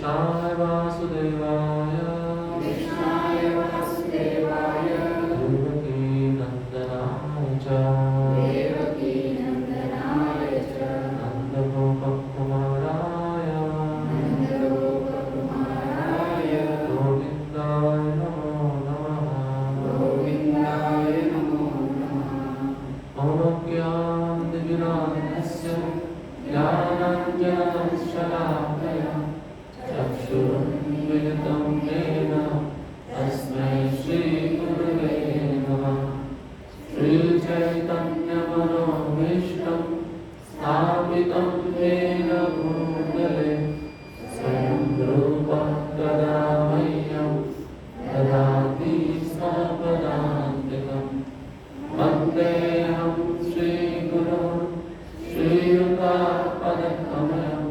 कृष्णाय वासुदेवाय देवकी नंदनाय च नन्दगोपकुमाराय गोविन्दाय नमो नमः। अज्ञानतिमिरान्धस्य ज्ञानाञ्जनशलाकया चक्षुरुन्मिलितं येन तस्मै श्रीगुरवे नमः। श्रीचैतन्यमनोभीष्टं स्थापितं येन भूतले स्वयं रूपं तदा मह्यं ददाति स्वपदान्तिकम्। वन्देऽहं श्रीगुरुं श्रीयुतापदकमलं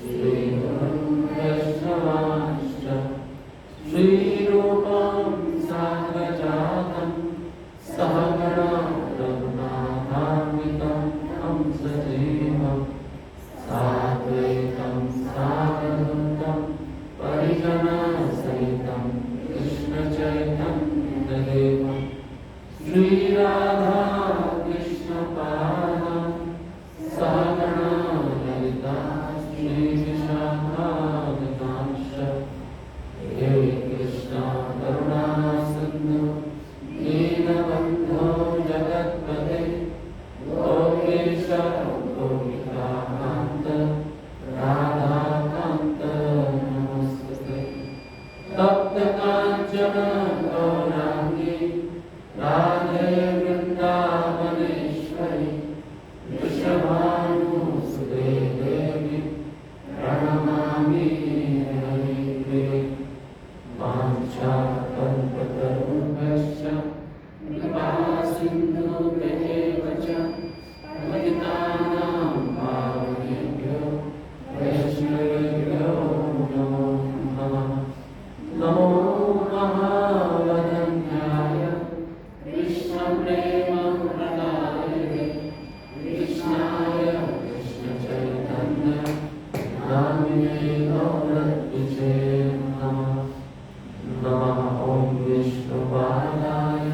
श्रीगुरुं वैष्णवांश्च श्रीरूपं साग्रजातं सहगणा रघुनाथान्वितं तं सजीवं साद्वैतं सावधूतं परिजनसहितं कृष्णचैतन्यदेवं श्रीराधा कृष्णपादां सहगणा ललिता श्रीविशाखान्वितांश्च हे कृष्णा करुणा सिन्धु दीनबन्धो जगत्पते गोपेश गोपिकान्त राधाकान्त नमस्ते। तप्तकाञ्चन गौराङ्गी राधे वृन्दावनेश्वरी वृषभानुसुते देवी प्रणमामि हरिप्रिये। वाञ्छाकल्पतरुभ्यश्च कृपासिन्धुभ्येव च पतितानां पावनेभ्यो वैष्णवेभ्यो नमो नमः। नमो महावदन्याय कृष्णप्रेमप्रदायते कृष्णाय कृष्णचैतन्य नामिने गौरद्विषे नमः। नमः ॐ विष्णुपादाय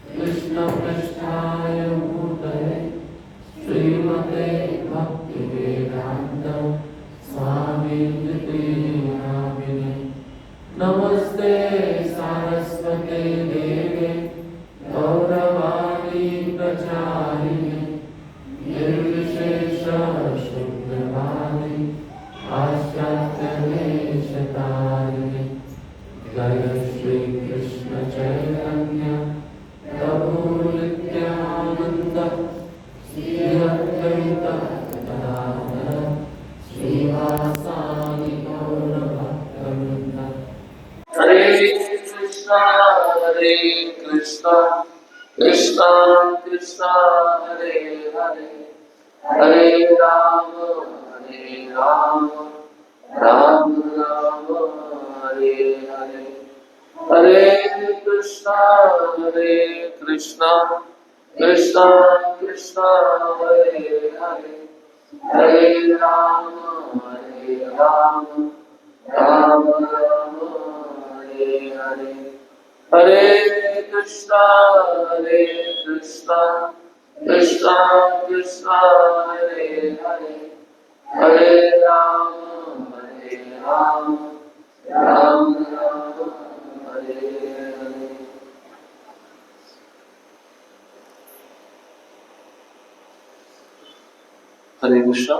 कृष्णपृष्ठाय भूतले श्रीमते भक्तिवेदान्त स्वामिनिति नामिने। नमस्ते सारस्वते देवे गौरवाणी प्रचारिणे निर्विशेष शून्यवादी पाश्चात्यदेशतारिणे। जय श्री कृष्ण चैतन्य प्रभु नित्यानंद श्री अद्वैत गदाधर श्रीवासादि गौरभक्तवृन्द। हरे कृष्णा कृष्णा कृष्णा हरे हरे हरे राम राम राम हरे हरे। हरे कृष्णा कृष्णा कृष्णा हरे हरे हरे राम राम राम हरे हरे। हरे कृष्णा कृष्णा कृष्णा हरे हरे हरे राम राम राम हरे हरे। हरे कृष्णा।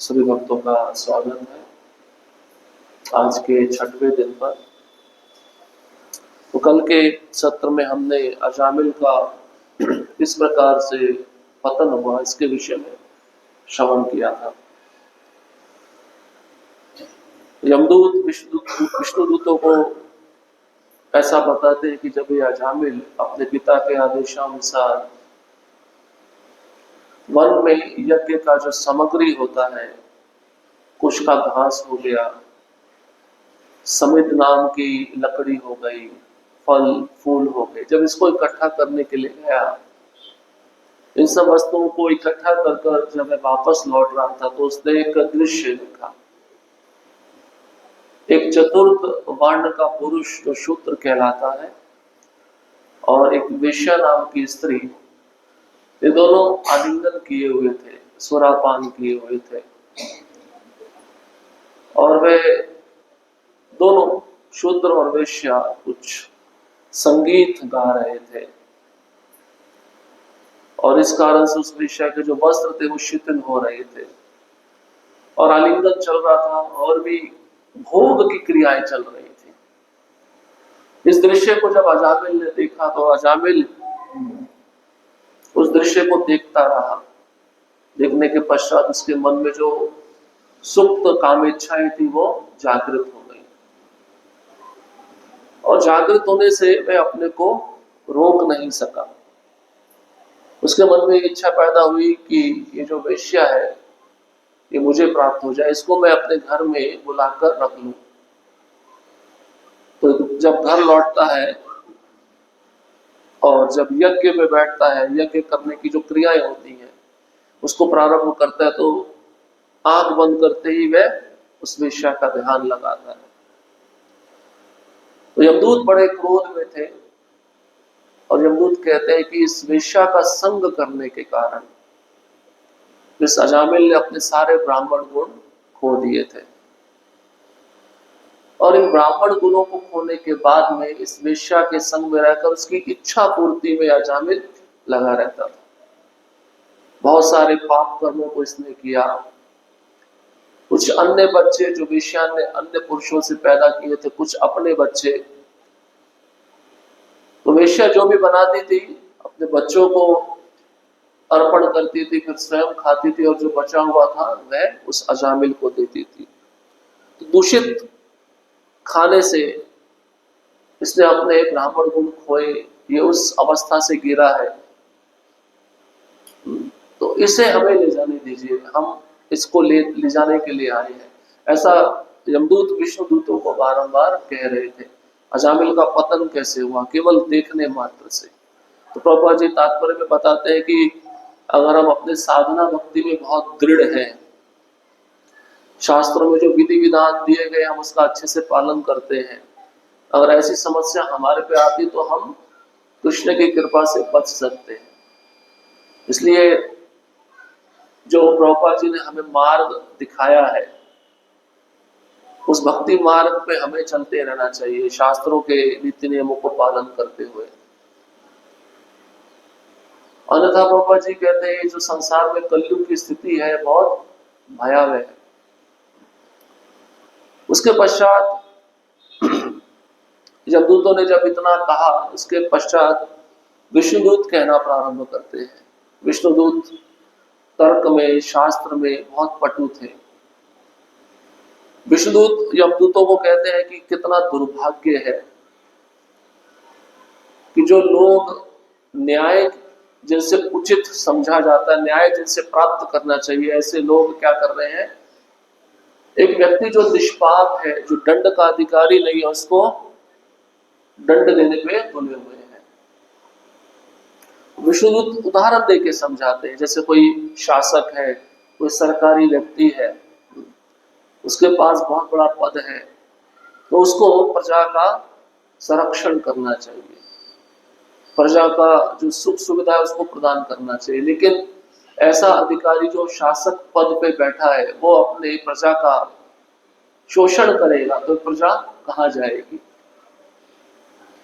सभी भक्तों का स्वागत है आज के 6वें दिन पर। तो कल के सत्र में हमने अजामिल का किस प्रकार से पतन हुआ इसके विषय में श्रवण किया था। यमदूत विष्णुदूतों को ऐसा बताते हैं कि जब ये अजामिल अपने पिता के आदेशानुसार वन में यज्ञ का जो सामग्री होता है, कुछ का घास हो गया, समिध नाम की लकड़ी हो गई, फल फूल हो गए, जब इसको इकट्ठा करने के लिए गया, इन सब वस्तुओं को इकट्ठा कर जब मैं वापस लौट रहा था तो उसने एक दृश्य देखा। एक चतुर्थ वर्ण का पुरुष जो शूद्र कहलाता है और एक वेश्या नाम की स्त्री, ये दोनों आलिंगन किए हुए थे, सुरापान किए हुए थे और वे दोनों शूद्र और वेश्या कुछ संगीत गा रहे थे और इस कारण से उस वेश्या के जो वस्त्र थे वो शिथिल हो रहे थे और आलिंगन चल रहा था और भी भोग की क्रियाएं चल रही थी। इस दृश्य को जब अजामिल ने देखा तो अजामिल उस दृश्य को देखता रहा। देखने के पश्चात उसके मन में जो सुप्त कामेच्छाएं थी वो जागृत हो गई और जागृत होने से वह अपने को रोक नहीं सका। उसके मन में इच्छा पैदा हुई कि ये जो वेश्या है ये मुझे प्राप्त हो जाए, इसको मैं अपने घर में बुलाकर रख लूं। तो जब घर लौटता है और जब यज्ञ में बैठता है, यज्ञ करने की जो क्रियाएं होती हैं उसको प्रारंभ करता है, तो आंख बंद करते ही वह उस वेश्या का ध्यान लगाता है। तो यमदूत बड़े क्रोध में थे और यमदूत कहते हैं कि इस वेश्या का संग करने के कारण इस अजामिल ने अपने सारे ब्राह्मण गुण खो दिए थे और इन ब्राह्मण गुणों को खोने के बाद में इस वेश्या के संग में रहकर उसकी इच्छा पूर्ति में अजामिल लगा रहता था। बहुत सारे पाप कर्मों को इसने किया। कुछ अन्य बच्चे जो वेश्या ने अन्य पुरुषों से पैदा किए थे, कुछ अपने बच्चे, तो वेश्या जो भी बनाती थी अपने बच्चों को अर्पण करती थी, फिर स्वयं खाती थी और जो बचा हुआ था वह उस अजामिल को देती थी। तो दूषित खाने से इसने अपने ब्राह्मण गुण खोए, ये उस अवस्था से गिरा है। तो इसे हमें ले जाने दीजिए, हम इसको ले जाने के लिए आए हैं, ऐसा यमदूत विष्णु दूतों को बारंबार कह रहे थे। अजामिल का पतन कैसे हुआ? केवल देखने मात्र से। तो प्रभुपाद जी तात्पर्य में बताते हैं कि अगर हम अपने साधना भक्ति में बहुत दृढ़ हैं, शास्त्रों में जो विधि विधान दिए गए हम उसका अच्छे से पालन करते हैं, अगर ऐसी समस्या हमारे पे आती तो हम कृष्ण की कृपा से बच सकते हैं। इसलिए जो प्रभुपाद जी ने हमें मार्ग दिखाया है उस भक्ति मार्ग पे हमें चलते रहना चाहिए, शास्त्रों के नीति नियमों को पालन करते हुए। अन्यथा प्रभुपाद जी कहते हैं जो संसार में कलयुग की स्थिति है बहुत भयावह है। उसके पश्चात यमदूतों ने जब इतना कहा, उसके पश्चात विष्णुदूत कहना प्रारंभ करते हैं। विष्णुदूत तर्क में, शास्त्र में बहुत पटु थे। विष्णुदूत यमदूतों को कहते हैं कि कितना दुर्भाग्य है कि जो लोग न्याय जिनसे उचित समझा जाता है, न्याय जिनसे प्राप्त करना चाहिए, ऐसे लोग क्या कर रहे हैं, एक व्यक्ति जो निष्पाप है, जो दंड का अधिकारी नहीं है, उसको दंड देने पे तुले हुए हैं। विष्णुदूत उदाहरण देके समझाते हैं, जैसे कोई शासक है, कोई सरकारी व्यक्ति है, उसके पास बहुत बड़ा पद है, तो उसको प्रजा का संरक्षण करना चाहिए, प्रजा का जो सुख सुविधा है उसको प्रदान करना चाहिए। लेकिन ऐसा अधिकारी जो शासक पद पे बैठा है वो अपने प्रजा का शोषण करेगा तो प्रजा कहाँ जाएगी?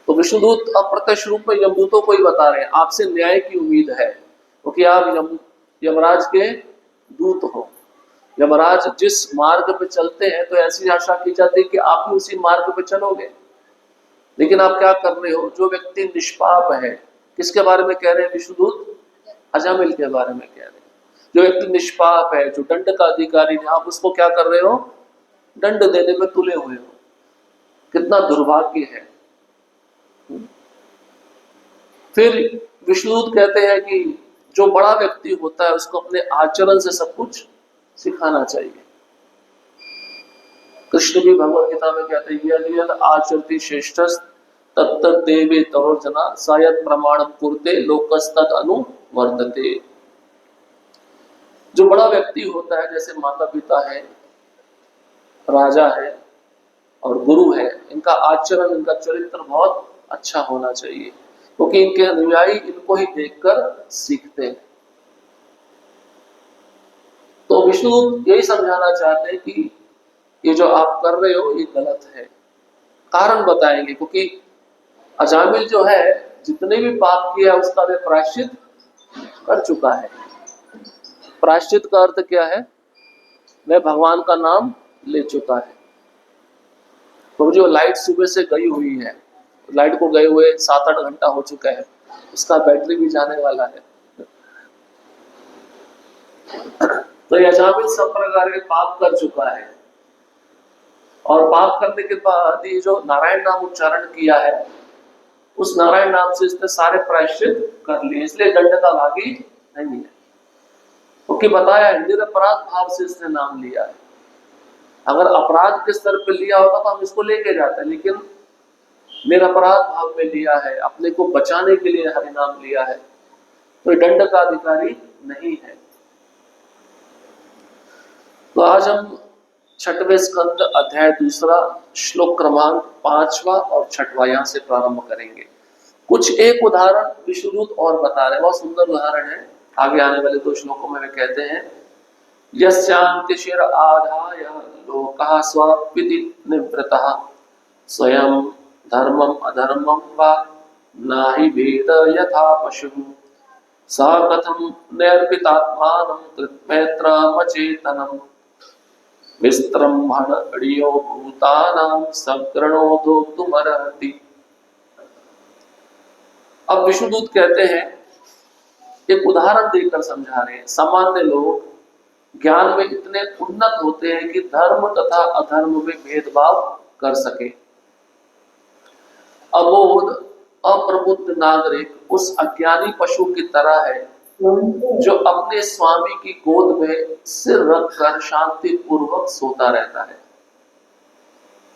तो विष्णुदूत अप्रत्यक्ष रूप में यमदूतों को ही बता रहे हैं, आपसे न्याय की उम्मीद है, क्योंकि आप यमराज के दूत हो। यमराज जिस मार्ग पे चलते हैं तो ऐसी आशा की जाती है कि आप भी उसी मार्ग पे चलोगे, लेकिन आप क्या कर रहे हो? जो व्यक्ति निष्पाप है, किसके बारे में कह रहे हैं विष्णुदूत? अजामिल के बारे में कह रहे हैं। जो व्यक्ति निष्पाप है, जो दंड का अधिकारी है, आप उसको क्या कर रहे हो? दंड देने में तुले हुए हो। कितना दुर्भाग्य है। फिर विष्णुदूत कहते हैं कि जो बड़ा व्यक्ति होता है उसको अपने आचरण से सब कुछ सिखाना चाहिए। कृष्ण भी भगवत गीता में कहते हैं यदि यद आचरति श्रेष्ठस् तत्त देवे तरोजना सायद प्रमाणम कुरुते लोकस्तद अनुवर्तते। जो बड़ा व्यक्ति होता है, जैसे माता पिता है, राजा है, और गुरु है, इनका आचरण, इनका चरित्र बहुत अच्छा होना चाहिए, क्योंकि इनके अनुयायी इनको ही देखकर सीखते हैं। तो विष्णु यही समझाना चाहते हैं कि ये जो आप कर रहे हो ये गलत है। कारण बताएंगे, क्योंकि अजामिल जो है जितने भी पाप किया उसका वे प्रायश्चित कर चुका है। प्रायश्चित का अर्थ क्या है? वह भगवान का नाम ले चुका है। तो जो लाइट सुबह से गई हुई है, लाइट को गए हुए 7-8 घंटा हो चुका है, उसका बैटरी भी जाने वाला है। तो यह अजामिल सब प्रकार के पाप कर चुका है, और पाप करने के बाद ये जो नारायण नाम उच्चारण किया है, उस नारायण नाम से इसने सारे प्रायश्चित कर लिए, इसलिए दंड का भागी नहीं है। क्योंकि बताया है निरपराध भाव से इसने नाम लिया है। अगर अपराध के स्तर पर लिया होता तो हम इसको लेके जाते, लेकिन निरपराध भाव में लिया है, अपने को बचाने के लिए हरि नाम लिया है, तो दंड का अधिकारी नहीं है। तो आज हम 6वें स्कंद अध्याय 2 श्लोक क्रमांक 5वां और 6वां यहाँ से प्रारंभ करेंगे। कुछ एक उदाहरण विष्णुदूत और बता रहे हैं, बहुत सुंदर उदाहरण है। आगे आने वाले 2 श्लोकों में वे कहते हैं, यस्यांतिशिर आधाय लोकः स्वापिति निवृतः स्वयं धर्मम अधर्मम वा नाहि भेद यथा पशुः सा कथम नैर्पितात्मानं कृत्मैत्रमचेतनम् विस्त्रम्भणीयो भूतानां सगृणो भोक्तुमर्हति। अब विष्णुदूत कहते हैं, एक उदाहरण देकर समझा रहे हैं। सामान्य लोग ज्ञान में इतने उन्नत होते हैं कि धर्म तथा अधर्म में भेदभाव कर सके। अबोध अप्रबुद्ध नागरिक उस अज्ञानी पशु की तरह है जो अपने स्वामी की गोद में सिर रखकर शांति पूर्वक सोता रहता है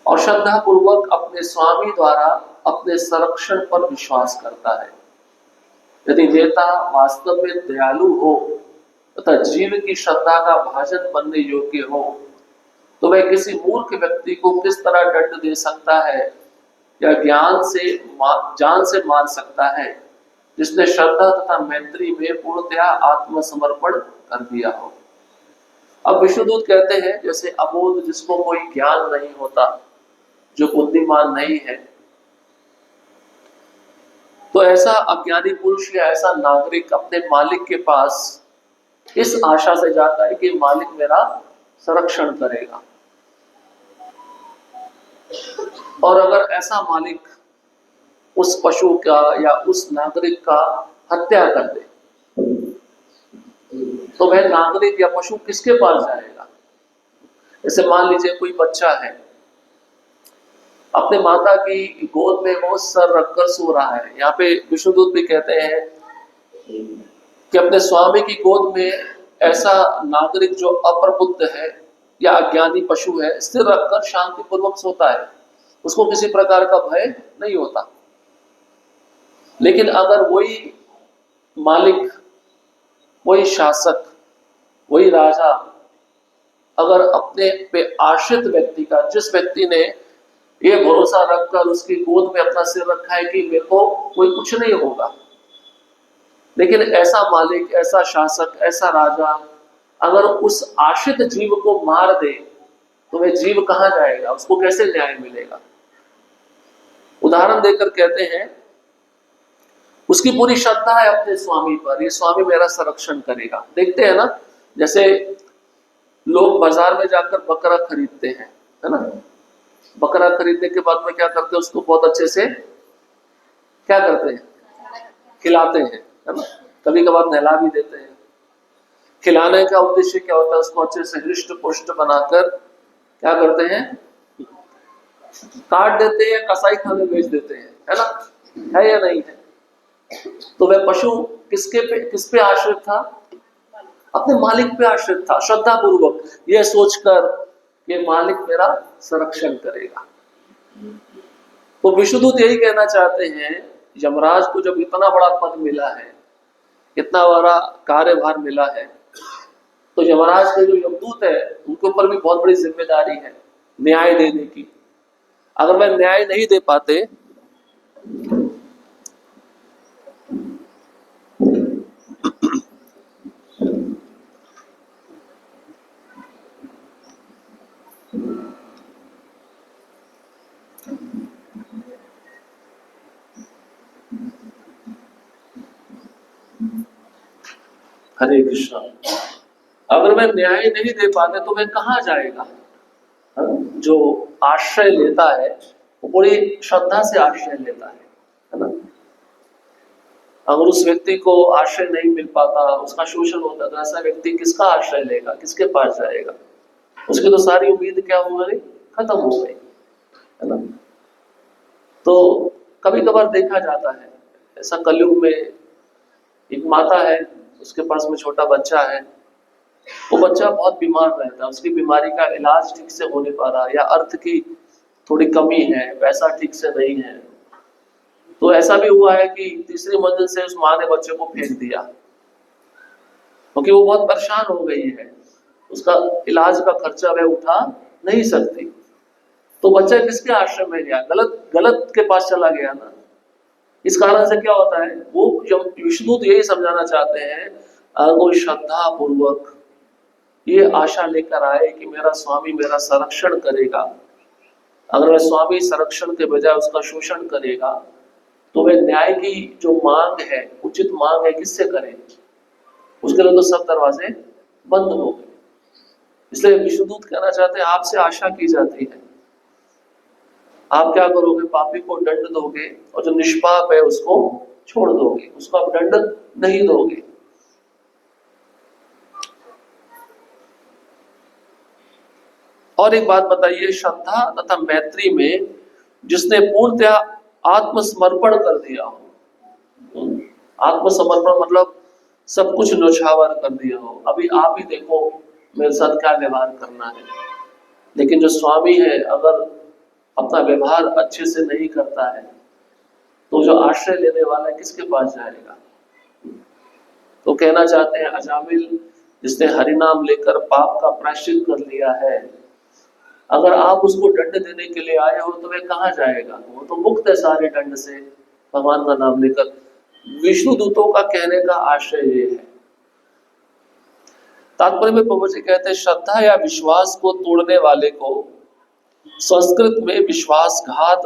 और श्रद्धा पूर्वक अपने स्वामी द्वारा अपने संरक्षण पर विश्वास करता है। यदि नेता वास्तव में दयालु हो तथा जीव की श्रद्धा का भाजन बनने योग्य हो, तो वह किसी मूर्ख व्यक्ति को किस तरह दंड दे सकता है या जान से मार सकता है, जिसने श्रद्धा तथा मैत्री में पूर्णतया आत्मसमर्पण कर दिया हो। अब विष्णुदूत कहते हैं, जैसे अबोध जिसको कोई ज्ञान नहीं होता, जो बुद्धिमान नहीं है, तो ऐसा अज्ञानी पुरुष या ऐसा नागरिक अपने मालिक के पास इस आशा से जाता है कि मालिक मेरा संरक्षण करेगा, और अगर ऐसा मालिक उस पशु का या उस नागरिक का हत्या कर दे, तो वह नागरिक या पशु किसके पास जाएगा? जैसे मान लीजिए कोई बच्चा है, अपने माता की गोद में वो सर रखकर सो रहा है। यहाँ पे विष्णुदूत भी कहते हैं कि अपने स्वामी की गोद में ऐसा नागरिक जो अप्रबुद्ध है या अज्ञानी पशु है, सिर रखकर शांति पूर्वक सोता है, उसको किसी प्रकार का भय नहीं होता। लेकिन अगर वही मालिक, वही शासक, वही राजा अगर अपने पे आश्रित व्यक्ति का, जिस व्यक्ति ने ये भरोसा रखकर उसकी गोद में अपना सिर रखा है कि मेरे को कोई कुछ नहीं होगा, लेकिन ऐसा मालिक, ऐसा शासक, ऐसा राजा अगर उस आश्रित जीव को मार दे, तो वह जीव कहां जाएगा? उसको कैसे न्याय मिलेगा? उदाहरण देकर कहते हैं, उसकी पूरी श्रद्धा है अपने स्वामी पर, ये स्वामी मेरा संरक्षण करेगा। देखते हैं ना, जैसे लोग बाजार में जाकर बकरा खरीदते हैं, है ना? बकरा खरीदने के बाद में क्या करते हैं? उसको बहुत अच्छे से क्या करते हैं? खिलाते हैं, है ना? कभी कभार नहला भी देते हैं। खिलाने का उद्देश्य क्या होता है? उसको अच्छे से हृष्ट पुष्ट बनाकर क्या करते हैं? काट देते हैं, कसाई खाने बेच देते हैं, है ना? है या नहीं है? तो वह पशु किस पे आश्रित था? अपने मालिक पे आश्रित था, श्रद्धा पूर्वक यह सोचकर कि मालिक मेरा संरक्षण करेगा। तो विष्णुदूत यही कहना चाहते हैं, यमराज को जब इतना बड़ा पद मिला है, इतना बड़ा कार्यभार मिला है, तो यमराज के जो यमदूत है उनके ऊपर भी बहुत बड़ी जिम्मेदारी है न्याय देने की। अगर वह न्याय नहीं दे पाते हरे कृष्णा, अगर वह न्याय नहीं दे पाते तो वह कहाँ जाएगा? जो आश्रय लेता है वो पूरी श्रद्धा से आश्रय लेता है ना। अगर उस व्यक्ति को आश्रय नहीं मिल पाता, उसका शोषण होता, तो ऐसा व्यक्ति किसका आश्रय लेगा, किसके पास जाएगा? उसकी तो सारी उम्मीद क्या हो गई, खत्म हो गई, है ना। तो कभी कभार देखा जाता है ऐसा, कलयुग में एक माता है, उसके पास में छोटा बच्चा है, वो बच्चा बहुत बीमार रहता है, उसकी बीमारी का इलाज ठीक से हो नहीं पा रहा, या अर्थ की थोड़ी कमी है, पैसा ठीक से नहीं है। तो ऐसा भी हुआ है कि तीसरी मंजिल से उस माँ ने बच्चे को फेंक दिया, क्योंकि वो बहुत परेशान हो गई है, उसका इलाज का खर्चा वह उठा नहीं सकती। तो बच्चा किसके आश्रम में गया? गलत के पास चला गया ना। इस कारण से क्या होता है, वो जब विष्णु यही समझाना चाहते हैं, वो श्रद्धा पूर्वक ये आशा लेकर आए कि मेरा स्वामी मेरा संरक्षण करेगा। अगर वह स्वामी संरक्षण के बजाय उसका शोषण करेगा तो वह न्याय की जो मांग है, उचित मांग है, किससे करें? उसके लिए तो सब दरवाजे बंद हो गए। इसलिए विष्णुदूत कहना चाहते हैं, आपसे आशा की जाती है, आप क्या करोगे? पापी को दंड दोगे और जो निष्पाप है उसको छोड़ दोगे, उसको आप दंड नहीं दोगे। और एक बात बताइए, श्रद्धा तथा मैत्री में जिसने पूर्णतया आत्मसमर्पण कर दिया हो, आत्मसमर्पण मतलब सब कुछ न्यौछावर कर दिया हो, अभी आप ही देखो मेरे साथ क्या व्यवहार करना है। लेकिन जो स्वामी है अगर अपना व्यवहार अच्छे से नहीं करता है तो जो आश्रय लेने वाला है किसके पास जाएगा? तो कहना चाहते हैं, अजामिल जिसने हरिनाम लेकर पाप का प्रायश्चित कर लिया है, अगर आप उसको दंड देने के लिए आए हो तो वह कहाँ जाएगा? वो तो मुक्त है सारे दंड से, भगवान का नाम लेकर। विष्णु दूतों का कहने का आशय ये है। तात्पर्य में प्रभु जी कहते हैं, श्रद्धा या विश्वास को तोड़ने वाले को संस्कृत में विश्वासघात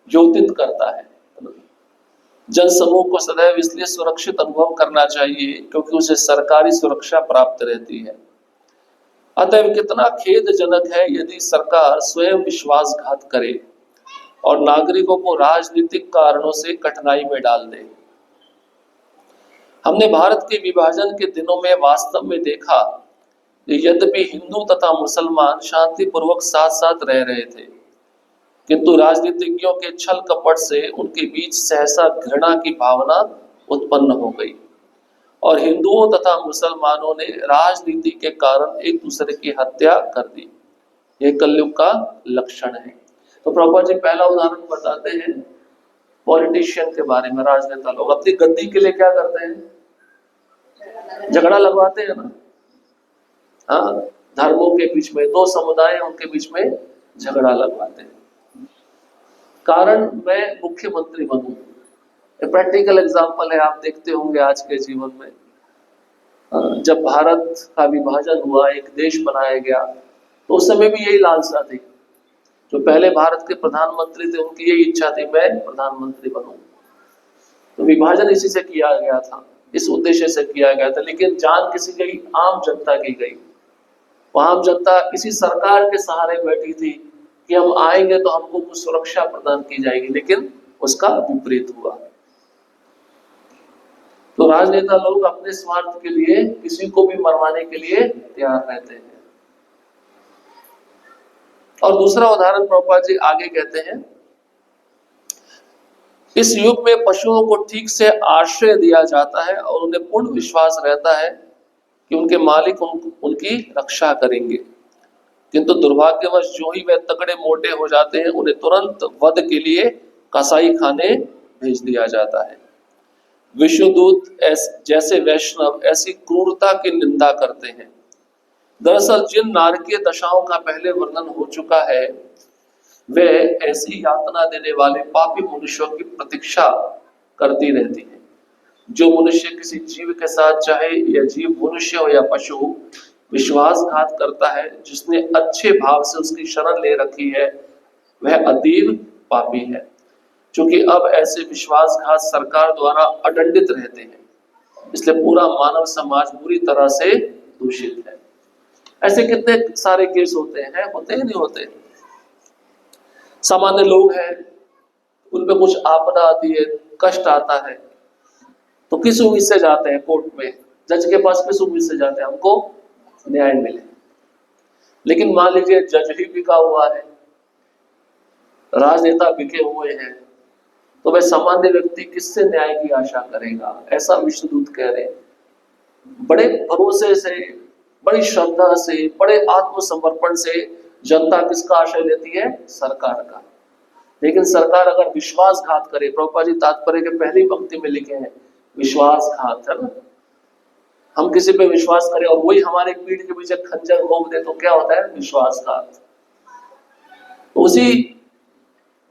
योजित करता है। जन समूह को सदैव इसलिए सुरक्षित अनुभव करना चाहिए क्योंकि उसे सरकारी सुरक्षा प्राप्त रहती है। अतएव कितना खेदजनक है यदि सरकार स्वयं विश्वासघात करे और नागरिकों को राजनीतिक कारणों से कठिनाई में डाल दे। हमने भारत के विभाजन के दिनों में वास्तव में देखा, यद्यपि हिंदू तथा मुसलमान शांतिपूर्वक साथ साथ रह रहे थे, किंतु राजनीतिज्ञों के छल कपट से उनके बीच सहसा घृणा की भावना उत्पन्न हो गई और हिंदुओं तथा मुसलमानों ने राजनीति के कारण एक दूसरे की हत्या कर दी। यह कलयुग का लक्षण है। तो प्रभुपाद जी पहला उदाहरण बताते हैं पॉलिटिशियन के बारे में। राजनेता लोग अपनी गद्दी के लिए क्या करते हैं? झगड़ा लगवाते हैं ना। हाँ, धर्मों के बीच में, दो समुदाय उनके बीच में झगड़ा लगवाते हैं, कारण मैं मुख्यमंत्री बनूं। प्रैक्टिकल एग्जाम्पल है, आप देखते होंगे आज के जीवन में। जब भारत का विभाजन हुआ, एक देश बनाया गया, तो उस समय भी यही लालसा थी। जो पहले भारत के प्रधानमंत्री थे उनकी यही इच्छा थी, मैं प्रधानमंत्री बनूं। तो विभाजन इसी से किया गया था, इस उद्देश्य से किया गया था। लेकिन जान किसी गई, आम जनता की गई। आम जनता किसी सरकार के सहारे बैठी थी कि हम आएंगे तो हमको कुछ सुरक्षा प्रदान की जाएगी, लेकिन उसका विपरीत हुआ। तो राजनेता लोग अपने स्वार्थ के लिए किसी को भी मरवाने के लिए तैयार रहते हैं। और दूसरा उदाहरण प्रभुपाद जी आगे कहते हैं, इस युग में पशुओं को ठीक से आश्रय दिया जाता है और उन्हें पूर्ण विश्वास रहता है कि उनके मालिक उनकी रक्षा करेंगे, किंतु दुर्भाग्यवश जो ही वे तगड़े मोटे हो जाते हैं उन्हें तुरंत वध के लिए कसाई खाने भेज दिया जाता है। विष्णुदूत जैसे वैष्णव ऐसी क्रूरता की निंदा करते हैं। दरअसल जिन नारकीय दशाओं का पहले वर्णन हो चुका है, वह ऐसी यातना देने वाले पापी मनुष्यों की प्रतीक्षा करती रहती है। जो मनुष्य किसी जीव के साथ, चाहे यह जीव मनुष्य हो या पशु, विश्वासघात करता है, जिसने अच्छे भाव से उसकी शरण ले रखी है, वह अतीव पापी है। क्योंकि अब ऐसे विश्वासघात सरकार द्वारा अदंडित रहते हैं, इसलिए पूरा मानव समाज बुरी तरह से दूषित है। ऐसे कितने सारे केस होते हैं, होते ही नहीं होते। सामान्य लोग हैं, उन पे कुछ आपदा आती है, कष्ट आता है, तो किस उम्मीद से जाते हैं कोर्ट में, जज के पास किस उम्मीद से जाते हैं, हमको न्याय मिले। लेकिन मान लीजिए जज ही बिका हुआ है, राजनेता बिके हुए हैं, तो वह सामान्य व्यक्ति किससे न्याय की आशा करेगा? ऐसा विष्णुदूत कह रहे हैं। बड़े भरोसे से, बड़ी श्रद्धा से, बड़े आत्मसमर्पण से जनता किसका आश्रय लेती है? सरकार का। लेकिन सरकार अगर विश्वासघात करे, प्रभुपाद जी तात्पर्य के पहली पंक्ति में लिखे हैं विश्वासघात, है ना, हम किसी पे विश्वास करें और वही हमारे पीठ के पीछे खंजर घोंप दे, तो क्या होता है? विश्वासघात। उसी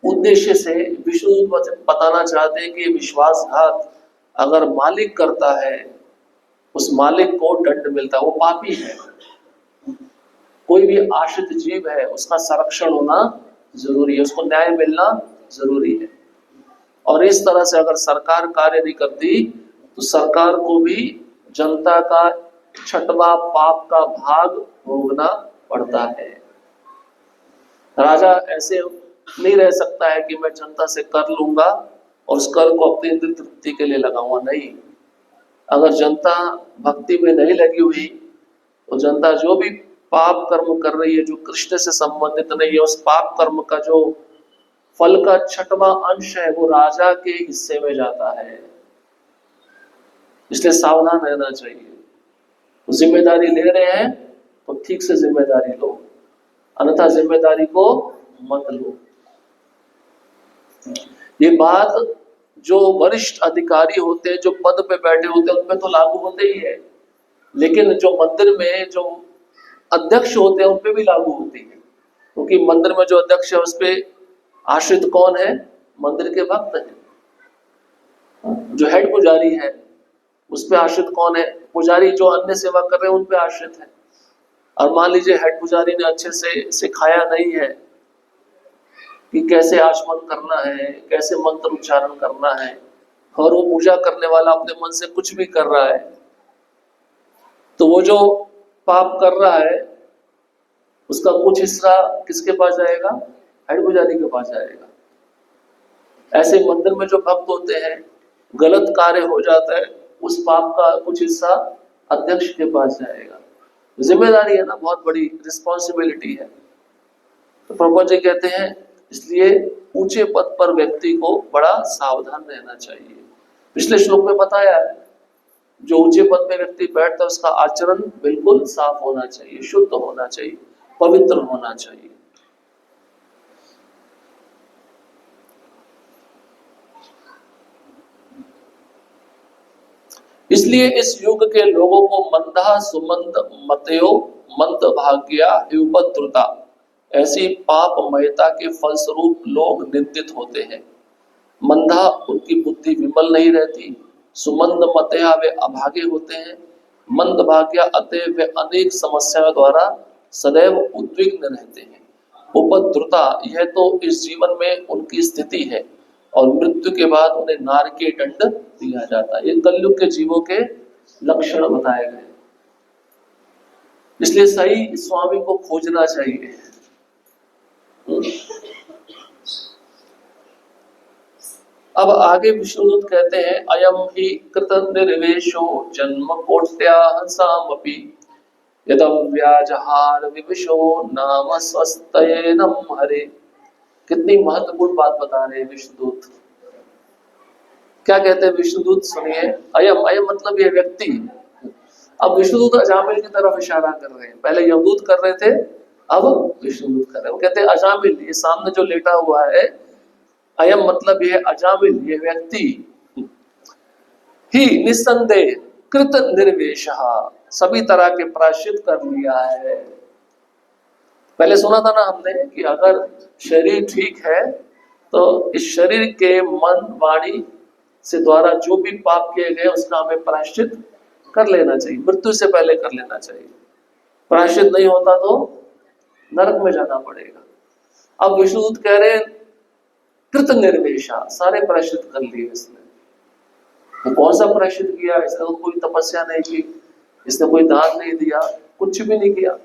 उद्देश्य से विष्णु बताना चाहते हैं कि विश्वासघात अगर मालिक करता है, उस मालिक को दंड मिलता है, वो पापी है। कोई भी आश्रित जीव है, उसका संरक्षण होना जरूरी है, उसको न्याय मिलना जरूरी है। और इस तरह से अगर सरकार कार्य नहीं करती, तो सरकार को भी जनता का छठवां पाप का भाग भोगना पड़ता है। राजा ऐसे नहीं रह सकता है कि मैं जनता से कर लूंगा और उस कर को अपनी तृप्ति के लिए लगाऊंगा, नहीं। अगर जनता भक्ति में नहीं लगी हुई, तो जनता जो भी पाप कर्म कर रही है, जो कृष्ण से संबंधित नहीं है, उस पाप कर्म का जो फल का छठवां अंश है, वो राजा के हिस्से में जाता है। इसलिए सावधान रहना चाहिए। जिम्मेदारी ले रहे हैं तो ठीक से जिम्मेदारी लो, अन्यथा जिम्मेदारी को मत लो। ये बात जो वरिष्ठ अधिकारी होते हैं, जो पद पे बैठे होते हैं, उनपे तो लागू होते ही है, लेकिन जो मंदिर में जो अध्यक्ष होते हैं, उनपे भी लागू होती है। क्योंकि मंदिर में जो अध्यक्ष है, उसपे आश्रित कौन है? मंदिर के भक्त है। जो हेड पुजारी है, उस पे आश्रित कौन है? पुजारी। जो अन्य सेवा कर रहे हैं, उन पे आश्रित है। और मान लीजिए हेड पुजारी ने अच्छे से सिखाया नहीं है कि कैसे आचमन करना है, कैसे मंत्र उच्चारण करना है, और वो पूजा करने वाला अपने मन से कुछ भी कर रहा है, तो वो जो पाप कर रहा है, उसका कुछ हिस्सा किसके पास जाएगा? हेड पुजारी के पास जाएगा। ऐसे मंदिर में जो भक्त होते हैं, गलत कार्य हो जाता है, उस पाप का कुछ हिस्सा अध्यक्ष के पास जाएगा। जिम्मेदारी है ना, बहुत बड़ी रिस्पॉन्सिबिलिटी है। तो प्रभुपाद जी कहते हैं, इसलिए ऊंचे पद पर व्यक्ति को बड़ा सावधान रहना चाहिए। पिछले श्लोक में बताया है, जो ऊंचे पद पे व्यक्ति बैठता है, उसका आचरण बिल्कुल साफ होना चाहिए, शुद्ध होना चाहिए, पवित्र होना चाहिए। इसलिए इस युग के लोगों को मंदा सुमंद मतयो मंद भाग्या उपद्रुता, ऐसी पापमयता के फलस्वरूप लोग निंदित होते हैं। मंदा, उनकी बुद्धि विमल नहीं रहती। सुमंद मतया, वे अभागे होते हैं। मंद भाग्या, अतः वे अनेक समस्याओं द्वारा सदैव उद्विग्न रहते हैं। उपद्रुता, यह तो इस जीवन में उनकी स्थिति है, और मृत्यु के बाद उन्हें नारकीय दंड दिया जाता है। ये कलयुग के जीवों के लक्षण बताए गए। इसलिए सही स्वामी को खोजना चाहिए। अब आगे विष्णुदूत कहते हैं, अयम ही कृत निर्वेशो जन्म कोट्या हंसामपि यदम व्याजहार विविशो नाम स्वस्तयेनम हरे। कितनी महत्वपूर्ण बात बता रहे हैं विष्णुदूत। क्या कहते हैं विष्णुदूत? सुनिए। अयम, अयम मतलब ये व्यक्ति। अब विष्णुदूत अजामिल की तरफ इशारा कर रहे हैं। पहले यमदूत कर रहे थे, अब विष्णुदूत कर रहे हैं। वो कहते हैं अजामिल, ये सामने जो लेटा हुआ है, अयम मतलब ये अजामिल, ये व्यक्ति ही निस्संदेह कृत निर्वेश, सभी तरह के प्रायश्चित कर लिया है। पहले सुना था ना हमने कि अगर शरीर ठीक है तो इस शरीर के मन वाणी से द्वारा जो भी पाप किए गए उसका हमें प्रायश्चित कर लेना चाहिए, मृत्यु से पहले कर लेना चाहिए। प्रायश्चित नहीं होता तो नरक में जाना पड़ेगा। अब विष्णुदूत कह रहे हैं कृत निर्वेशा, सारे प्रायश्चित कर लिए इसने। तो कौन सा प्रायश्चित किया? इसने तो कोई तपस्या नहीं की, इसने कोई दान नहीं दिया, कुछ भी नहीं किया।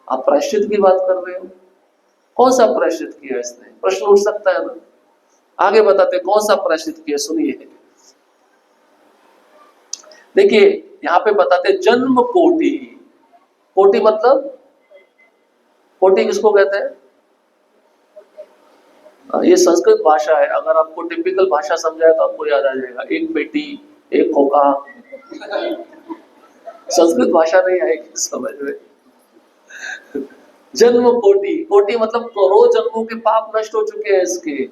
आप प्रायश्चित की बात कर रहे हो, कौन सा प्रायश्चित किया इसने? प्रश्न उठ सकता है ना। आगे बताते कौन सा प्रायश्चित किया, सुनिए। देखिए यहाँ पे बताते जन्म कोटि। कोटि मतलब, कोटि किसको कहते हैं? ये संस्कृत भाषा है, अगर आपको टिपिकल भाषा समझाए तो आपको याद आ जाएगा, एक बेटी एक खोखा। संस्कृत भाषा नहीं आएगी समझ में। जन्म कोटि, कोटि मतलब करोड़ों जन्मों के पाप नष्ट हो चुके हैं इसके।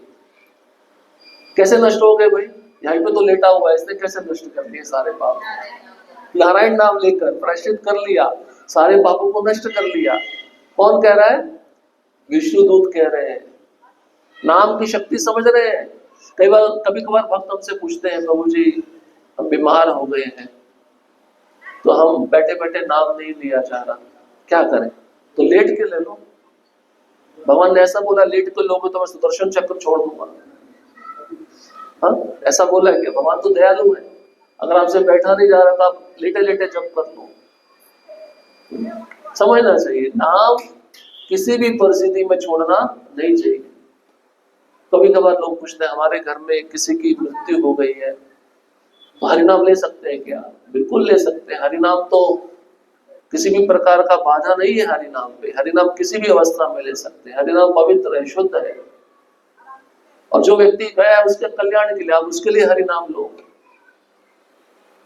कैसे नष्ट हो गए भाई? यहाँ पे तो लेटा हुआ है, इसने कैसे नष्ट कर दिए सारे पाप? नारायण नाम लेकर प्रायश्चित कर लिया, सारे पापों को नष्ट कर लिया। कौन कह रहा है? विष्णुदूत कह रहे हैं। नाम की शक्ति समझ रहे हैं। कई बार कभी कभार भक्त हमसे पूछते हैं, प्रभु जी हम बीमार हो गए हैं तो हम बैठे बैठे नाम नहीं लिया जा रहा, क्या करें? तो लेट के ले लो। भगवान ने ऐसा बोला, लेट के लोगे तो मैं सुदर्शन चक्र छोड़ दूंगा। हाँ, ऐसा बोला है कि भगवान तो दयालु है, अगर आपसे बैठा नहीं जा रहा तो आप लेटे लेटे जप कर लो। समझना चाहिए, नाम किसी भी परिस्थिति में छोड़ना नहीं चाहिए। कभी कभार लोग पूछते हैं हमारे घर में किसी की मृत्यु हो गई है तो हरिनाम ले सकते हैं क्या? बिल्कुल ले सकते हैं। हरिनाम तो किसी भी प्रकार का बाधा नहीं है। हरिनाम पे, हरिनाम किसी भी अवस्था में ले सकते हैं। हरिनाम पवित्र है, शुद्ध है, और जो व्यक्ति गया है उसके कल्याण के लिए आप उसके लिए हरिनाम लो।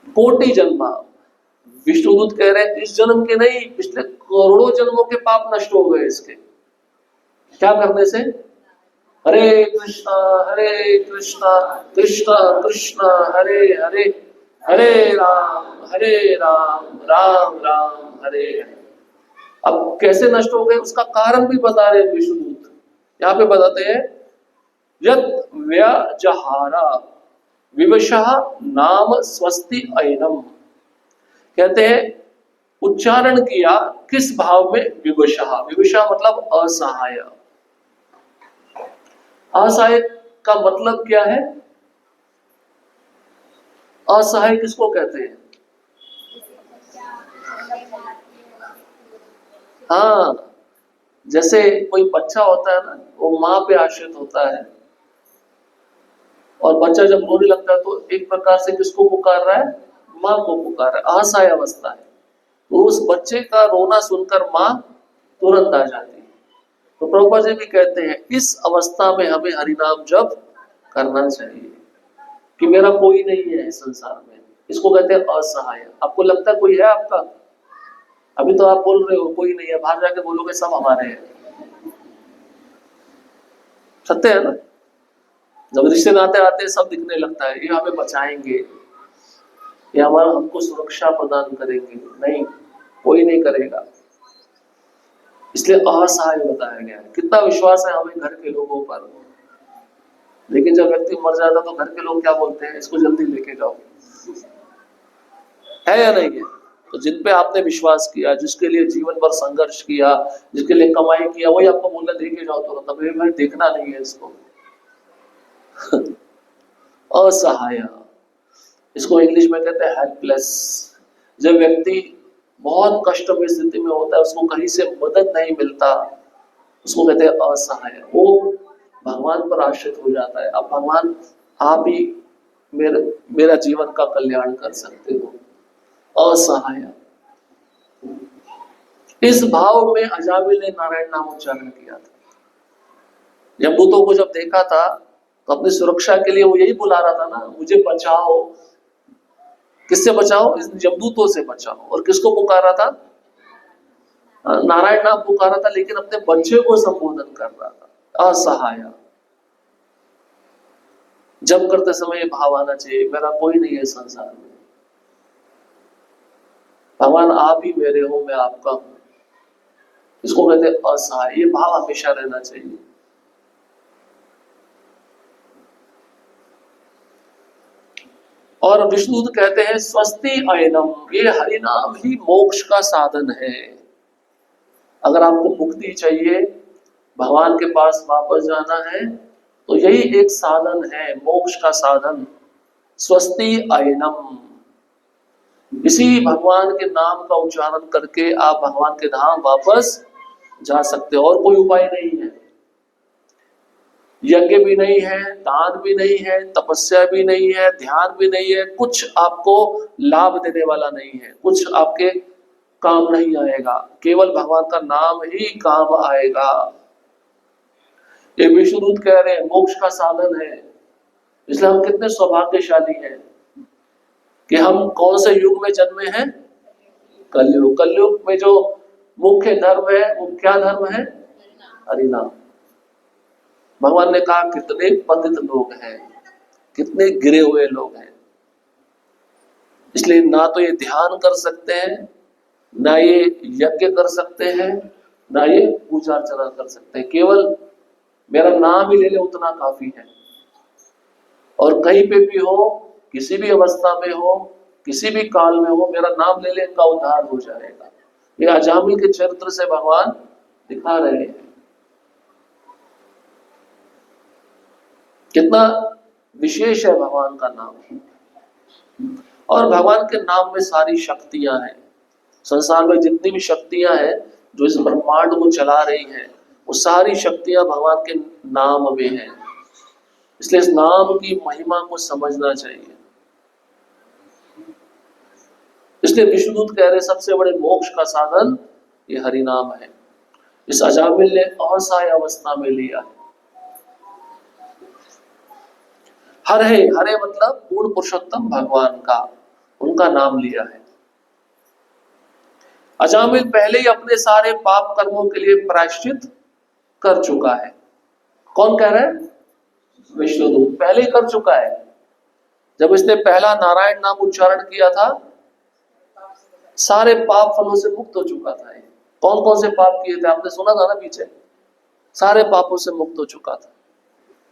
कोटि जन्मा, विष्णुदूत कह रहे हैं इस जन्म के नहीं, पिछले करोड़ों जन्मों के पाप नष्ट हो गए इसके। क्या करने से? हरे कृष्णा कृष्ण कृष्ण हरे हरे, हरे राम राम राम हरे हरे। अब कैसे नष्ट हो गए उसका कारण भी बता रहे हैं विष्णुदूत। यहाँ पे बताते हैं यत् व्यजहारा विवशः नाम स्वस्ति ऐनम। कहते हैं उच्चारण किया किस भाव में? विवशः। विवशः मतलब असहाय। असहाय का मतलब क्या है? असहाय किसको कहते हैं? हाँ, जैसे कोई बच्चा होता है ना, वो माँ पे आश्रित होता है, और बच्चा जब रोने लगता है तो एक प्रकार से किसको पुकार रहा है? माँ को पुकार रहा है। असहाय अवस्था है, तो उस बच्चे का रोना सुनकर माँ तुरंत आ जाती है। तो प्रभुपाद जी भी कहते हैं इस अवस्था में हमें हरिनाम जप करना चाहिए कि मेरा कोई नहीं है इस संसार में। इसको कहते हैं असहाय। आपको लगता है कोई है आपका? अभी तो आप बोल रहे हो कोई नहीं है, बाहर जाके बोलोगे सब हमारे हैं। सत्य है ना? जब रिश्ते नाते आते हैं सब दिखने लगता है, ये हमें बचाएंगे, ये हमारा हमको सुरक्षा प्रदान करेंगे। नहीं, कोई नहीं करेगा। इसलिए असहाय बताया गया है। कितना विश्वास है हमें घर के लोगों पर, लेकिन जब व्यक्ति मर जाता तो घर के लोग क्या बोलते हैं? इसको जल्दी लेके जाओ। है या नहीं है? तो जिन पे आपने विश्वास किया, जिसके लिए जीवन भर संघर्ष किया, जिसके लिए कमाई किया, वही आपको बोल रहे लेके जाओ तुरंत। अब भाई देखना नहीं है इसको। असहाय, इसको इंग्लिश में कहते हैं हेल्पलेस। जब व्यक्ति बहुत कष्ट में स्थिति में होता है, उसको कहीं से मदद नहीं मिलता, उसको कहते हैं असहाय। वो भगवान पर आश्रित हो जाता है। अब भगवान आप ही मेरा जीवन का कल्याण कर सकते हो। असहाय, इस भाव में अजामिल ने नारायण नाम उच्चारण किया था। यमदूतों को जब देखा था तो अपनी सुरक्षा के लिए वो यही बुला रहा था ना, मुझे बचाओ। किससे बचाओ? इस यमदूतों से बचाओ। और किसको पुकारा था? नारायण नाम पुकारा था, लेकिन अपने बच्चे को संबोधन कर रहा था। असहाय, जब करते समय भाव आना चाहिए मेरा कोई नहीं है संसार में, भगवान आप ही मेरे हो, मैं आपका हूं। इसको कहते हैं असहाय। ये भाव हमेशा रहना चाहिए। और विष्णुदूत कहते हैं स्वस्ति अयनम, ये हरिनाम ही मोक्ष का साधन है। अगर आपको मुक्ति चाहिए, भगवान के पास वापस जाना है, तो यही एक साधन है, मोक्ष का साधन, स्वस्ति अयनम। इसी भगवान के नाम का उच्चारण करके आप भगवान के धाम वापस जा सकते हो, और कोई उपाय नहीं है। यज्ञ भी नहीं है, दान भी नहीं है, तपस्या भी नहीं है, ध्यान भी नहीं है, कुछ आपको लाभ देने वाला नहीं है, कुछ आपके काम नहीं आएगा, केवल भगवान का नाम ही काम आएगा। ये विष्णुदूत कह रहे हैं मोक्ष का साधन है। इसलिए हम कितने सौभाग्यशाली हैं कि हम कौन से युग में जन्मे हैं? कलयुग। कलयुग में जो मुख्य धर्म है वो क्या धर्म है? हरिनाम। भगवान ने कहा कितने पतित लोग हैं, कितने गिरे हुए लोग हैं। इसलिए ना तो ये ध्यान कर सकते हैं, ना ये यज्ञ कर सकते हैं, ना ये पूजा अर्चना कर सकते हैं। केवल मेरा नाम ही ले ले उतना काफी है। और कहीं पे भी हो, किसी भी अवस्था में हो, किसी भी काल में हो, मेरा नाम ले ले, इनका उद्धार हो जाएगा। ये अजामिल के चरित्र से भगवान दिखा रहे हैं कितना विशेष है भगवान का नाम। और भगवान के नाम में सारी शक्तियां हैं। संसार में जितनी भी शक्तियां हैं जो इस ब्रह्मांड को चला रही हैं, वो सारी शक्तियां भगवान के नाम में हैं। इसलिए इस नाम की महिमा को समझना चाहिए। इसलिए विष्णुदूत कह रहे सबसे बड़े मोक्ष का साधन ये हरि नाम है। इस अजामिल ने असहाय अवस्था में लिया। हरे हरे मतलब पूर्ण पुरुषोत्तम भगवान का, उनका नाम लिया है। अजामिल पहले ही अपने सारे पाप कर्मों के लिए प्रायश्चित कर चुका है। कौन कह रहा है? विष्णुदूत पहले ही कर चुका है। जब इसने पहला नारायण नाम उच्चारण किया था, सारे पाप फलों से मुक्त हो चुका था। कौन कौन से पाप किए थे आपने सुना था ना पीछे, सारे पापों से मुक्त हो चुका था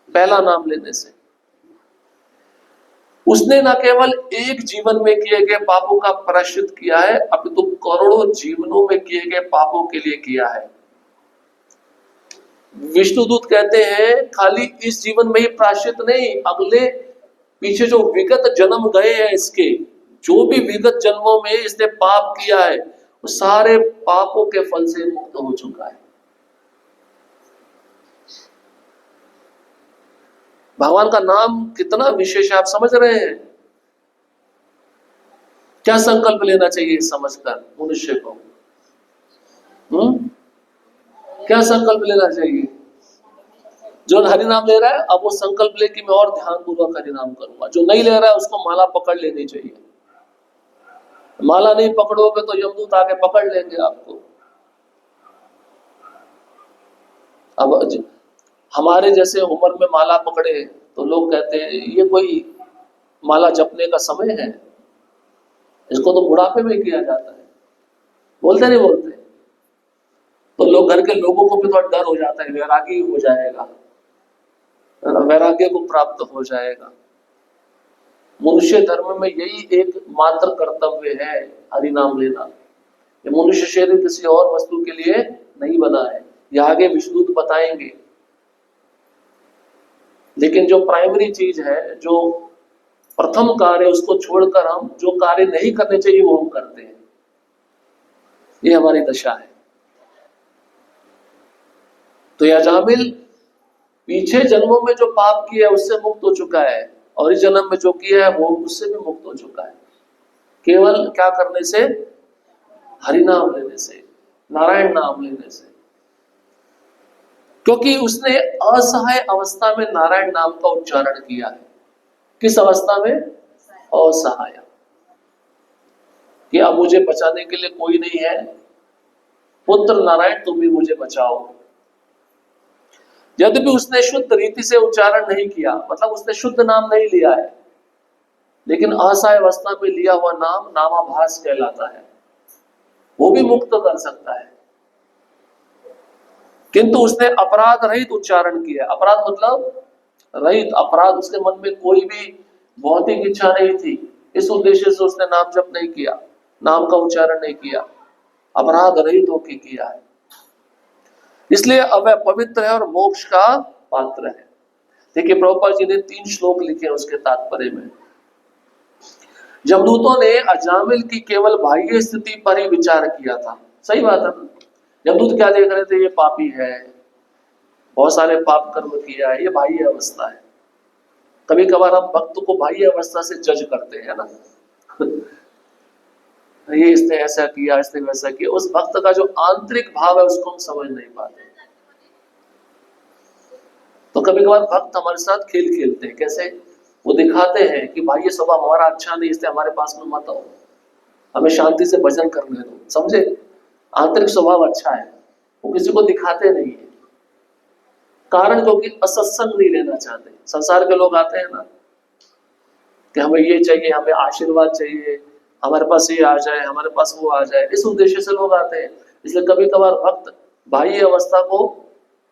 पहला नाम लेने से। उसने न केवल एक जीवन में किए गए पापों का प्रायश्चित किया है, अपितु करोड़ों जीवनों में किए गए पापों के लिए किया है। विष्णुदूत कहते हैं खाली इस जीवन में ही प्रायश्चित नहीं, अगले पीछे जो विगत जन्म गए हैं, इसके जो भी विगत जन्मों में इसने पाप किया है, वो सारे पापों के फल से मुक्त हो चुका है। भगवान का नाम कितना विशेष है, आप समझ रहे हैं? क्या संकल्प लेना चाहिए समझकर मनुष्य को? क्या संकल्प लेना चाहिए? जो हरि नाम ले रहा है, अब वो संकल्प ले कि मैं और ध्यान पूर्वक हरि नाम करूंगा। जो नहीं ले रहा है उसको माला पकड़ लेनी चाहिए। माला नहीं पकड़ोगे तो यमदूत आके पकड़ लेंगे आपको। अब हमारे जैसे उम्र में माला पकड़े तो लोग कहते हैं ये कोई माला जपने का समय है, इसको तो बुढ़ापे में किया जाता है। बोलते नहीं बोलते? तो लोग घर के लोगों को भी थोड़ा डर हो जाता है, वैरागी हो जाएगा, वैराग्य को प्राप्त हो जाएगा। मनुष्य धर्म में यही एक मात्र कर्तव्य है, हरि नाम लेना। ये मनुष्य शरीर किसी और वस्तु के लिए नहीं बना है, ये आगे विष्णुदूत बताएंगे। लेकिन जो प्राइमरी चीज है, जो प्रथम कार्य, उसको छोड़कर हम जो कार्य नहीं करने चाहिए वो हम करते हैं। ये हमारी दशा है। तो यह अजामिल पीछे जन्मों में जो पाप किया है उससे मुक्त हो चुका है, और इस जन्म में जो किया है वो उससे भी मुक्त हो चुका है। केवल क्या करने से? हरि नाम लेने से, नारायण नाम लेने से। क्योंकि उसने असहाय अवस्था में नारायण नाम का उच्चारण किया है। किस अवस्था में? असहाय, कि अब मुझे बचाने के लिए कोई नहीं है, पुत्र नारायण तुम भी मुझे बचाओ। यद्यपि उसने शुद्ध रीति से उच्चारण नहीं किया, मतलब उसने शुद्ध नाम नहीं लिया है, लेकिन असहाय अवस्था में लिया हुआ नाम नामाभास कहलाता है। वो भी मुक्त कर सकता है। किंतु उसने अपराध रहित उच्चारण किया। अपराध मतलब रहित, अपराध, उसके मन में कोई भी भौतिक इच्छा नहीं थी, इस उद्देश्य से उसने नाम जप नहीं किया, नाम का उच्चारण नहीं किया, अपराध रहित होकर किया है, इसलिए अब वह पवित्र है और मोक्ष का पात्र है। देखिए प्रभुपाद जी ने 3 श्लोक लिखे उसके तात्पर्य में। यमदूतों ने अजामिल की केवल बाह्य स्थिति पर ही विचार किया था, सही बात है। यमदूत क्या देख रहे थे, ये पापी है, बहुत सारे पाप कर्म किया है, ये बाह्य अवस्था है। कभी कभार हम भक्त को बाह्य अवस्था से जज करते हैं ना ये इसने ऐसा किया, इसने वैसा किया, उस भक्त का जो आंतरिक भाव है उसको हम समझ नहीं पाते। तो कभी कभार भक्त हमारे साथ खेल खेलते हैं, कैसे? वो दिखाते हैं कि भाई ये स्वभाव हमारा अच्छा नहीं, इसलिए हमारे पास में मत आओ, हमें शांति से भजन करने दो, समझे? आंतरिक स्वभाव अच्छा है, वो किसी को दिखाते नहीं है। कारण क्योंकि असत्संग नहीं लेना चाहते। संसार के लोग आते हैं ना कि हमें ये चाहिए, हमें आशीर्वाद चाहिए, हमारे पास ये आ जाए, हमारे पास वो आ जाए, इस उद्देश्य से लोग आते हैं। इसलिए कभी कभार भक्त बाह्य अवस्था को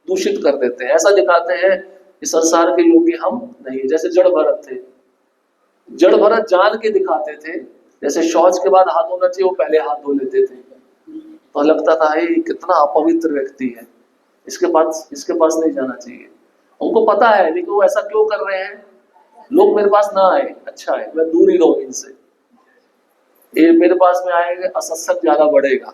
दूषित कर देते हैं, ऐसा दिखाते हैं कि संसार के योग्य हम नहीं। जैसे जड़ भरत थे, जड़ भरत जान के दिखाते थे, जैसे शौच के बाद हाथ धोना चाहिए वो पहले हाथ धो लेते थे, तो लगता था ये कितना अपवित्र व्यक्ति है, इसके पास नहीं जाना चाहिए। उनको पता है लेकिन वो ऐसा क्यों कर रहे हैं, लोग मेरे पास ना आए, अच्छा है मैं दूर ही रहूं इनसे, ये मेरे पास में आएंगे असत्संग ज्यादा बढ़ेगा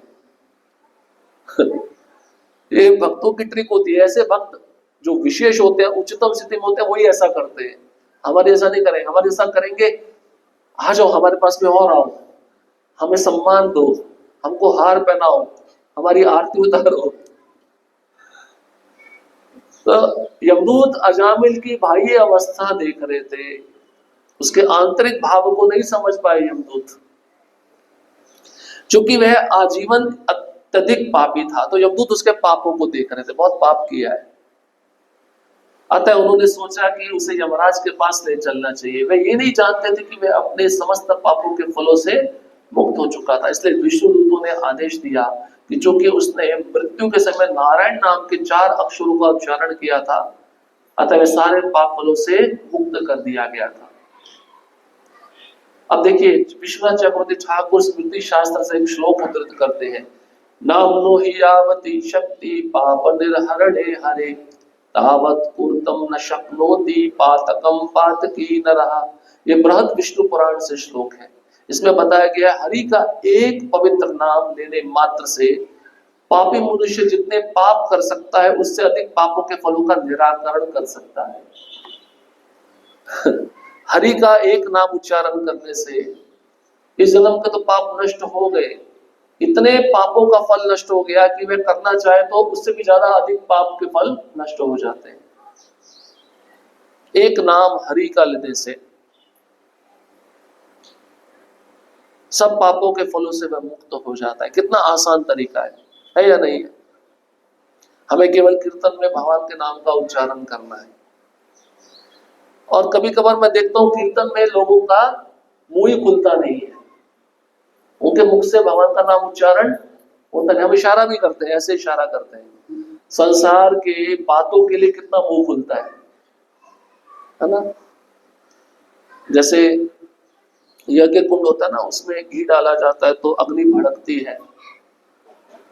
ये भक्तों की ट्रिक होती है। ऐसे भक्त जो विशेष होते हैं, उच्चतम स्थिति में होते हैं, वही ऐसा करते हैं। हमारे ऐसा नहीं करेंगे, हमारे ऐसा करेंगे, आ जाओ हमारे पास में और आओ, हमें सम्मान दो, हमको हार पहनाओ, हमारी आरती उतारो। तो यमदूत अजामिल की बाह्य अवस्था देख रहे थे, उसके आंतरिक भाव को नहीं समझ पाए यमदूत, क्योंकि वह आजीवन अत्यधिक पापी था। तो यमदूत उसके पापों को देख रहे थे, बहुत पाप किया है, अतः उन्होंने सोचा कि उसे यमराज के पास ले चलना चाहिए। वे ये नहीं जानते थे कि वह अपने समस्त पापों के फलों से मुक्त हो चुका था। इसलिए विष्णुदूतों ने आदेश दिया कि चूंकि उसने मृत्यु के समय नारायण नाम के 4 अक्षरों का उच्चारण किया था, अतः वह सारे पाप फलों से मुक्त कर दिया गया था। अब देखिए विश्वनाथ चक्रवर्ती ठाकुर स्मृति शास्त्र से एक श्लोक उद्धृत करते हैं, नामनो हि यावती शक्ति पाप निर्हरणे हरे तावत ऊर्तम न शक्नोति पातकम पातकी नरः। ये बृहद विष्णु पुराण से श्लोक है। इसमें बताया गया हरि का एक पवित्र नाम लेने मात्र से पापी मनुष्य जितने पाप कर सकता है, उससे अधिक पापों के फलों का निराकरण कर सकता है हरि का एक नाम उच्चारण करने से इस जन्म के तो पाप नष्ट हो गए, इतने पापों का फल नष्ट हो गया कि वे करना चाहे तो उससे भी ज्यादा अधिक पाप के फल नष्ट हो जाते हैं। एक नाम हरि का लेने से सब पापों के फलों से वह मुक्त हो जाता है। कितना आसान तरीका है या नहीं है? हमें केवल कीर्तन में भगवान के नाम का उच्चारण करना है। और कभी कभार मैं देखता हूं कीर्तन में लोगों का मुंह ही खुलता नहीं है, उनके मुख से भगवान का नाम उच्चारण होता नहीं। हम इशारा भी करते हैं, ऐसे इशारा करते हैं। संसार के बातों के लिए कितना मुंह खुलता है ना? जैसे यज्ञ कुंड होता है ना, उसमें घी डाला जाता है तो अग्नि भड़कती है।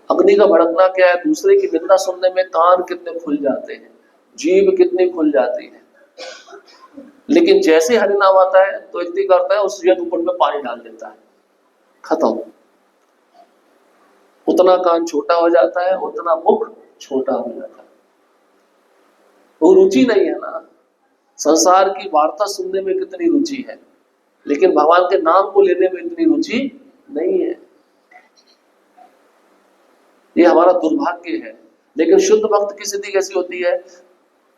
अग्नि का भड़कना क्या है? दूसरे की निंदा सुनने में कान कितने खुल जाते हैं, जीभ कितनी खुल जाती है। लेकिन जैसे हरिनाम आता है तो इतनी करता है, उस यज्ञ कुंड में पानी डाल देता है, खत्म। उतना कान छोटा हो जाता है, उतना मुख छोटा हो जाता है। वो रुचि नहीं है ना। संसार की वार्ता सुनने में कितनी रुचि है, लेकिन भगवान के नाम को लेने में इतनी रुचि नहीं है। ये हमारा दुर्भाग्य है। लेकिन शुद्ध भक्त की स्थिति कैसी होती है?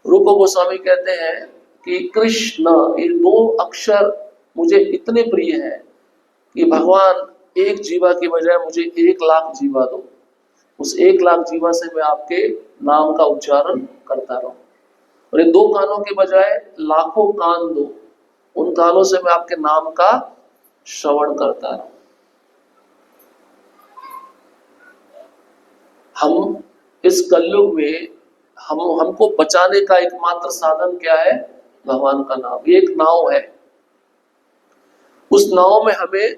रूप गोस्वामी कहते हैं कि कृष्ण, ये 2 अक्षर मुझे इतने प्रिय है कि भगवान एक जीवा की बजाय मुझे 1 लाख जीवा दो, उस 1 लाख जीवा से मैं आपके नाम का उच्चारण करता रहूं। और ये 2 कानों के बजाय लाखों कान दो, उन कानों से मैं आपके नाम का श्रवण करता रहूं। हम इस कलयुग में हमको बचाने का एकमात्र साधन क्या है? भगवान का नाम। ये एक नाव है, उस नाव में हमें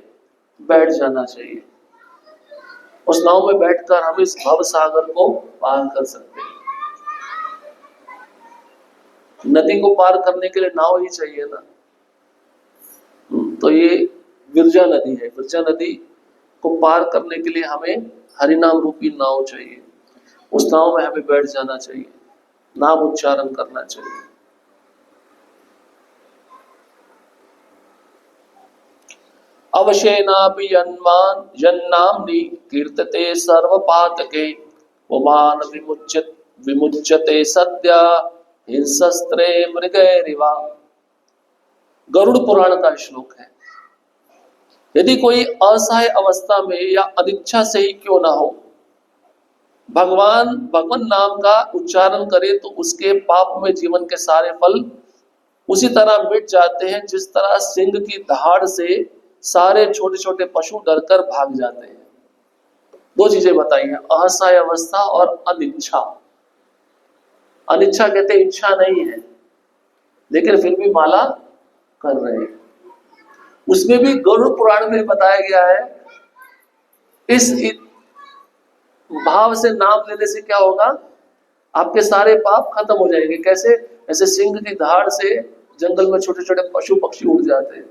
बैठ जाना चाहिए। उस नाव में बैठकर हम इस भव सागर को पार कर सकते हैं। नदी को पार करने के लिए नाव ही चाहिए ना। तो ये विरजा नदी है। विरजा नदी को पार करने के लिए हमें हरिनाम रूपी नाव चाहिए। उस नाव में हमें बैठ जाना चाहिए, नाम उच्चारण करना चाहिए। अवशेनापि यन्मान यन्नाम्नि कीर्तते सर्वपातके वमान विमुच्यते सद्य हिंसस्त्रे मृगैरिवा। गरुड़ पुराण का श्लोक है। यदि कोई असहाय अवस्था में या अनिच्छा से ही क्यों ना हो भगवान नाम का उच्चारण करे तो उसके पाप में जीवन के सारे फल उसी तरह मिट जाते हैं जिस तरह सिंह की दहाड़ से सारे छोटे छोटे पशु डरकर भाग जाते हैं। दो चीजें बताई हैं, असहाय अवस्था और अनिच्छा। अनिच्छा कहते इच्छा नहीं है लेकिन फिर भी माला कर रहे हैं। उसमें भी गरुड़ पुराण में बताया गया है इस भाव से नाम लेने से क्या होगा? आपके सारे पाप खत्म हो जाएंगे। कैसे? ऐसे सिंह की धाड़ से जंगल में छोटे छोटे पशु पक्षी उड़ जाते हैं।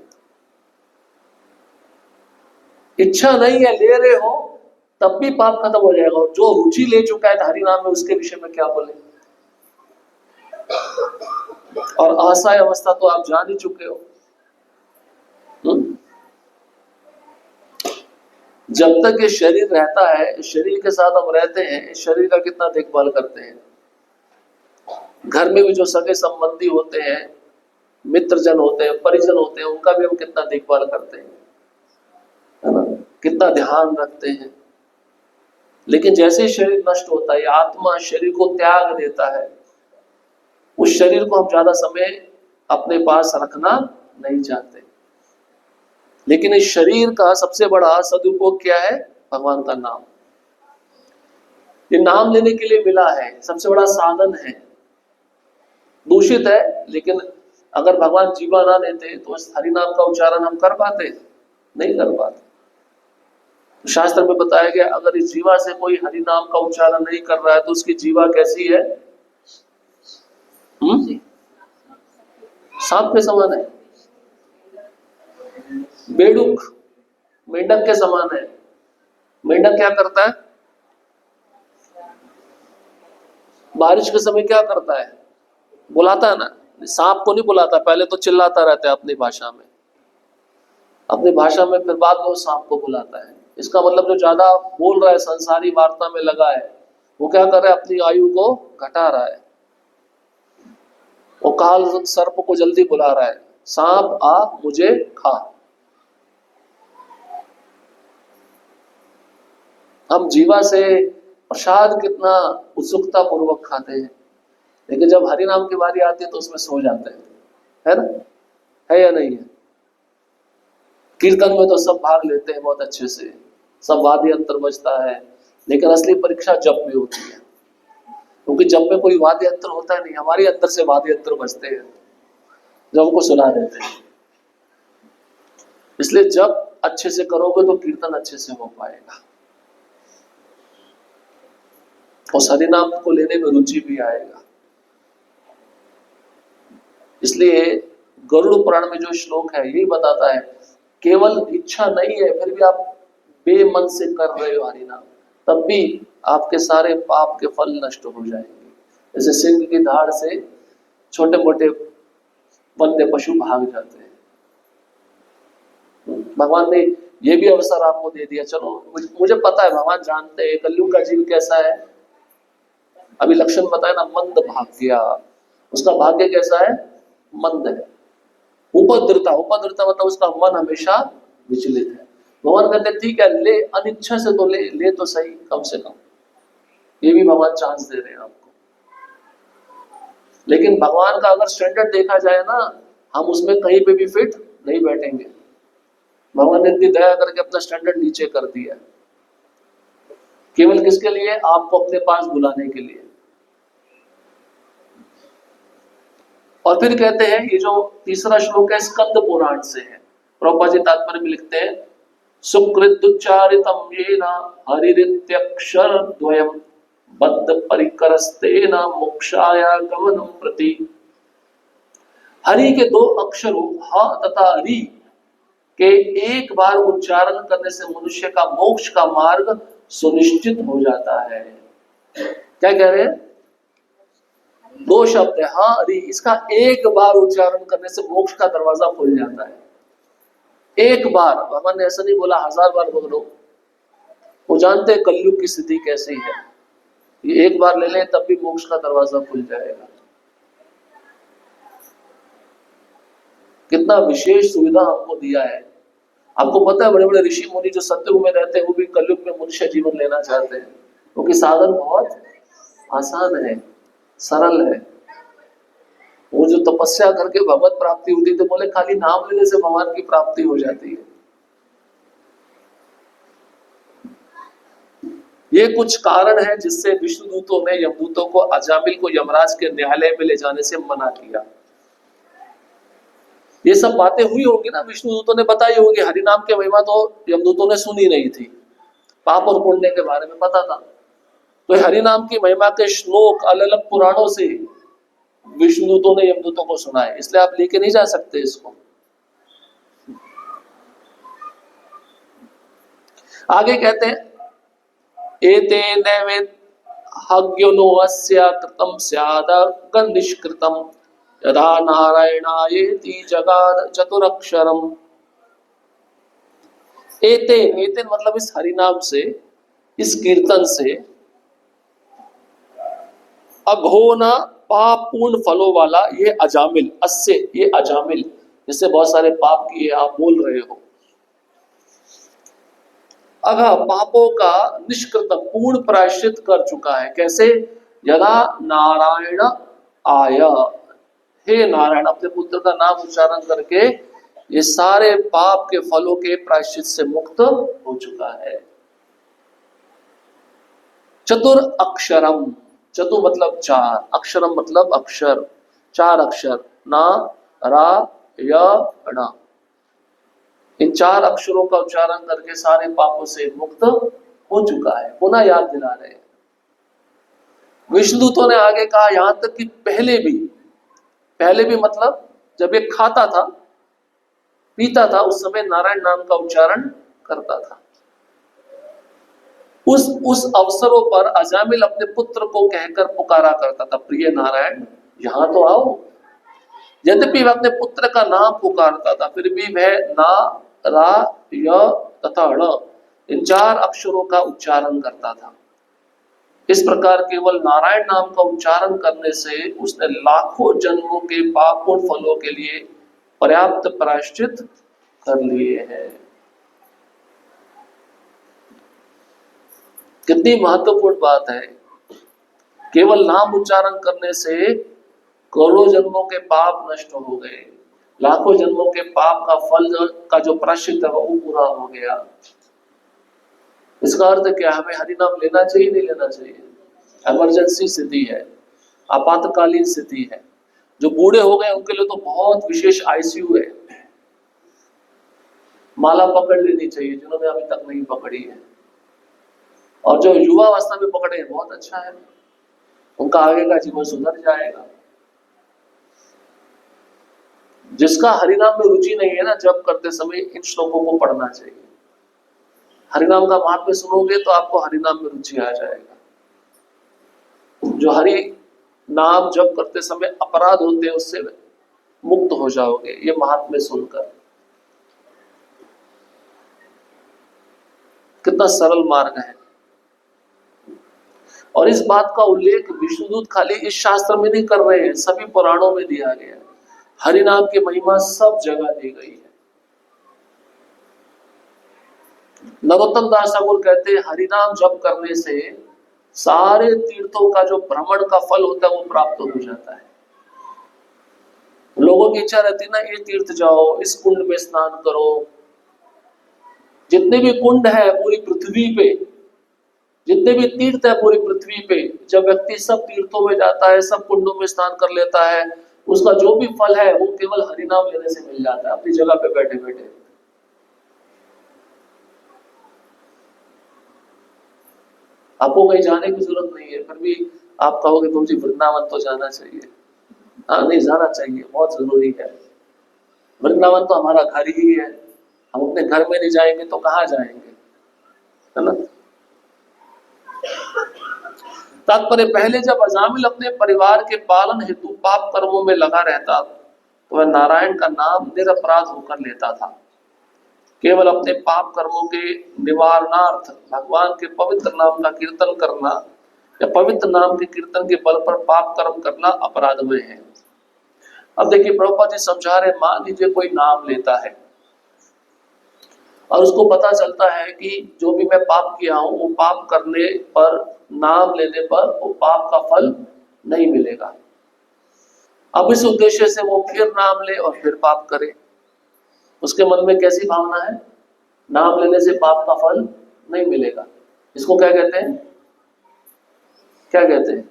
इच्छा नहीं है, ले रहे हो तब भी पाप खत्म हो जाएगा। और जो रुचि ले चुका है हरि नाम में उसके विषय में क्या बोले। और असहाय अवस्था तो आप जान ही चुके हो। जब तक ये शरीर रहता है, शरीर के साथ हम रहते हैं, शरीर का कितना देखभाल करते हैं। घर में भी जो सगे संबंधी होते हैं, मित्रजन होते हैं, परिजन होते हैं, उनका भी हम कितना देखभाल करते हैं, है ना? कितना ध्यान रखते हैं। लेकिन जैसे शरीर नष्ट होता है, आत्मा शरीर को त्याग देता है, उस शरीर को हम ज्यादा समय अपने पास रखना नहीं चाहते। लेकिन इस शरीर का सबसे बड़ा सदुपयोग क्या है? भगवान का नाम। ये नाम लेने के लिए मिला है, सबसे बड़ा साधन है। दूषित है, लेकिन अगर भगवान जीवा ना देते तो इस हरि नाम का उच्चारण हम कर पाते? नहीं कर पाते। शास्त्र में बताया गया अगर इस जीवा से कोई हरि नाम का उच्चारण नहीं कर रहा है तो उसकी जीवा कैसी है? सांप के समान है, बेडुक मेंढक के समान है। मेंढक क्या करता है? बारिश के समय क्या करता है? बुलाता है ना। सांप को नहीं बुलाता, पहले तो चिल्लाता रहता है अपनी भाषा में, फिर बाद में वो सांप को बुलाता है। इसका मतलब जो ज्यादा बोल रहा है, संसारी वार्ता में लगा है, वो क्या कर रहा है? अपनी आयु को घटा रहा है। वो काल सर्प को जल्दी बुला रहा है, सांप आ मुझे खा। हम जीवा से प्रसाद कितना उत्सुकता पूर्वक खाते हैं, लेकिन जब हरि नाम की बारी आती है तो उसमें सो जाते हैं, है ना? है या नहीं है? कीर्तन में तो सब भाग लेते हैं बहुत अच्छे से, सब वाद्य यंत्र बजता है, लेकिन असली परीक्षा जप में होती है। क्योंकि जप में कोई वाद्य यंत्र होता नहीं, हमारे अंदर से वाद्य यंत्र बजते हैं जब उनको सुना देते हैं। इसलिए जब अच्छे से करोगे तो कीर्तन अच्छे से हो पाएगा, और हरि नाम को लेने में रुचि भी आएगा। इसलिए गरुड़ पुराण में जो श्लोक है यही बताता है, केवल इच्छा नहीं है फिर भी आप बेमन से कर रहे हो हरि नाम, तब भी आपके सारे पाप के फल नष्ट हो जाएंगे। जैसे सिंह की धाड़ से छोटे मोटे वन्य पशु भाग जाते हैं। भगवान ने ये भी अवसर आपको दे दिया। चलो, मुझे पता है भगवान जानते हैं कलयुग का जीव कैसा है। अभी लक्षण बताया ना, मंद भाग्य। उसका भाग्य कैसा है? मंद है। उपद्रता मतलब उसका मन हमेशा विचलित है। भगवान कहते ठीक है, ले, अनिच्छा से तो ले तो सही, कम से कम ये भी भगवान चांस दे रहे हैं आपको। लेकिन भगवान का अगर स्टैंडर्ड देखा जाए ना, हम उसमें कहीं पे भी फिट नहीं बैठेंगे। भगवान ने इतनी दया करके अपना स्टैंडर्ड नीचे कर दिया। केवल किसके लिए? आपको अपने पास बुलाने के लिए। और फिर कहते हैं, ये जो तीसरा श्लोक है स्कंद पुराण से है। प्रभुपाद जी तात्पर्य में लिखते हैं, सुकृतुच्चारितम येन हरिरित्यक्षर द्वयम बद्ध परिकरस्तेन मोक्षाय गमनम प्रति। हरि के दो अक्षरों ह तथा रि के एक बार उच्चारण करने से मनुष्य का मोक्ष का मार्ग सुनिश्चित हो जाता है। क्या कह रहे हैं? दो शब्द है हाँ रि, इसका एक बार उच्चारण करने से मोक्ष का दरवाजा खुल जाता है। एक बार, भगवान ने ऐसा नहीं बोला 1000 बार बोलो। वो जानते हैं कलयुग की स्थिति कैसी है, ये एक बार ले लें तब भी मोक्ष का दरवाजा खुल जाएगा। कितना विशेष सुविधा हमको दिया है। आपको पता है बड़े बड़े ऋषि मुनि जो सत्ययुग में रहते हैं वो भी कलयुग में मनुष्य जीवन लेना चाहते हैं, क्योंकि साधन बहुत आसान है, सरल है। वो जो तपस्या करके भगवत प्राप्ति होती तो बोले खाली नाम लेने से भगवान की प्राप्ति हो जाती है। ये कुछ कारण है जिससे विष्णुदूतों ने यमदूतों को अजामिल को यमराज के न्यायालय में ले जाने से मना किया। ये सब बातें हुई होंगी ना, विष्णुदूतों ने बताई होगी। हरि नाम की महिमा तो यमदूतों ने सुनी नहीं थी, पाप और पुण्य के बारे में पता था। तो हरि नाम की महिमा के श्लोक अलग अलग पुराणों से विष्णुदूतों ने यमदूतों को सुनाए, इसलिए आप लेके नहीं जा सकते इसको। आगे कहते हैं, एते नैवेद्यो अस्य कृतं स्याद निष्कृतं यदा नारायणायेति जगाद चतुरक्षरम। एतेन, एतेन मतलब इस हरिनाम से, इस कीर्तन से, अघोना पाप पूर्ण फलों वाला ये अजामिल, अस्य ये अजामिल, जिससे बहुत सारे पाप किए आप बोल रहे हो, अघ पापों का निष्कृतम पूर्ण प्रायश्चित कर चुका है। कैसे? यदा नारायण आय, हे नारायण, अपने पुत्र का नाम उच्चारण करके ये सारे पाप के फलों के प्रायश्चित से मुक्त हो चुका है। चतुर अक्षरम, चतु मतलब चार, अक्षरम मतलब अक्षर, चार अक्षर, ना रा य ण, इन चार अक्षरों का उच्चारण करके सारे पापों से मुक्त हो चुका है। पुनः याद दिला रहे हैं। विष्णुदूतों ने आगे कहा यहां तक कि पहले भी मतलब जब ये खाता था पीता था उस समय नारायण नाम का उच्चारण करता था। उस अवसरों पर अजामिल अपने पुत्र को कहकर पुकारा करता था, प्रिय नारायण यहां तो आओ। यद्यपि वह अपने पुत्र का नाम पुकारता था, फिर भी वह ना रा य तथा ण इन चार अक्षरों का उच्चारण करता था। इस प्रकार केवल नारायण नाम का उच्चारण करने से उसने लाखों जन्मों के पापों फलों के लिए पर्याप्त प्रायश्चित कर लिए हैं। कितनी महत्वपूर्ण बात है। केवल नाम उच्चारण करने से करोड़ों जन्मों के पाप नष्ट हो गए, लाखों जन्मों के पाप का फल का जो प्रायश्चित है वो पूरा हो गया। इसका अर्थ क्या? हमें हरि नाम लेना चाहिए, नहीं लेना चाहिए? इमरजेंसी स्थिति है, आपातकालीन स्थिति है। जो बूढ़े हो गए उनके लिए तो बहुत विशेष आईसीयू है, माला पकड़ लेनी चाहिए जिन्होंने अभी तक नहीं पकड़ी है। और जो युवा अवस्था में पकड़े हैं बहुत अच्छा है, उनका आगे का जीवन सुधर जाएगा। जिसका हरिनाम में रुचि नहीं है ना, जब करते समय इन श्लोकों को पढ़ना चाहिए। हरिनाम का महात्म्य सुनोगे तो आपको हरिनाम में रुचि आ जाएगा। जो हरि नाम जप करते समय अपराध होते हैं उससे मुक्त हो जाओगे, ये महात्म्य सुनकर। कितना सरल मार्ग है। और इस बात का उल्लेख विष्णुदूत खाली इस शास्त्र में नहीं कर रहे हैं, सभी पुराणों में दिया गया है। हरिनाम की महिमा सब जगह दी गई है। नरोत्तम दास ठाकुर कहते हैं हरिनाम जप करने से सारे तीर्थों का जो भ्रमण का फल होता है वो प्राप्त हो जाता है। लोगों की इच्छा रहती है ना, ये तीर्थ जाओ, इस कुंड में स्नान करो। जितने भी कुंड है पूरी पृथ्वी पे, जितने भी तीर्थ है पूरी पृथ्वी पे, जब व्यक्ति सब तीर्थों में जाता है, सब कुंडों में स्नान कर लेता है, उसका जो भी फल है वो केवल हरिनाम लेने से मिल जाता है, अपनी जगह पे बैठे बैठे। आपको कहीं जाने की जरूरत नहीं है, फिर भी आप कहोगे तुम जी वृंदावन तो जाना चाहिए। हाँ, नहीं जाना चाहिए, बहुत जरूरी है। वृंदावन तो हमारा घर ही है, हम अपने घर में नहीं जाएंगे तो कहाँ जाएंगे, है ना। तात्पर्य, पहले जब अजामिल अपने परिवार के पालन हेतु पाप कर्मों में लगा रहता तो वह नारायण का नाम निरपराध होकर लेता था। केवल अपने पाप कर्मों के निवारणार्थ भगवान के पवित्र नाम का कीर्तन करना या पवित्र नाम के कीर्तन के बल पर पाप कर्म करना अपराधमय है। अब देखिए प्रभुपाद जी समझा रहे, मान लीजिए कोई नाम लेता है और उसको पता चलता है कि जो भी मैं पाप किया हूं वो पाप करने पर, नाम लेने पर वो पाप का फल नहीं मिलेगा। अब इस उद्देश्य से वो फिर नाम ले और फिर पाप करे। उसके मन में कैसी भावना है, नाम लेने से पाप का फल नहीं मिलेगा। इसको क्या कहते हैं, क्या कहते हैं,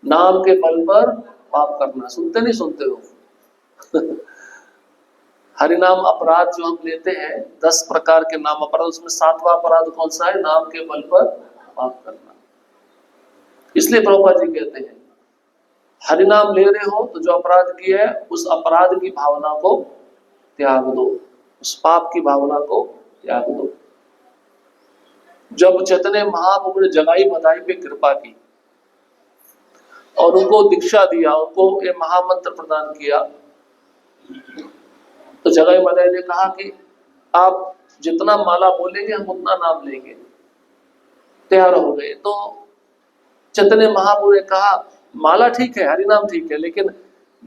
नाम के बल पर पाप करना। सुनते नहीं सुनते हो हरिनाम अपराध जो हम लेते हैं 10 प्रकार के नाम अपराध, उसमें 7वां अपराध कौन सा है, नाम के बल पर पाप करना। इसलिए प्रभुपाद जी कहते हैं हरिनाम ले रहे हो तो जो अपराध किया है उस अपराध की भावना को त्याग दो, उस पाप की भावना को त्याग दो। जब चैतन्य महाप्रभु ने जगाई बधाई पे कृपा की और उनको दीक्षा दिया, उनको ये महामंत्र प्रदान किया, तो जगाई बधाई ने कहा कि आप जितना माला बोलेंगे हम उतना नाम लेंगे। तैयार हो गए। तो चैतन्य महाप्रभु ने कहा माला ठीक है, हरिनाम ठीक है, लेकिन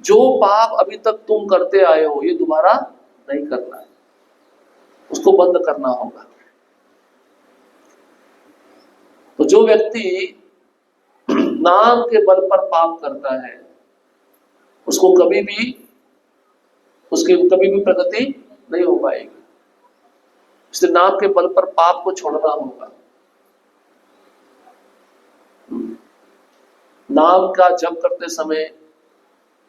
जो पाप अभी तक तुम करते आए हो ये दोबारा नहीं करना है, उसको बंद करना होगा। तो जो व्यक्ति नाम के बल पर पाप करता है उसको कभी भी, उसकी कभी भी प्रगति नहीं हो पाएगी। इसलिए नाम के बल पर पाप को छोड़ना होगा। नाम का जप करते समय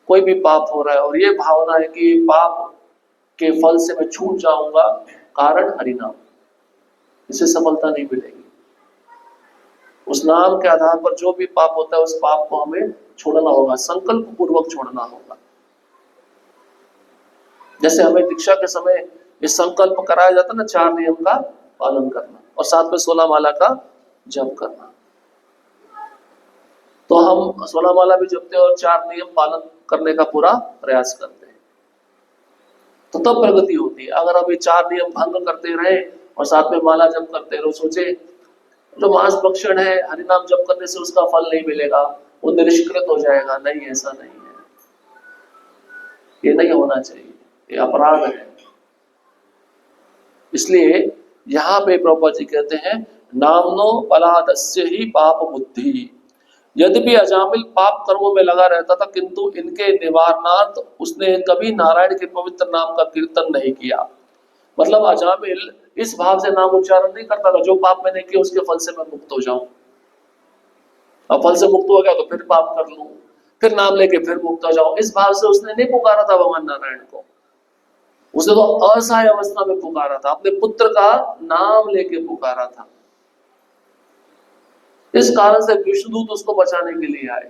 कोई भी पाप हो रहा है और ये भावना है कि पाप के फल से मैं छूट जाऊंगा, कारण हरिनाम, इससे सफलता नहीं मिलेगी। उस नाम के आधार पर जो भी पाप होता है उस पाप को हमें छोड़ना होगा, संकल्प पूर्वक छोड़ना होगा। जैसे हमें दीक्षा के समय ये संकल्प कराया जाता है ना, 4 नियम का पालन करना और साथ में 16 माला का जप करना। तो हम 16 माला भी जपते हैं और 4 नियम पालन करने का पूरा प्रयास करते हैं, तो तब प्रगति होती है। अगर हम ये 4 नियम भंग करते रहे और साथ में माला जप करते रहे, सोचे जो मांस भक्षण है हरिनाम जप करने से उसका फल नहीं मिलेगा, वो निष्कृत हो जाएगा, नहीं, ऐसा नहीं है, ये नहीं होना चाहिए, ये अपराध है। इसलिए यहाँ पे प्रभुपाद जी कहते हैं नामनो बलादस्य ही पाप बुद्धि। यद्यपि अजामिल पाप कर्मों में लगा रहता था किंतु इनके निवारणार्थ उसने कभी नारायण के पवित्र नाम का कीर्तन नहीं किया। मतलब अजामिल इस भाव से नाम उच्चारण नहीं करता था जो पाप मैंने किया उसके फल से मैं मुक्त हो जाऊं, अब फल से मुक्त हो गया तो फिर पाप कर लूं, फिर नाम लेके फिर मुक्त हो जाऊं, इस भाव से उसने नहीं पुकारा था भगवान नारायण को। उसने तो असहाय अवस्था में पुकारा था, अपने पुत्र का नाम लेके पुकारा था। इस कारण से विष्णुदूत उसको बचाने के लिए आए।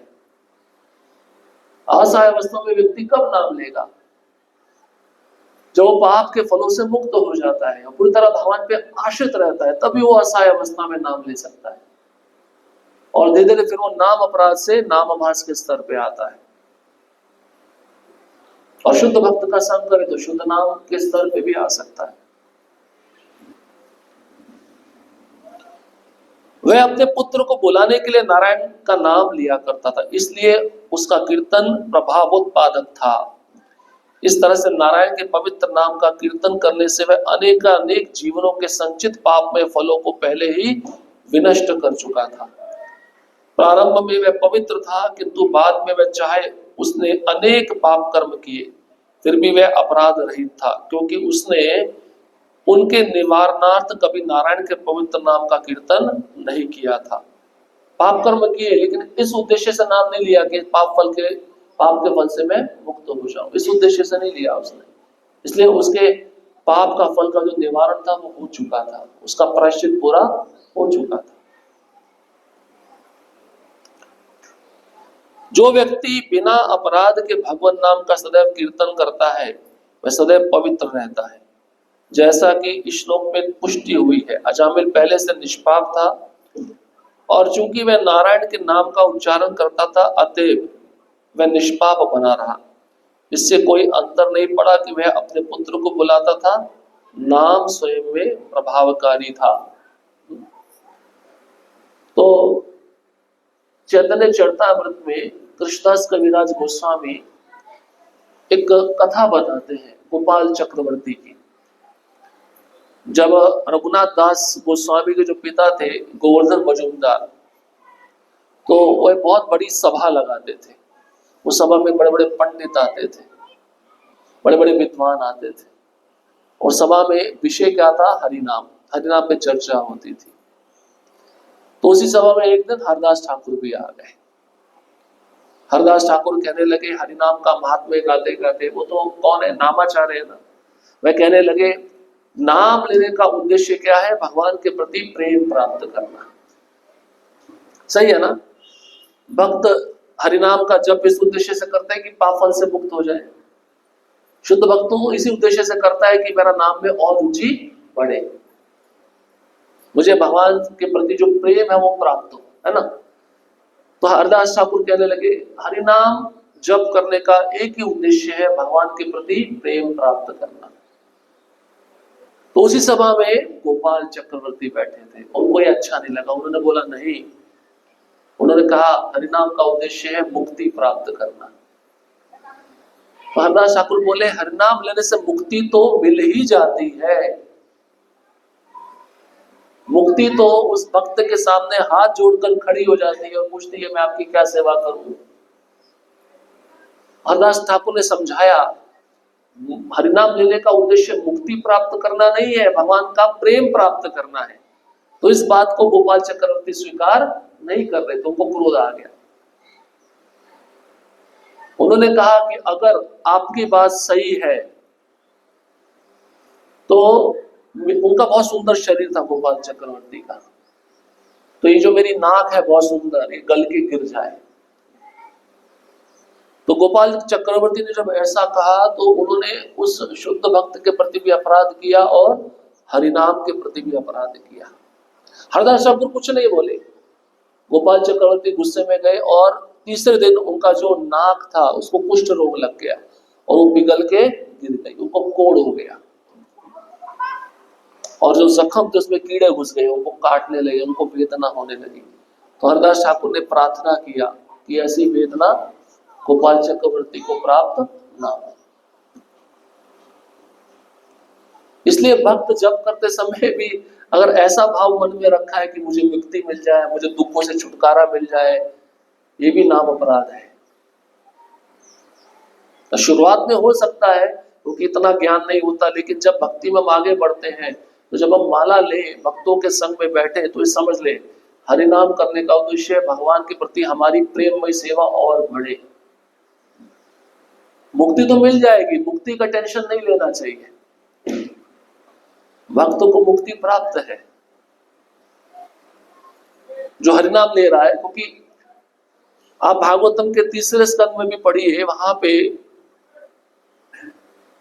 असहाय अवस्था में व्यक्ति कब नाम लेगा, जब वो पाप के फलों से मुक्त हो जाता है और पूरी तरह भगवान पे आश्रित रहता है, तभी वो असहाय अवस्था में नाम ले सकता है। और धीरे धीरे फिर वो नाम अपराध से नाम आभास के स्तर पे आता है। और शुद्ध भक्त का संग करे तो शुद्ध नाम के स्तर पे भी आ सकता है। वह अपने पुत्र को बुलाने के लिए नारायण का नाम लिया करता था, इसलिए उसका कीर्तन प्रभावोत्पादक था। इस तरह से नारायण के पवित्र नाम का कीर्तन करने से वह अनेक जीवनों के संचित पापमय फलों को पहले ही विनष्ट कर चुका था। प्रारंभ में वह पवित्र था किंतु बाद में वह चाहे उसने अनेक पाप कर्म किए फिर भी वह अपराध रहित था, क्योंकि उसने उनके निवारणार्थ कभी नारायण के पवित्र नाम का कीर्तन नहीं किया था। पाप कर्म किए, लेकिन इस उद्देश्य से नाम नहीं लिया कि पाप के फल से मैं मुक्त हो जाऊं, इस उद्देश्य से नहीं लिया उसने। इसलिए उसके पाप का फल का जो निवारण था वो हो चुका था, उसका प्रायश्चित पूरा हो चुका था। जो व्यक्ति बिना अपराध के भगवान नाम का सदैव कीर्तन करता है वह सदैव पवित्र रहता है, जैसा कि इस श्लोक में पुष्टि हुई है। अजामिल पहले से निष्पाप था और चूंकि वह नारायण के नाम का उच्चारण करता था, अतएव वह निष्पाप बना रहा। इससे कोई अंतर नहीं पड़ा कि वह अपने पुत्र को बुलाता था, नाम स्वयं में प्रभावकारी था। तो चैतन्य चरितामृत में कृष्णदास कविराज गोस्वामी एक कथा बताते हैं गोपाल चक्रवर्ती की। जब रघुनाथ दास गोस्वामी के जो पिता थे गोवर्धन मजूमदार, तो वह बहुत बड़ी सभा लगाते थे। उस सभा में बड़े बड़े पंडित आते थे, बड़े बड़े विद्वान आते थे, और सभा में विषय क्या था? हरिनाम। हरिनाम पे चर्चा होती थी। तो उसी सभा में एक दिन हरदास ठाकुर भी आ गए। हरदास ठाकुर कहने लगे हरिनाम का महात्म्य गाते गाते, वो तो कौन है, नामाचार्य है ना, वह कहने लगे नाम लेने का उद्देश्य क्या है? भगवान के प्रति प्रेम प्राप्त करना। सही है ना? भक्त हरिनाम का जप इस उद्देश्य से करते हैं कि पाप फल से मुक्त हो जाए। शुद्ध भक्त तो इसी उद्देश्य से करता है कि मेरा नाम में और रुचि बढ़े, मुझे भगवान के प्रति जो प्रेम है वो प्राप्त हो, है ना। तो हरदास ठाकुर कहने लगे हरिनाम जप करने का एक ही उद्देश्य है, भगवान के प्रति प्रेम प्राप्त करना। तो उसी सभा में गोपाल चक्रवर्ती बैठे थे, उनको ये अच्छा नहीं लगा। उन्होंने बोला नहीं, उन्होंने कहा हरिनाम का उद्देश्य है मुक्ति प्राप्त करना। तो हरदास ठाकुर बोले हरिनाम लेने से मुक्ति तो मिल ही जाती है, मुक्ति तो उस भक्त के सामने हाथ जोड़कर खड़ी हो जाती है और पूछती है मैं आपकी क्या सेवा करूं। हरदास ठाकुर ने समझाया हरिनाम लेने का उद्देश्य मुक्ति प्राप्त करना नहीं है, भगवान का प्रेम प्राप्त करना है। तो इस बात को गोपाल चक्रवर्ती स्वीकार नहीं कर रहे, तो उनको क्रोध आ गया। उन्होंने कहा कि अगर आपकी बात सही है तो उनका बहुत सुंदर शरीर था गोपाल चक्रवर्ती का, तो ये जो मेरी नाक है बहुत सुंदर, ये गल के गिर जाए। तो गोपाल चक्रवर्ती ने जब ऐसा कहा तो उन्होंने उस शुद्ध भक्त के प्रति भी अपराध किया और हरिनाम के प्रति भी अपराध किया। हरदास ठाकुर कुछ नहीं बोले, गोपाल चक्रवर्ती गुस्से में गए और तीसरे दिन उनका जो नाक था उसको कुष्ठ रोग लग गया और वो पिघल के गिर गई, उनको कोढ़ हो गया और जो जख्म थे उसमें कीड़े घुस गए, उनको काटने लगे, उनको वेदना होने लगी। तो हरदास ठाकुर ने प्रार्थना किया कि ऐसी वेदना गोपाल चक्रवर्ती को प्राप्त ना हो। इसलिए भक्त जप करते समय भी अगर ऐसा भाव मन में रखा है कि मुझे मुक्ति मिल जाए, मुझे दुखों से छुटकारा मिल जाए, ये भी नाम अपराध है। तो शुरुआत में हो सकता है क्योंकि इतना ज्ञान नहीं होता, लेकिन जब भक्ति में हम आगे बढ़ते हैं तो जब हम माला ले, भक्तों के संग में बैठे, तो ये समझ ले हरिनाम करने का उद्देश्य भगवान के प्रति हमारी प्रेममय सेवा और बढ़े। मुक्ति तो मिल जाएगी, मुक्ति का टेंशन नहीं लेना चाहिए, भक्तों को मुक्ति प्राप्त है जो हरिनाम ले रहा है। क्योंकि आप भागवतम के तीसरे स्कंद में भी पढ़िए, वहां पे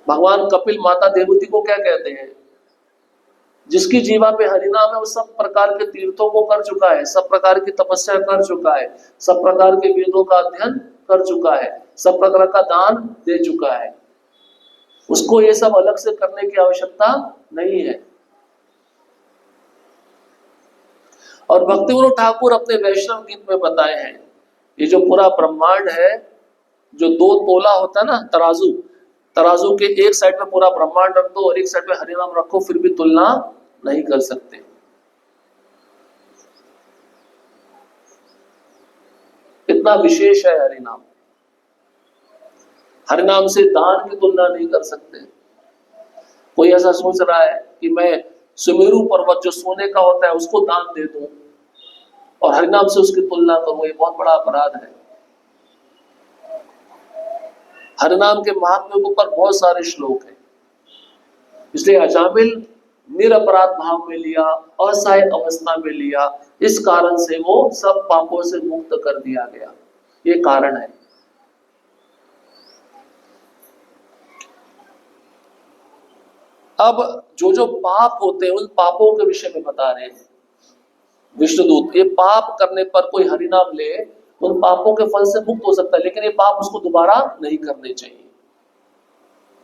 भगवान कपिल माता देवती को क्या कहते हैं? जिसकी जीवा पे हरिनाम है वो सब प्रकार के तीर्थों को कर चुका है, सब प्रकार की तपस्या कर चुका है, सब प्रकार के वेदों का अध्ययन कर चुका है, सब प्रकार का दान दे चुका है, उसको ये सब अलग से करने की आवश्यकता नहीं है। और भक्तिविनोद ठाकुर अपने वैष्णव गीत में बताए हैं, ये जो पूरा ब्रह्मांड है, जो 2 तोला होता है ना, तराजू, तराजू के एक साइड में पूरा ब्रह्मांड रख दो और एक साइड में हरिनाम रखो, फिर भी तुलना नहीं कर सकते। इतना विशेष है हरिनाम, हरिनाम से दान की तुलना नहीं कर सकते। कोई ऐसा सोच रहा है कि मैं सुमेरु पर्वत जो सोने का होता है उसको दान दे दूं और हरिनाम से उसकी तुलना करूं, ये बहुत बड़ा अपराध है। हरिनाम के महात्म्य के ऊपर बहुत सारे श्लोक हैं, इसलिए अजामिल निरपराध भाव में लिया, असहाय अवस्था में लिया, इस कारण से वो सब पापों से मुक्त कर दिया गया, ये कारण है। अब जो जो पाप होते हैं उन पापों के विषय में बता रहे हैं विष्णुदूत। ये पाप करने पर कोई हरिनाम ले उन पापों के फल से मुक्त हो सकता है, लेकिन ये पाप उसको दोबारा नहीं करने चाहिए।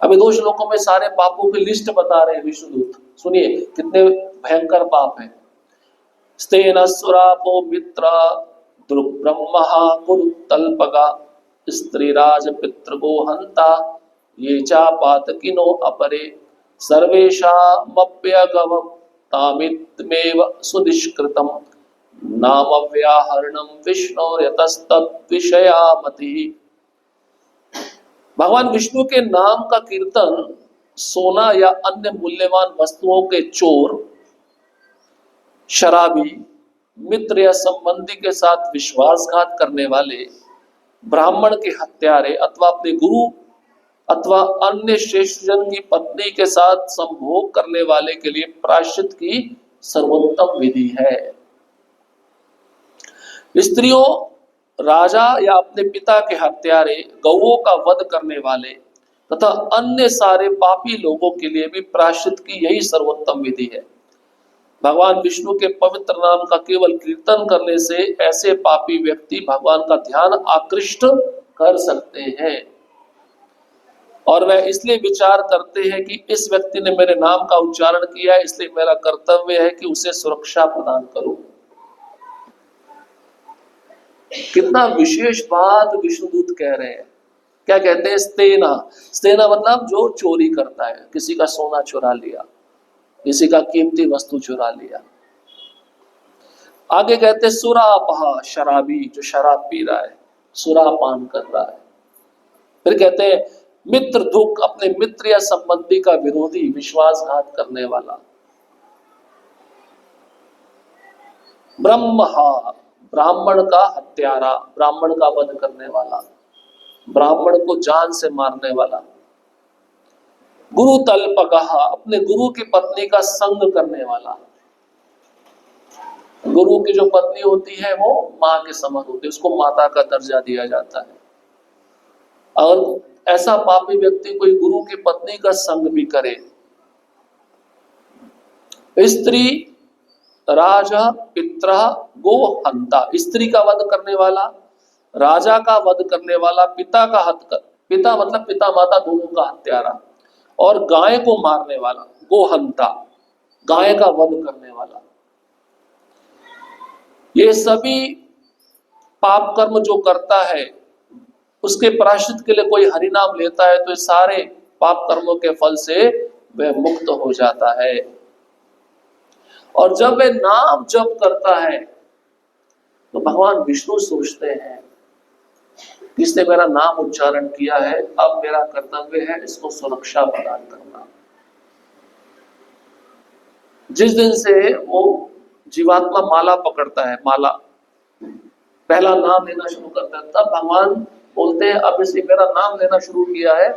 अभी 2 श्लोकों में सारे पापों की लिस्ट बता रहे हैं विष्णुदूत, सुनिए कितने भयंकर पाप हैं। स्तेन सुरापो मित्र दुर्ब्रह्महा कुरुतल्पगा स्त्रीराज पितृगो हंता ये चापातकिनो अपरे सर्वेषामप्यगवं तामित्मेव सुनिष्कृतं नामव्याहरणं विष्णोर्यतस्तद्विषया मतिः। भगवान विष्णु के नाम का कीर्तन सोना या अन्य मूल्यवान वस्तुओं के चोर, शराबी, मित्र या संबंधी के साथ विश्वासघात करने वाले, ब्राह्मण के हत्यारे अथवा अपने गुरु अथवा अन्य श्रेष्ठ जन की पत्नी के साथ संभोग करने वाले के लिए प्रायश्चित की सर्वोत्तम विधि है। स्त्रियों, राजा या अपने पिता के हत्यारे, गौओं का वध करने वाले तथा अन्य सारे पापी लोगों के लिए भी प्रायश्चित की यही सर्वोत्तम विधि है। भगवान विष्णु के पवित्र नाम का केवल कीर्तन करने से ऐसे पापी व्यक्ति भगवान का ध्यान आकृष्ट कर सकते हैं और वह इसलिए विचार करते हैं कि इस व्यक्ति ने मेरे नाम का उच्चारण किया है, इसलिए मेरा कर्तव्य है कि उसे सुरक्षा प्रदान करूं। कितना विशेष बात विष्णुदूत कह रहे हैं। क्या कहते हैं? स्तेना। स्तेना मतलब जो चोरी करता है, किसी का सोना चुरा लिया, किसी का कीमती वस्तु चुरा लिया। आगे कहते हैं सुरापहा, शराबी जो शराब पी रहा है, सुरापान कर रहा है। फिर कहते हैं मित्र दुख, अपने मित्र या संबंधी का विरोधी, विश्वासघात करने वाला। ब्रह्महा, ब्राह्मण का हत्यारा, ब्राह्मण का वध करने वाला, ब्राह्मण को जान से मारने वाला। गुरु तल्पगहा, अपने गुरु की पत्नी का संग करने वाला। गुरु की जो पत्नी होती है वो मां के समान होती है, उसको माता का दर्जा दिया जाता है। और ऐसा पापी व्यक्ति कोई गुरु की पत्नी का संग भी करे। स्त्री, राजा, पित्र, गोहंता, स्त्री का वध करने वाला, राजा का वध करने वाला, पिता का पिता मतलब पिता माता दोनों का हत्यारा, और गाय को मारने वाला, गोहंता, गाय का वध करने वाला। ये सभी पाप कर्म जो करता है उसके प्रायश्चित के लिए कोई हरि नाम लेता है तो ये सारे पाप कर्मों के फल से वह मुक्त हो जाता है। और जब वह नाम जप करता है तो भगवान विष्णु सोचते हैं किसने मेरा नाम उच्चारण किया है, अब मेरा कर्तव्य है इसको सुरक्षा प्रदान करना। जिस दिन से वो जीवात्मा माला पकड़ता है, माला पहला नाम लेना शुरू करता है, तब भगवान बोलते हैं अब इसने मेरा नाम लेना शुरू किया है,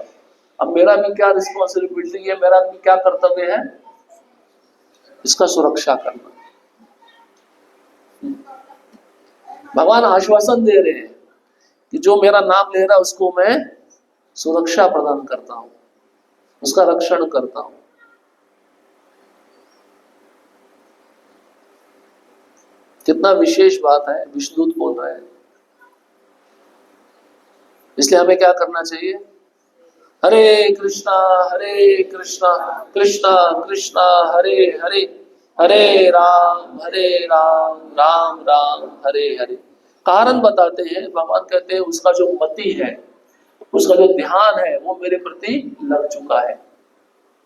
अब मेरा भी क्या रिस्पॉन्सिबिलिटी है, मेरा भी क्या कर्तव्य है, इसका सुरक्षा करना। भगवान आश्वासन दे रहे हैं कि जो मेरा नाम ले रहा है उसको मैं सुरक्षा प्रदान करता हूं, उसका रक्षण करता हूं। कितना विशेष बात है, विष्णुदूत बोल रहे हैं। इसलिए हमें क्या करना चाहिए? हरे कृष्णा कृष्णा कृष्णा हरे हरे, हरे राम राम राम हरे हरे। कारण बताते हैं, भगवान कहते हैं उसका जो मति है, उसका जो ध्यान है वो मेरे प्रति लग चुका है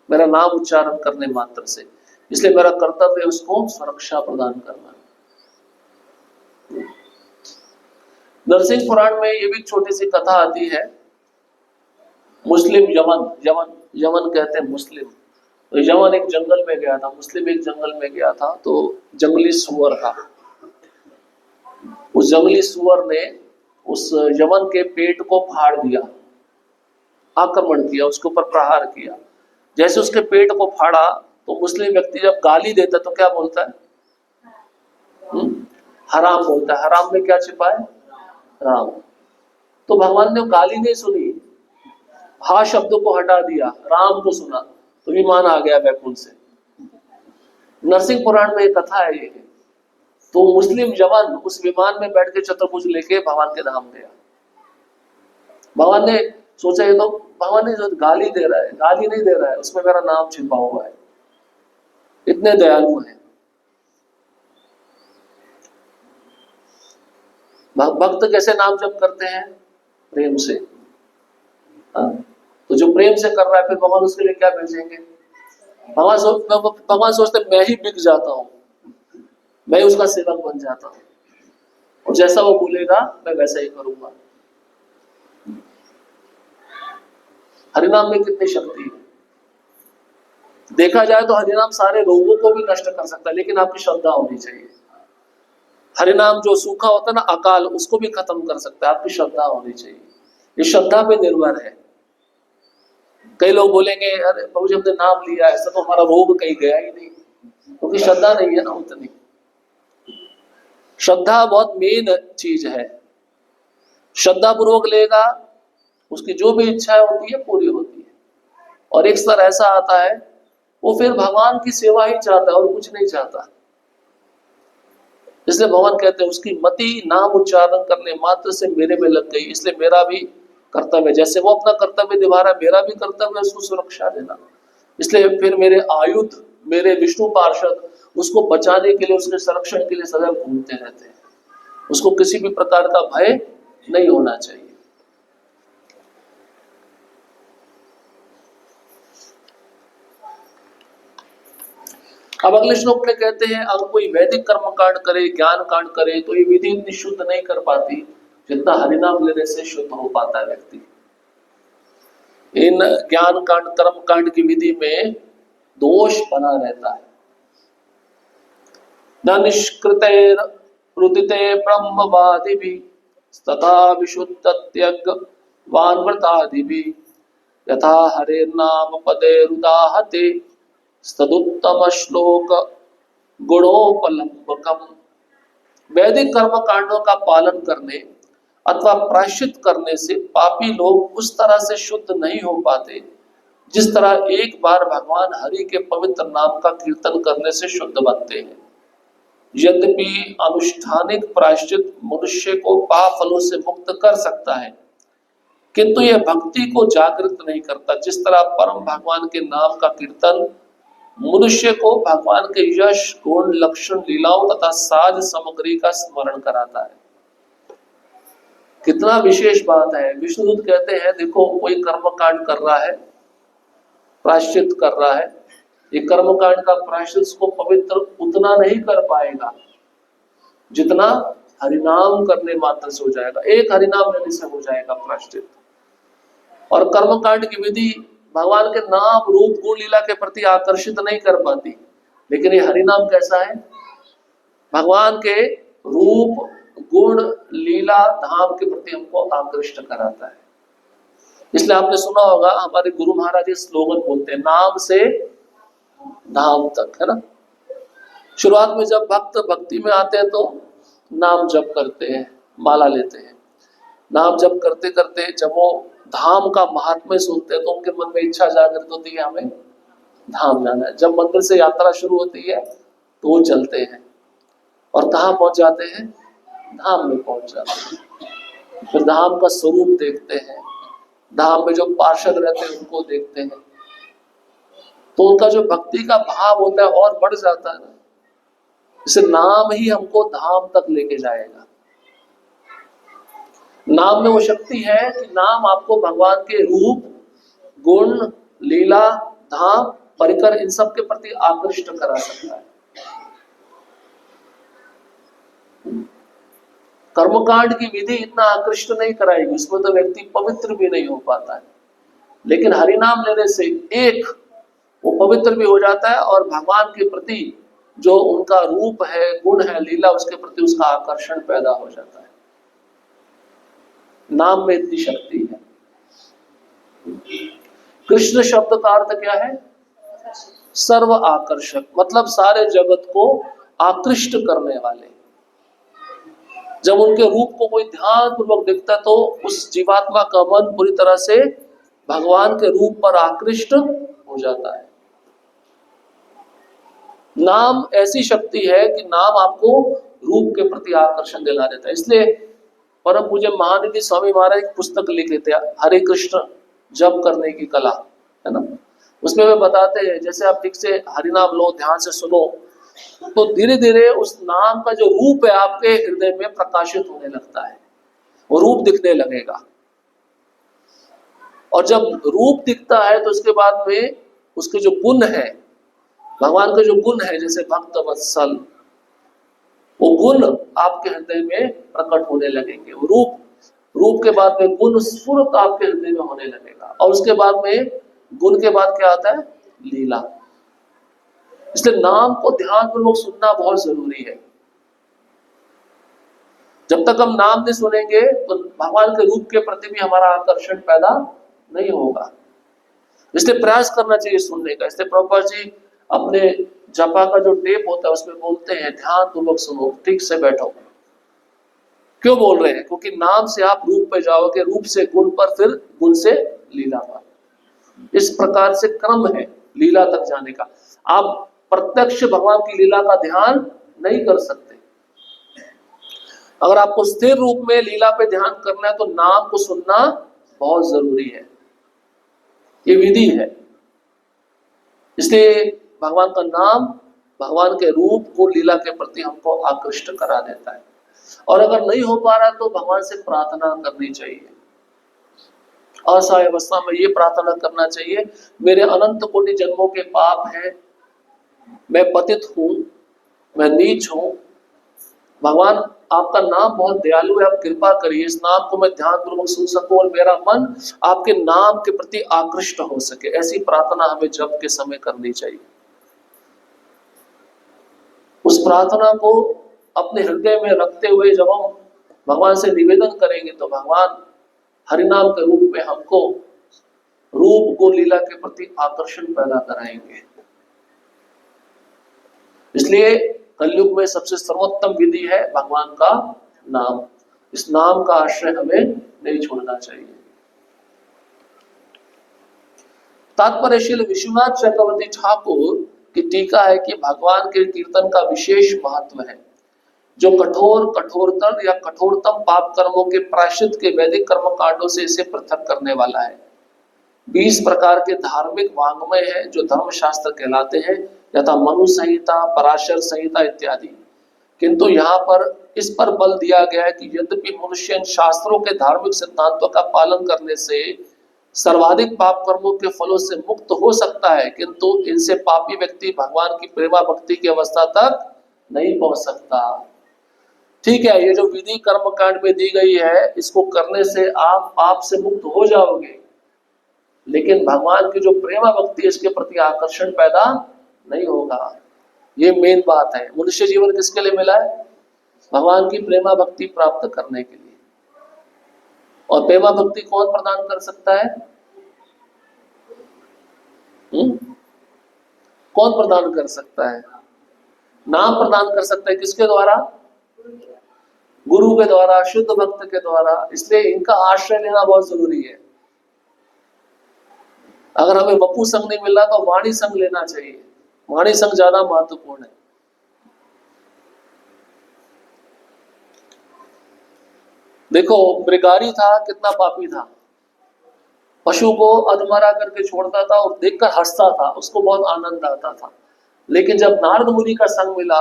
मेरा नाम उच्चारण करने मात्र से, इसलिए मेरा कर्तव्य है उसको सुरक्षा प्रदान करना। नरसिंह पुराण में ये भी छोटी सी कथा आती है। मुस्लिम यमन, यमन कहते हैं मुस्लिम, तो यमन एक जंगल में गया था, मुस्लिम एक जंगल में गया था, तो जंगली सुअर था। उस जंगली सुअर ने उस यमन के पेट को फाड़ दिया, आक्रमण किया, उसके ऊपर प्रहार किया। जैसे उसके पेट को फाड़ा तो मुस्लिम व्यक्ति जब गाली देता तो क्या बोलता है? हराम बोलता है। हराम में क्या छिपा है? राम। तो भगवान ने गाली नहीं सुनी, हा शब्द को हटा दिया, राम को सुना, तो विमान आ गया वैकुंठ से। नरसिंह पुराण में एक कथा है ये। तो मुस्लिम जवान उस विमान में बैठ के चतुर्भुज लेके भगवान के धाम गया। भगवान ने सोचा ये तो भगवान ने जो गाली दे रहा है, गाली नहीं दे रहा है, उसमें मेरा नाम छिपा हुआ है, इतने दयालु है। भक्त कैसे नाम जप करते हैं? प्रेम से। हाँ? तो जो प्रेम से कर रहा है फिर भगवान उसके लिए क्या भेजेंगे? भगवान सोचते मैं ही बिक जाता हूं, मैं उसका सेवक बन जाता हूं, और जैसा वो बोलेगा मैं वैसा ही करूंगा। हरिनाम में कितनी शक्ति है। देखा जाए तो हरिनाम सारे रोगों को भी नष्ट कर सकता है, लेकिन आपकी श्रद्धा होनी चाहिए। हरिनाम जो सूखा होता है ना, अकाल, उसको भी खत्म कर सकता है, आपकी श्रद्धा होनी चाहिए। ये श्रद्धा पे निर्भर है। कई लोग बोलेंगे अरे प्रभु जी हमने नाम लिया ऐसा तो हमारा रोग कहीं गया ही नहीं, क्योंकि श्रद्धा नहीं है ना उतनी। श्रद्धा बहुत मेन चीज है। श्रद्धा पूर्वक लेगा, उसकी जो भी इच्छाएं होती है पूरी होती है। और एक स्तर ऐसा आता है वो फिर भगवान की सेवा ही चाहता है और कुछ नहीं चाहता। इसलिए भगवान कहते हैं उसकी मति नाम उच्चारण करने मात्र से मेरे में लग गई, इसलिए मेरा भी कर्तव्य, जैसे वो अपना कर्तव्य निभा रहा है मेरा भी कर्तव्य उसको सुरक्षा देना। इसलिए फिर मेरे आयुध, मेरे विष्णु पार्षद उसको बचाने के लिए, उसके संरक्षण के लिए सदैव घूमते रहते हैं। उसको किसी भी प्रकार का भय नहीं होना चाहिए। अब अगले श्लोक में कहते हैं अब कोई वैदिक कर्म कांड करे, ज्ञान कांड करे, तो ये विधि इतनी शुद्ध नहीं कर पाती जितना हरिनाम लेने से शुद्ध हो पाता है व्यक्ति। इन ज्ञान कांड कर्म कांड की विधि में दोष बना रहता है। न निष्कृतेर रुदिते ब्रह्मवादिभि तथा विशुद्धत्यज्ञ वानव्रतादिभि यथा हरेर्नाम पदेरुदाहते तदुत्तम श्लोक गुणोपलंबकम। वैदिक कर्म कांडों का पालन करने अथवा प्रायश्चित करने से पापी लोग उस तरह से शुद्ध नहीं हो पाते जिस तरह एक बार भगवान हरि के पवित्र नाम का कीर्तन करने से शुद्ध बनते हैं। यद्यपि अनुष्ठानिक प्रायश्चित मनुष्य को पाप फलों से मुक्त कर सकता है, किंतु यह भक्ति को जागृत नहीं करता जिस तरह परम भगवान के नाम का कीर्तन मनुष्य को भगवान के यश गुण लक्षण लीलाओं तथा साज सामग्री का स्मरण कराता है। कितना विशेष बात है। विष्णुदूत कहते हैं देखो कोई कर्म कांड कर रहा है, प्रायश्चित कर रहा है, ये कर्म कांड का प्रायश्चित उसको पवित्र उतना नहीं कर पाएगा जितना हरिनाम करने मात्र से हो जाएगा। एक हरिनाम लेने से हो जाएगा प्रायश्चित। और कर्म कांड की विधि भगवान के नाम रूप गुण लीला के प्रति आकर्षित नहीं कर पाती, लेकिन ये हरिनाम कैसा है? भगवान के रूप गुण लीला धाम के प्रति हमको आकृष्ट कराता है। इसलिए आपने सुना होगा हमारे गुरु महाराज स्लोगन बोलते हैं, नाम से धाम तक, है ना। शुरुआत में जब भक्त भक्ति में आते हैं तो नाम जप करते हैं, माला लेते हैं। नाम जप करते करते जब वो धाम का महात्म्य सुनते हैं तो उनके मन में इच्छा जागृत होती है हमें धाम जाना है। जब मंदिर से यात्रा शुरू होती है तो वो चलते हैं और कहाँ पहुंच जाते हैं? धाम में पहुंच जाते हैं। फिर धाम का स्वरूप देखते हैं, धाम में जो पार्षद रहते हैं उनको देखते हैं, तो उनका जो भक्ति का भाव होता है और बढ़ जाता है ना। इसे नाम ही हमको धाम तक लेके जाएगा। नाम में वो शक्ति है कि नाम आपको भगवान के रूप गुण लीला धाम परिकर इन सब के प्रति आकृष्ट करा सकता है। कर्मकांड की विधि इतना आकृष्ट नहीं कराएगी, उसमें तो व्यक्ति पवित्र भी नहीं हो पाता है। लेकिन हरिनाम लेने से एक वो पवित्र भी हो जाता है और भगवान के प्रति जो उनका रूप है, गुण है, लीला, उसके प्रति उसका आकर्षण पैदा हो जाता है। नाम में इतनी शक्ति है। कृष्ण शब्द का अर्थ क्या है? सर्व आकर्षक, मतलब सारे जगत को आकृष्ट करने वाले। जब उनके रूप को कोई ध्यान पूर्वक देखता है तो उस जीवात्मा का मन पूरी तरह से भगवान के रूप पर आकृष्ट हो जाता है। नाम ऐसी शक्ति है कि नाम आपको रूप के प्रति आकर्षण दिला देता है। इसलिए परम पूज्य महानिधि स्वामी महाराज एक पुस्तक लिखे थे, हरे कृष्ण जप करने की कला, है ना। उसमें वे बताते हैं जैसे आप ठीक से हरिनाम लो, ध्यान से सुनो, तो धीरे धीरे उस नाम का जो रूप है आपके हृदय में प्रकाशित होने लगता है, वो रूप दिखने लगेगा। और जब रूप दिखता है तो उसके बाद में उसके जो गुण है, भगवान के जो गुण है, जैसे भक्त वत्सल, वो गुण आपके हृदय में प्रकट होने लगेंगे। वो रूप के बाद में गुण स्फुरत आपके हृदय में होने लगेगा। और उसके बाद में गुण के बाद क्या आता है? लीला। इसलिए नाम को ध्यानपूर्वक सुनना बहुत जरूरी है। जब तक हम नाम नहीं सुनेंगे तो भगवान के रूप के प्रति भी हमारा आकर्षण पैदा नहीं होगा। इसलिए प्रयास करना चाहिए सुनने का। इसलिए प्रभुपाद जी अपने जपा का जो टेप होता है उसमें बोलते हैं ध्यानपूर्वक सुनो, ठीक से बैठो। क्यों बोल रहे हैं? क्योंकि नाम से आप रूप पे जाओगे, रूप से गुण पर, फिर गुण से लीला पर। इस प्रकार से क्रम है लीला तक जाने का। आप प्रत्यक्ष भगवान की लीला का ध्यान नहीं कर सकते। अगर आपको स्थिर रूप में लीला पे ध्यान करना है तो नाम को सुनना बहुत जरूरी है। ये विधि है। इसलिए भगवान का नाम भगवान के रूप को, लीला के प्रति हमको आकृष्ट करा देता है। और अगर नहीं हो पा रहा तो भगवान से प्रार्थना करनी चाहिए। असहाय अवस्था में ये प्रार्थना करना चाहिए, मेरे अनंत कोटि जन्मों के पाप हैं, मैं पतित हूं, मैं नीच हूं, भगवान आपका नाम बहुत दयालु है, आप कृपा करिए इस नाम को मैं ध्यानपूर्वक सुन सकूं और मेरा मन आपके नाम के प्रति आकृष्ट हो सके। ऐसी प्रार्थना हमें जप के समय करनी चाहिए। उस प्रार्थना को अपने हृदय में रखते हुए जब हम भगवान से निवेदन करेंगे तो भगवान हरिनाम के रूप में हमको रूप को, लीला के प्रति आकर्षण पैदा कराएंगे। इसलिए कलयुग में सबसे सर्वोत्तम विधि है भगवान का नाम। इस नाम का आश्रय हमें नहीं छोड़ना चाहिए। तात्पर्यशील विश्वनाथ चक्रवर्ती ठाकुर की टीका है कि भगवान के कीर्तन का विशेष महत्व है, जो कठोरतर या कठोरतम पाप कर्मों के प्रायश्चित के वैदिक कर्म कांडों से इसे पृथक करने वाला है। 20 प्रकार के धार्मिक वांग्मय हैं जो धर्मशास्त्र कहलाते हैं, यथा मनु संहिता, पराशर संहिता इत्यादि। किंतु यहाँ पर इस पर बल दिया गया है कि यद्यपि मनुष्य इन शास्त्रों के धार्मिक सिद्धांतों का पालन करने से सर्वाधिक पाप कर्मों के फलों से मुक्त हो सकता है, किंतु इनसे पापी व्यक्ति भगवान की प्रेमा भक्ति की अवस्था तक नहीं पहुंच सकता। ठीक है, ये जो विधि कर्म कांड में दी गई है, इसको करने से आप पाप से मुक्त हो जाओगे, लेकिन भगवान की जो प्रेमा भक्ति है इसके प्रति आकर्षण पैदा नहीं होगा। ये मेन बात है। मनुष्य जीवन किसके लिए मिला है? भगवान की प्रेमा भक्ति प्राप्त करने के लिए। और प्रेमा भक्ति कौन प्रदान कर सकता है? कौन प्रदान कर सकता है? नाम प्रदान कर सकता है। किसके द्वारा? गुरु के द्वारा, शुद्ध भक्त के द्वारा। इसलिए इनका आश्रय लेना बहुत जरूरी है। अगर हमें वपु संग नहीं मिल रहा तो वाणी संग लेना चाहिए। वाणी संग ज्यादा महत्वपूर्ण है। देखो, मृगारी था, कितना पापी था। पशु को अधमरा करके छोड़ता था और देखकर हंसता था, उसको बहुत आनंद आता था। लेकिन जब नारद मुनि का संग मिला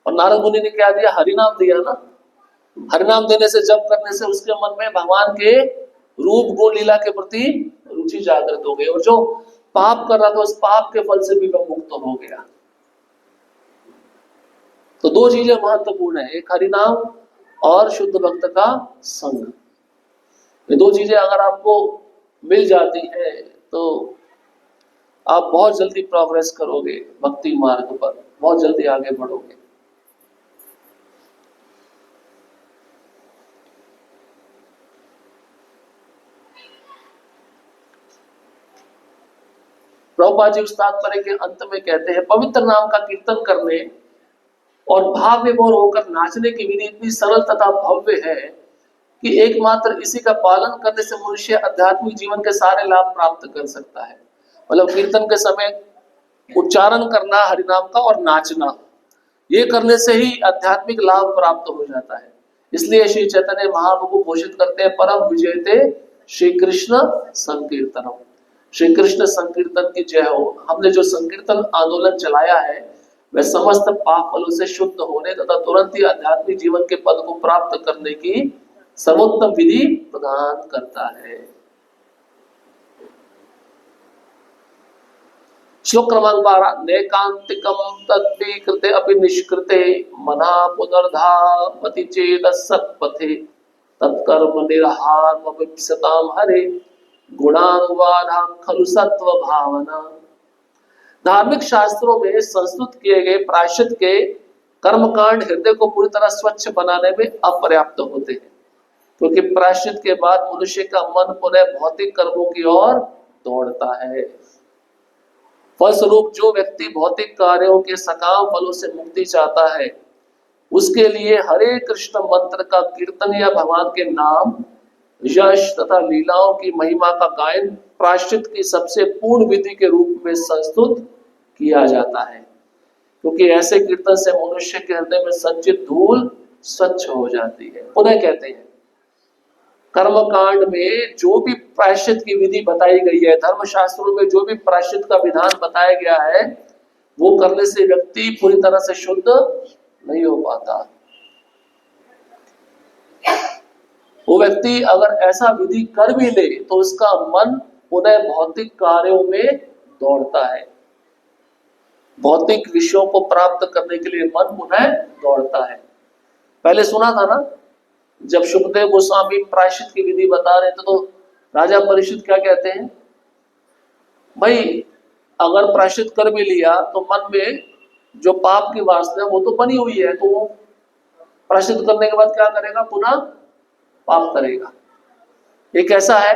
और नारद मुनि ने क्या दिया? हरिनाम दिया ना। हरिनाम देने से, जप करने से उसके मन में भगवान के रूप गुण लीला के प्रति रुचि जागृत हो गई और जो पाप कर रहा था उस पाप के फल से भी वह मुक्त हो गया। तो दो चीजें महत्वपूर्ण है, एक हरिनाम और शुद्ध भक्त का संग। ये दो चीजें अगर आपको मिल जाती है तो आप बहुत जल्दी प्रोग्रेस करोगे भक्ति मार्ग पर, बहुत जल्दी आगे बढ़ोगे। प्रभुपाद जी उस तात्पर्य के अंत में कहते हैं, पवित्र नाम का कीर्तन करने और भाव विभोर होकर नाचने की विधि इतनी सरल तथा भव्य है कि एकमात्र इसी का पालन करने से मनुष्य आध्यात्मिक जीवन के सारे लाभ प्राप्त कर सकता है। मतलब कीर्तन के समय उच्चारण करना हरिनाम का और नाचना, ये करने से ही आध्यात्मिक लाभ प्राप्त हो जाता है। इसलिए श्री चैतन्य महाप्रभु घोषित करते हैं, परम विजयते श्री कृष्ण संकीर्तनम, श्री कृष्ण संकीर्तन की जय हो। हमने जो संकीर्तन आंदोलन चलाया है वह समस्त पाप फलों से शुद्ध होने तथा तुरंत ही आध्यात्मिक जीवन के पद को प्राप्त करने की सर्वोत्तम विधि प्रदान करता है। श्लोक क्रमांक 12, नैकांतिकम तद्विकृते अपि निष्कृते मना पुनर्धावति चेत सत्पथे तत्कर्म निरहारमभिप्सताम हरे गुणानुवादा खलु सत्व भावना। धार्मिक शास्त्रों में संस्तुत किए गए प्रायश्चित के कर्मकांड हृदय को पूरी तरह स्वच्छ बनाने में अपर्याप्त होते हैं, क्योंकि प्रायश्चित के बाद मनुष्य का मन पुनः भौतिक कर्मों की ओर दौड़ता है। फलस्वरूप जो व्यक्ति भौतिक कार्यों के सकाम फलों से मुक्ति चाहता है, उसके लिए हरे कृष्ण मंत्र का कीर्तन या भगवान के नाम, यश तथा लीलाओं की महिमा का गायन प्रायश्चित की सबसे पूर्ण विधि के रूप में संस्तुत किया जाता है, क्योंकि ऐसे कीर्तन से मनुष्य के हृदय में संचित धूल स्वच्छ हो जाती है। पुनः कहते हैं, कर्मकांड में जो भी प्रायश्चित की विधि बताई गई है, धर्मशास्त्रों में जो भी प्रायश्चित का विधान बताया गया है, वो करने से व्यक्ति पूरी तरह से शुद्ध नहीं हो पाता। वो व्यक्ति अगर ऐसा विधि कर भी ले तो उसका मन पुनः भौतिक कार्यों में दौड़ता है, भौतिक विषयों को प्राप्त करने के लिए मन पुनः दौड़ता है। पहले सुना था ना, जब सुखदेव गोस्वामी प्रायश्चित की विधि बता रहे थे तो राजा परीक्षित क्या कहते हैं, भाई अगर प्रायश्चित कर भी लिया तो मन में जो पाप की वासना वो तो बनी हुई है, तो वो प्रायश्चित करने के बाद क्या करेगा, पुनः पाप करेगा। एक ऐसा है,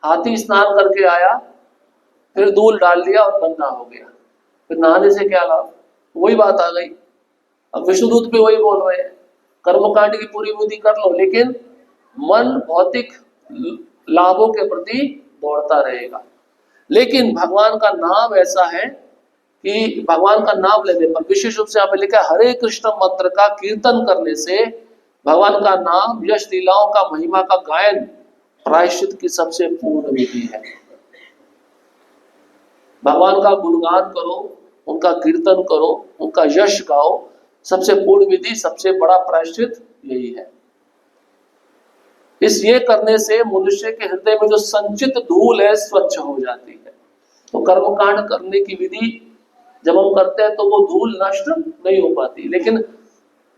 हाथी स्नान करके आया, फिर धूल डाल दिया और गंदा हो गया, फिर नहाने से क्या लाभ। वही बात आ गई। अब विष्णुदूत पे वही बोल रहे हैं, कर्मकांड की पूरी विधि कर लो लेकिन मन भौतिक लाभों के प्रति दौड़ता रहेगा। लेकिन भगवान का नाम ऐसा है कि भगवान का नाम लेने पर, विशेष रूप से यहाँ पे लिखा है, हरे कृष्ण मंत्र का कीर्तन करने से भगवान का नाम, यश लीलाओं का महिमा का गायन प्रायश्चित की सबसे पूर्ण विधि है। भगवान का गुणगान करो, उनका कीर्तन करो, उनका यश गाओ, सबसे पूर्ण विधि, सबसे बड़ा प्रायश्चित यही है। इस ये करने से मनुष्य के हृदय में जो संचित धूल है स्वच्छ हो जाती है। तो कर्मकांड करने की विधि जब हम करते हैं तो वो धूल नष्ट नहीं हो पाती, लेकिन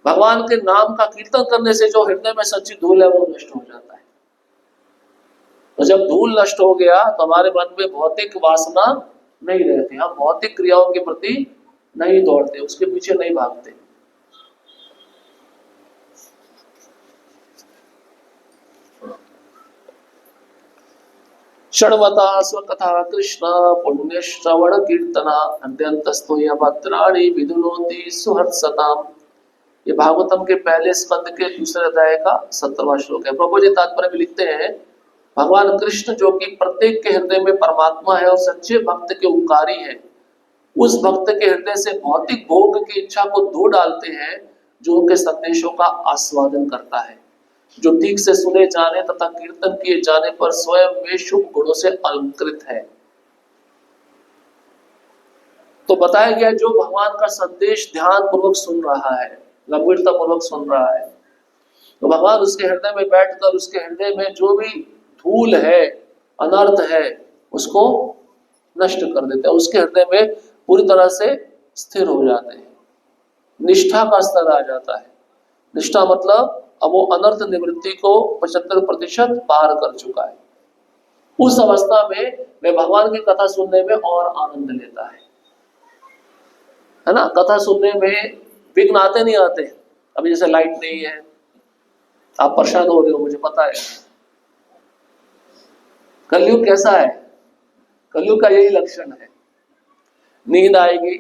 भगवान के नाम का कीर्तन करने से जो हृदय में संचित धूल है वो नष्ट हो जाता है। तो जब धूल नष्ट हो गया तो हमारे मन में भौतिक वासना नहीं रहती, हम भौतिक क्रियाओं के प्रति नहीं दौड़ते, उसके पीछे नहीं भागते। षण्वता स्वकथा कृष्ण पुण्य श्रवण कीर्तना अत्यंतस्थो भद्राणी विदुनोति सुहर्षताम। ये भागवतम के पहले स्कंद के दूसरे अध्याय का 17वां श्लोक है। प्रभु जी तात्पर्य में लिखते हैं, भगवान कृष्ण जो कि प्रत्येक के हृदय में परमात्मा है और सच्चे भक्त के उपकारी है, उस भक्त के हृदय से भौतिक भोग की इच्छा को धो डालते हैं, जो उनके संदेशों का आस्वादन करता है, जो ठीक से सुने जाने तथा कीर्तन किए जाने पर स्वयं में शुभ गुणों से अलंकृत है। तो बताया गया, जो भगवान का संदेश ध्यान पूर्वक सुन रहा है, गंभीरता पूर्वक सुन रहा है, तो भगवान उसके हृदय में बैठकर उसके हृदय में जो भी धूल है, अनर्थ है, उसको नष्ट कर देते हैं, उसके हृदय में पूरी तरह से स्थिर हो जाते हैं। निष्ठा का स्तर आ जाता है। निष्ठा मतलब अब वो अनर्थ निवृत्ति को 75% पार कर चुका है। उस अवस्था में वह भगवान की कथा सुनने में और आनंद लेता है ना। कथा सुनने में विघ्न आते नहीं आते। अभी जैसे लाइट नहीं है, आप परेशान हो रहे हो, मुझे पता है। कलयुग कैसा है? कलयुग का यही लक्षण है। नींद आएगी,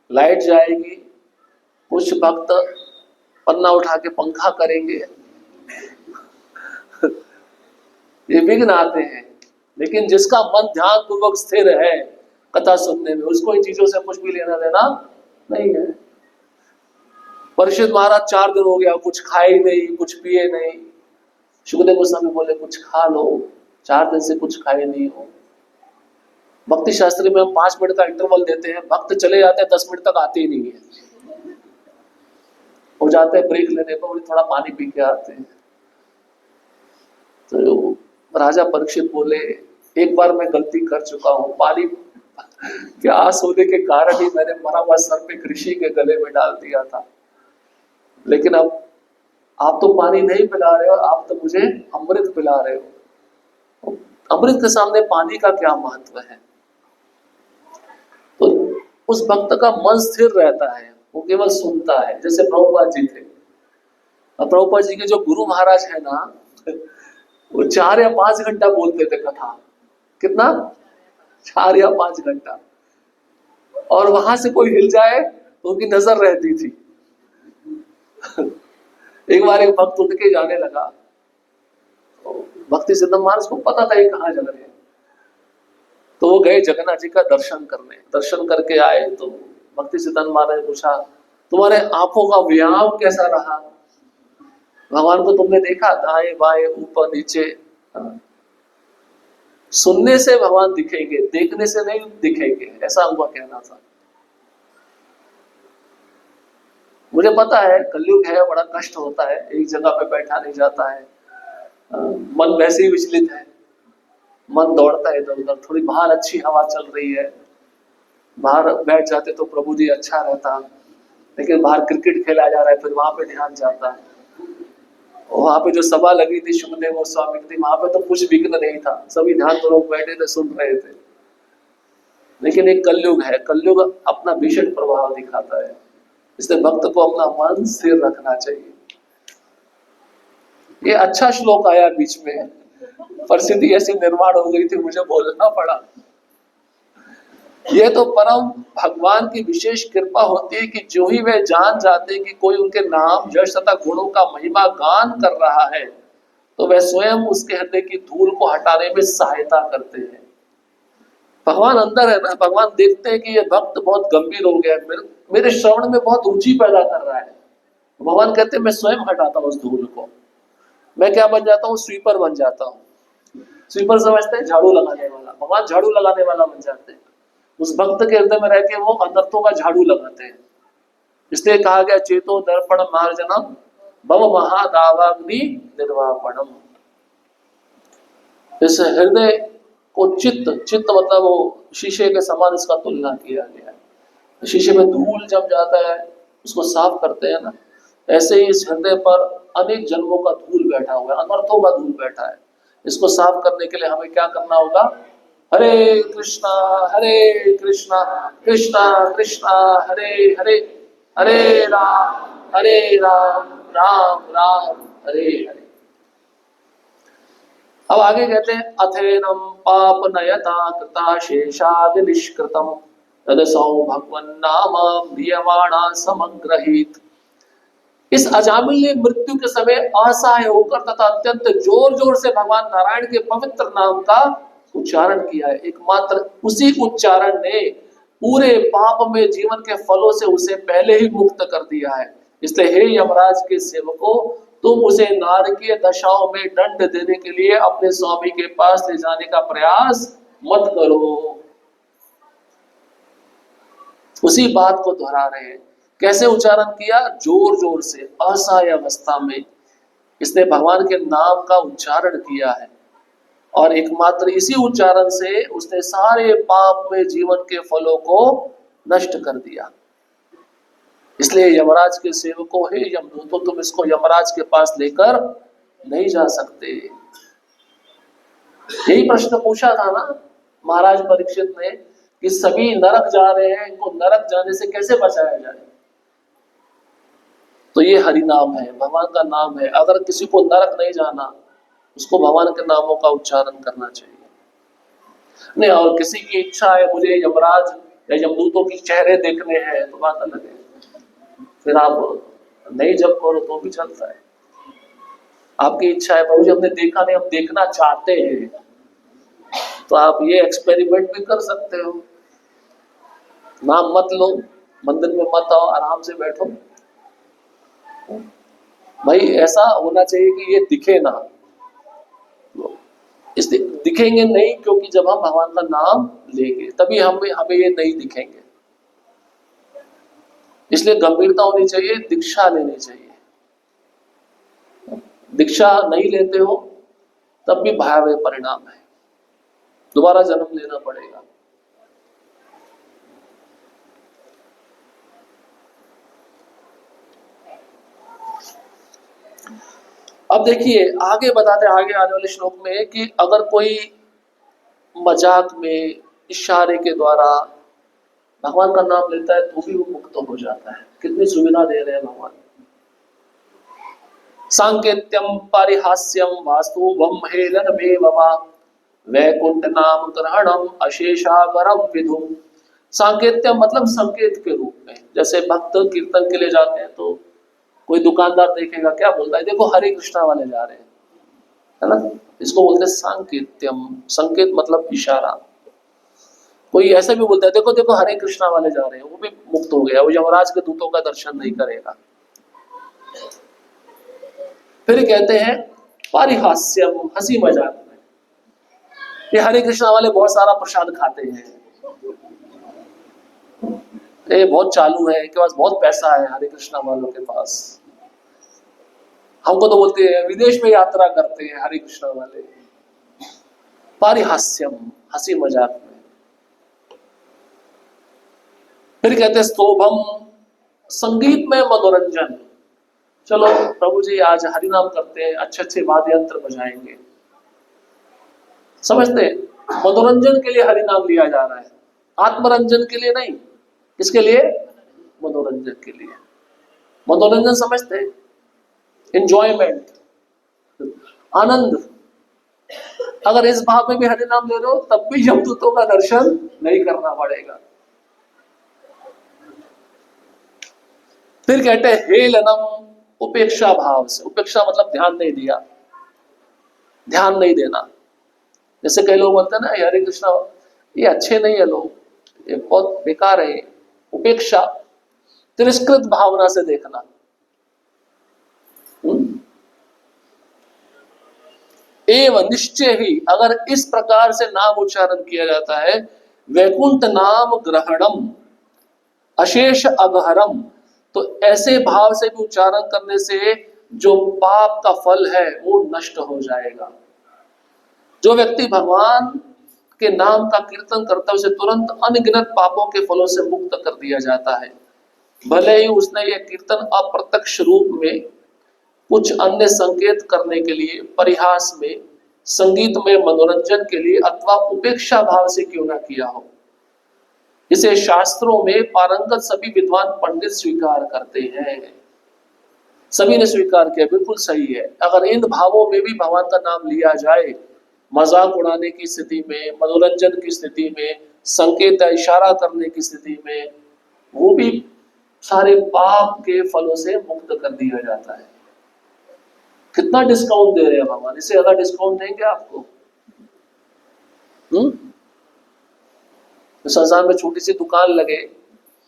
लाइट जाएगी, कुछ भक्त पन्ना उठा के पंखा करेंगे, ये विघ्न आते हैं। लेकिन जिसका मन ध्यान पूर्वक स्थिर है कथा सुनने में, उसको इन चीजों से कुछ भी लेना देना नहीं है। परीक्षित महाराज 4 दिन हो गया, कुछ खाए नहीं, कुछ पिए नहीं। सुखदेव गोस्वामी बोले कुछ खा लो, 4 दिन से कुछ खाए नहीं हो। भक्ति शास्त्री में हम 5 मिनट का इंटरवल देते हैं, भक्त चले जाते हैं 10 मिनट तक आते ही नहीं है। हो जाते हैं ब्रेक लेने पर, थोड़ा पानी पी के आते हैं। तो राजा परीक्षित बोले एक बार मैं गलती कर चुका हूं, पानी के आस होने के कारण ही मैंने मरा हुआ सर्प एक ऋषि के गले में डाल दिया था। लेकिन अब आप तो पानी नहीं पिला रहे हो, आप तो मुझे अमृत पिला रहे हो। अमृत के सामने पानी का क्या महत्व है? तो उस भक्त का मन स्थिर रहता है, वो केवल सुनता है। जैसे प्रभुपाद जी थे, अब प्रभुपाद जी के जो गुरु महाराज है ना, वो 4 या 5 घंटा बोलते थे कथा। कितना? 4 या 5 घंटा। और वहां से कोई हिल जाए तो उनकी नजर रहती थी। एक बार एक भक्त उठ के जाने लगा, तो भक्ति सिद्धांत महाराज को पता था ये कहाँ जा रहे हैं, तो वो गए जगन्नाथ जी का दर्शन करने। दर्शन करके आए तो भक्ति सिद्धांत महाराज ने पूछा तुम्हारे आंखों का व्यायाम कैसा रहा? भगवान को तुमने देखा दाएं बाएं ऊपर नीचे? सुनने से भगवान दिखेंगे, देखने से नहीं दिखेंगे, ऐसा उनका कहना था। मुझे पता है कलयुग है, बड़ा कष्ट होता है, एक जगह पे बैठा नहीं जाता है, मन वैसे ही विचलित है, मन दौड़ता है इधर उधर। थोड़ी बाहर अच्छी हवा चल रही है, बाहर बैठ जाते तो प्रभु जी अच्छा रहता, लेकिन बाहर क्रिकेट खेला जा रहा है, फिर वहां पे ध्यान जाता है। वहां पे जो सभा लगी थी सुखदेव गोस्वामी की, वहां पे तो कुछ विघ्न नहीं था, सभी ध्यान पूर्वक बैठे थे, सुन रहे थे। लेकिन एक कलयुग है, कलयुग अपना भीषण प्रभाव दिखाता है, इसलिए भक्त को अपना मन स्थिर रखना चाहिए। ये अच्छा श्लोक आया बीच में, परिस्थिति ऐसी निर्माण हो गई थी, मुझे बोलना पड़ा। यह तो परम भगवान की विशेष कृपा होती है कि जो ही वे जान जाते हैं कि कोई उनके नाम यश तथा गुणों का महिमा गान कर रहा है, तो वे स्वयं उसके हृदय की धूल को हटाने में सहायता करते हैं। भगवान अंदर है ना, भगवान देखते हैं कि ये भक्त बहुत गंभीर हो गया, मेरे श्रवण में बहुत रुचि पैदा कर रहा है। भगवान कहते हैं मैं स्वयं हटाता हूँ उस धूल को। मैं क्या बन जाता हूँ? स्वीपर बन जाता हूँ। स्वीपर समझते हैं झाड़ू लगाने वाला, भगवान झाड़ू लगाने वाला बन जाते हैं। उस भक्त के हृदय में रह के वो अनर्थों का झाड़ू लगाते हैं। इसलिए कहा गया चेतो दर्पण मार्जनम भव महादावाग्नि निर्वापणम। इस हृदय को चित्त मतलब वो शीशे के समान इसका तुलना किया गया है। शीशे में धूल जम जाता है, उसको साफ करते हैं ना, ऐसे ही इस हृदय पर अनेक जन्मों का धूल बैठा हुआ है, अनर्थों का धूल बैठा है। इसको साफ करने के लिए हमें क्या करना होगा? हरे कृष्णा कृष्णा कृष्णा हरे हरे, हरे राम राम राम हरे हरे। अब आगे कहते हैं अथेनम पाप नयता कृता शेषाद निष्कृतम तदसौ भगवन नाम भियमाणा समग्रहित। इस अजामिल ने मृत्यु के समय असहाय होकर तथा अत्यंत जोर जोर से भगवान नारायण के पवित्र नाम का उच्चारण किया है। एकमात्र उसी उच्चारण ने पूरे पाप में जीवन के फलों से उसे पहले ही मुक्त कर दिया है। इसलिए हे यमराज के सेवकों, तुम उसे नारकीय दशाओं में दंड देने के लिए अपने स्वामी के पास ले जाने का प्रयास मत करो। उसी बात को दोहरा रहे हैं। कैसे उच्चारण किया? जोर जोर से, असहाय अवस्था में इसने भगवान के नाम का उच्चारण किया है, और एकमात्र इसी उच्चारण से उसने सारे पाप में जीवन के फलों को नष्ट कर दिया। इसलिए यमराज के सेवकों, हे यमदूतों, तुम इसको यमराज के पास लेकर नहीं जा सकते। यही प्रश्न पूछा था ना महाराज परीक्षित ने कि सभी नरक जा रहे हैं, इनको नरक जाने से कैसे बचाया जाए। तो ये हरि नाम है, भगवान का नाम है। अगर किसी को नरक नहीं जाना, उसको भगवान के नामों का उच्चारण करना चाहिए। नहीं, और किसी की इच्छा है मुझे यमराज या यमदूतों की चेहरे देखने हैं, तो बात अलग है, फिर आप नहीं जब करो तो भी चलता है। आपकी इच्छा है प्रभु जी हमने देखा नहीं, हम देखना चाहते हैं, तो आप ये एक्सपेरिमेंट भी कर सकते हो। नाम मत लो, मंदिर में मत आओ, आराम से बैठो। भाई ऐसा होना चाहिए कि ये दिखे ना, इसलिए दिखेंगे नहीं क्योंकि जब हम भगवान का नाम लेंगे तभी हमें ये नहीं दिखेंगे। इसलिए गंभीरता होनी चाहिए, दीक्षा लेनी चाहिए। दीक्षा नहीं लेते हो तब भी भयावह परिणाम है, दोबारा जन्म लेना पड़ेगा। अब देखिए आगे बताते आगे आने वाले श्लोक में कि अगर कोई मजाक में इशारे के द्वारा भगवान का नाम लेता है तो भी वो मुक्त हो जाता है। कितनी सुविधा दे रहे हैं भगवान। सांकेत्यम परिहास्यम वास्तुवम हेलनमेववा वैकुंठ नाम ग्रहणम अशेषागरम विधु। सांकेत्यम मतलब संकेत के रूप में, जैसे भक्त कीर्तन के लिए जाते हैं तो कोई दुकानदार देखेगा क्या बोलता है, देखो हरे कृष्णा वाले जा रहे हैं, है ना, इसको बोलते हैं सांकेत्यम। संकेत मतलब इशारा। कोई ऐसा भी बोलता है देखो देखो हरे कृष्णा वाले जा रहे हैं, वो भी मुक्त हो गया, वो यमराज के दूतों का दर्शन नहीं करेगा। फिर कहते हैं पारिहास्यम, हंसी मजाक में। ये हरे कृष्णा वाले बहुत सारा प्रसाद खाते हैं, ये बहुत चालू है, इनके पास बहुत पैसा है, हरे कृष्णा वालों के पास। हमको तो बोलते हैं विदेश में यात्रा करते हैं हरे कृष्णा वाले। पारिहास्यम, हंसी मजाक में। फिर कहते हैं स्तोभम, संगीत में मनोरंजन। चलो प्रभु जी आज हरि नाम करते हैं, अच्छे अच्छे वाद्य यंत्र बजाएंगे, समझते हैं मनोरंजन के लिए हरि नाम लिया जा रहा है, आत्मरंजन के लिए नहीं। किसके लिए? मनोरंजन के लिए। मनोरंजन समझते हैं, एंजॉयमेंट, आनंद। अगर इस भाव में भी हरि नाम ले रहे हो तब भी यमदूतों का दर्शन नहीं करना पड़ेगा। फिर कहते हैं हेलनम, उपेक्षा भाव से। उपेक्षा मतलब ध्यान नहीं दिया, ध्यान नहीं देना। जैसे कई लोग बोलते हैं ना हरे कृष्णा ये अच्छे नहीं है लोग, ये बहुत बेकार है। उपेक्षा, तिरस्कृत भावना से देखना। एवं निश्चय ही, अगर इस प्रकार से नाम उच्चारण किया जाता है, वैकुंठ नाम ग्रहणम अशेष अगहरम, तो ऐसे भाव से भी उच्चारण करने से जो पाप का फल है वो नष्ट हो जाएगा। जो व्यक्ति भगवान के नाम का कीर्तन करता है उसे तुरंत अनगिनत पापों के फलों से मुक्त कर दिया जाता है। भले ही उसने यह कीर्तन अप्रत्यक्ष रूप में कुछ अन्य संकेत करने के लिए, परिहास में, संगीत में, मनोरंजन के लिए अथवा उपेक्षा भाव से क्यों ना किया हो। इसे शास्त्रों में पारंगत सभी विद्वान पंडित स्वीकार करते हैं। सभी ने स्वीकार किया, बिल्कुल सही है। अगर इन भावों में भी भगवान का नाम लिया जाए, मजाक उड़ाने की स्थिति में, मनोरंजन की स्थिति में, संकेत इशारा करने की स्थिति में, वो भी सारे पाप के फलों से मुक्त कर दिया जाता है। कितना डिस्काउंट दे रहे हैं भगवान, इससे ज्यादा डिस्काउंट देंगे आपको? तो संसार में छोटी सी दुकान लगे,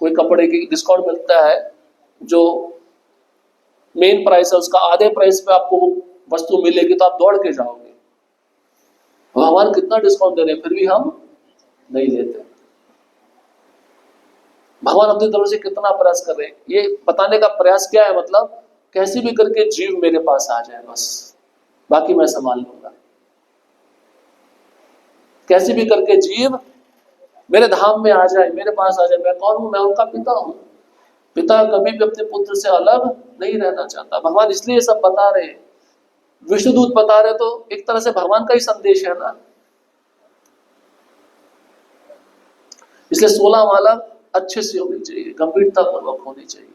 कोई कपड़े की डिस्काउंट मिलता है, जो मेन प्राइस है उसका आधे प्राइस पे आपको वो वस्तु मिलेगी तो आप दौड़ के जाओगे। भगवान कितना डिस्काउंट दे रहे हैं फिर भी हम नहीं लेते। भगवान अपनी तरफ से कितना प्रयास कर रहे हैं, ये बताने का प्रयास क्या है, मतलब कैसे भी करके जीव मेरे पास आ जाए, बस बाकी मैं संभाल लूंगा। कैसे भी करके जीव मेरे धाम में आ जाए, मेरे पास आ जाए। मैं कौन हूं? मैं उनका पिता हूं। पिता कभी भी अपने पुत्र से अलग नहीं रहना चाहता। भगवान इसलिए सब बता रहे हैं, विष्णुदूत बता रहे, तो एक तरह से भगवान का ही संदेश है ना। इसलिए 16 माला अच्छे से होनी चाहिए, गंभीरता पूर्वक होनी चाहिए।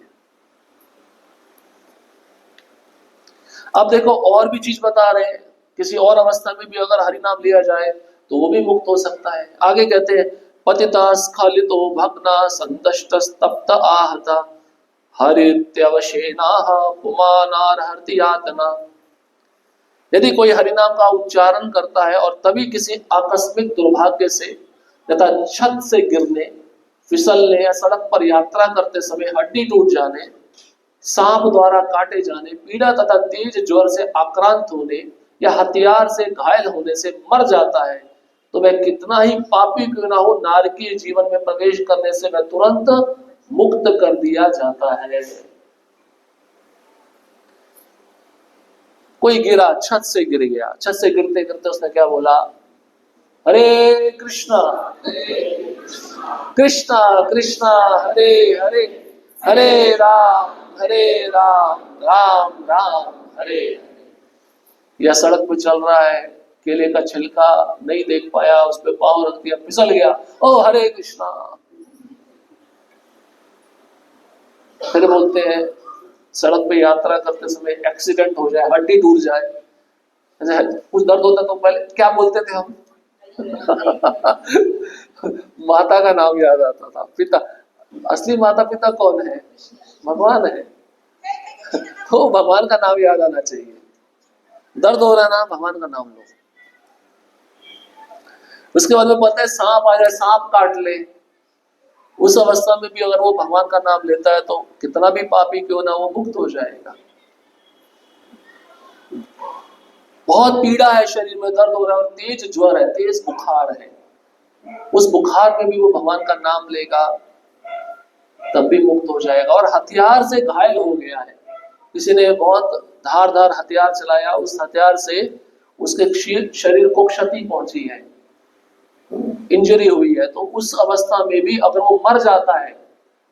अब देखो और भी चीज बता रहे हैं, किसी और अवस्था में भी अगर हरि नाम लिया जाए तो वो भी मुक्त हो सकता है। आगे कहते हैं पतिता स्खलितो भग्ना संदष्टस्तप्त आहता हरित्यवशेनाः पुमानार्हति यातना। यदि कोई हरिनाम का उच्चारण करता है और तभी किसी आकस्मिक दुर्भाग्य से तथा छत से गिरने, फिसलने या सड़क पर यात्रा करते समय हड्डी टूट जाने, सांप द्वारा काटे जाने, पीड़ा तथा तेज ज्वर से आक्रांत होने या हथियार से घायल होने से मर जाता है, तो वह कितना ही पापी क्यों ना हो, नारकीय जीवन में प्रवेश करने से वह तुरंत मुक्त कर दिया जाता है। कोई गिरा, छत से गिर गया, छत से गिरते गिरते उसने क्या बोला, हरे कृष्णा कृष्णा कृष्णा हरे हरे, हरे राम राम राम हरे हरे। या सड़क पे चल रहा है, केले का छिलका नहीं देख पाया, उस पे पांव रख दिया, फिसल गया, ओ हरे कृष्णा। फिर बोलते हैं सड़क पे यात्रा करते समय एक्सीडेंट हो जाए, हड्डी टूट जाए, कुछ दर्द होता तो पहले क्या बोलते थे हम माता का नाम याद आता था, पिता। असली माता पिता कौन है? भगवान है। तो भगवान का नाम याद आना चाहिए। दर्द हो रहा ना, भगवान का नाम लो। उसके बाद में पता है सांप आ जाए, सांप काट ले, उस अवस्था में भी अगर वो भगवान का नाम लेता है तो कितना भी पापी क्यों ना वो मुक्त हो जाएगा। बहुत पीड़ा है, शरीर में दर्द हो रहा है और तेज ज्वर है, तेज बुखार है, उस बुखार में भी वो भगवान का नाम लेगा तब भी मुक्त हो जाएगा। और हथियार से घायल हो गया है, किसी ने बहुत धारदार हथियार चलाया, उस हथियार से उसके शरीर को क्षति पहुंची है, इंजरी हुई है, तो उस अवस्था में भी अगर वो मर जाता है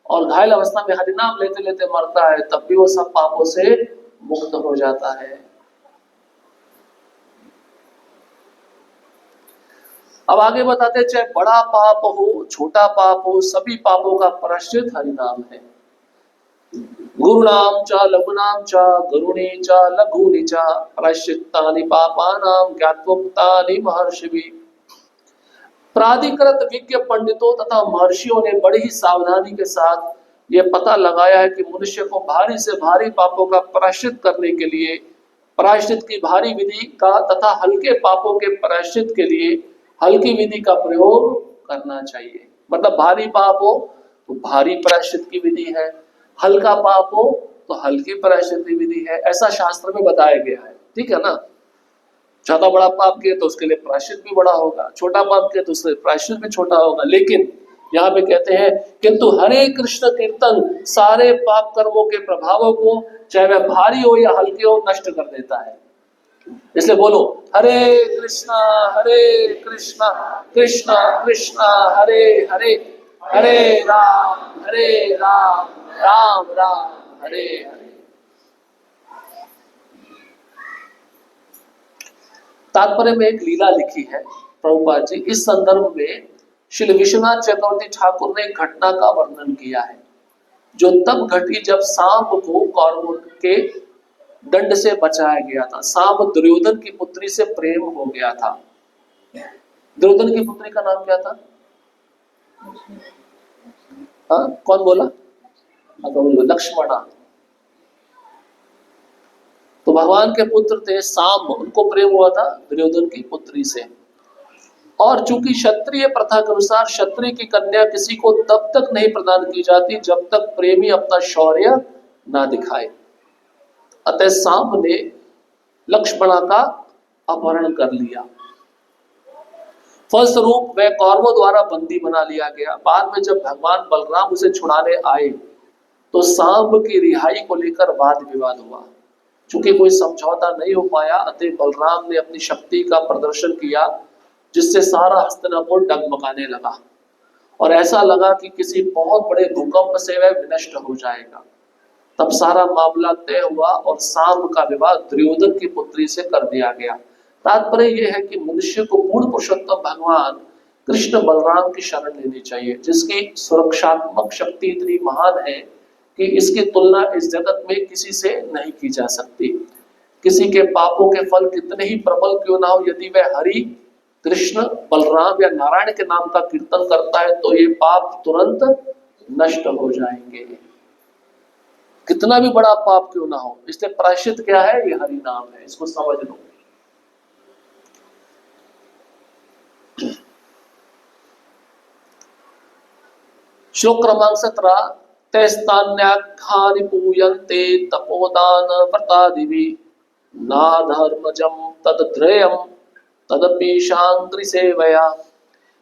और घायल अवस्था में हरिनाम लेते लेते मरता है, तब भी वो सब पापों से मुक्त हो जाता है। अब आगे बताते हैं, चाहे बड़ा पाप हो छोटा पाप हो, सभी पापों का प्रायश्चित हरिनाम है। गुरुणाम च लघुनाम च गरुणे च लघुनि च प्रायश्चित्तानि पापानां ज्ञात्वोक्तानि महर्षिभिः। प्राधिकृत विज्ञ पंडितों तथा महर्षियों ने बड़ी ही सावधानी के साथ यह पता लगाया है कि मनुष्य को भारी से भारी पापों का प्रायश्चित करने के लिए प्रायश्चित की भारी विधि का तथा हल्के पापों के प्रायश्चित के लिए हल्की विधि का प्रयोग करना चाहिए। मतलब भारी पाप हो तो भारी प्रायश्चित की विधि है, हल्का पाप हो तो हल्की प्रायश्चित की विधि है, ऐसा शास्त्र में बताया गया है। ठीक है ना। ज्यादा बड़ा पाप किए तो उसके लिए प्रायश्चित भी बड़ा होगा, छोटा पाप किए तो उसके लिए प्रायश्चित भी छोटा होगा। लेकिन यहाँ पे कहते हैं किंतु हरे कृष्ण कीर्तन सारे पाप कर्मों के प्रभावों को, चाहे वह भारी हो या हल्के हो, नष्ट कर देता है। इसलिए बोलो हरे कृष्णा कृष्णा कृष्णा हरे हरे, हरे राम राम राम हरे हरे। तात्पर्य में एक लीला लिखी है प्रभुपाद जी, इस संदर्भ में श्री विश्वनाथ चक्रवर्ती ठाकुर ने एक घटना का वर्णन किया है, जो तब घटी जब सांप को कौरवों के दंड से बचाया गया था। सांप दुर्योधन की पुत्री से प्रेम हो गया था। दुर्योधन की पुत्री का नाम क्या था? हाँ, कौन बोला? लक्ष्मणा। तो भगवान के पुत्र थे सांब, उनको प्रेम हुआ था दुर्योधन की पुत्री से। और चूंकि क्षत्रिय प्रथा के अनुसार क्षत्रिय की कन्या किसी को तब तक नहीं प्रदान की जाती जब तक प्रेमी अपना शौर्य ना दिखाए, अतः सांब ने लक्ष्मणा का अपहरण कर लिया। फलस्वरूप वह कौरवों द्वारा बंदी बना लिया गया। बाद में जब भगवान बलराम उसे छुड़ाने आए तो सांब की रिहाई को लेकर वाद विवाद हुआ। चूंकि कोई समझौता नहीं हो पाया, अतः बलराम ने अपनी शक्ति का प्रदर्शन किया, जिससे सारा हस्तिनापुर डगमगाने लगा और ऐसा लगा कि किसी बहुत बड़े भूकंप से वह विनष्ट हो जाएगा। तब सारा मामला तय हुआ और सांब का विवाह दुर्योधन की पुत्री से कर दिया गया। तात्पर्य यह है कि मनुष्य को पूर्ण पुरुषोत्तम भगवान कृष्ण बलराम की शरण लेनी चाहिए, जिसकी सुरक्षात्मक शक्ति इतनी महान है कि इसकी तुलना इस जगत में किसी से नहीं की जा सकती। किसी के पापों के फल कितने ही प्रबल क्यों ना हो, यदि वह हरि, कृष्ण, बलराम या नारायण के नाम का कीर्तन करता है तो ये पाप तुरंत नष्ट हो जाएंगे, कितना भी बड़ा पाप क्यों ना हो। इसलिए प्रायश्चित क्या है, ये हरि नाम है, इसको समझ लो। श्लोक क्रमांक 17, तैस्तान्याख्यानि पूयन्ते तपोदान व्रतादिभिः नाधर्मजं तदध्रेयं तदपि शांग्रि सेवया।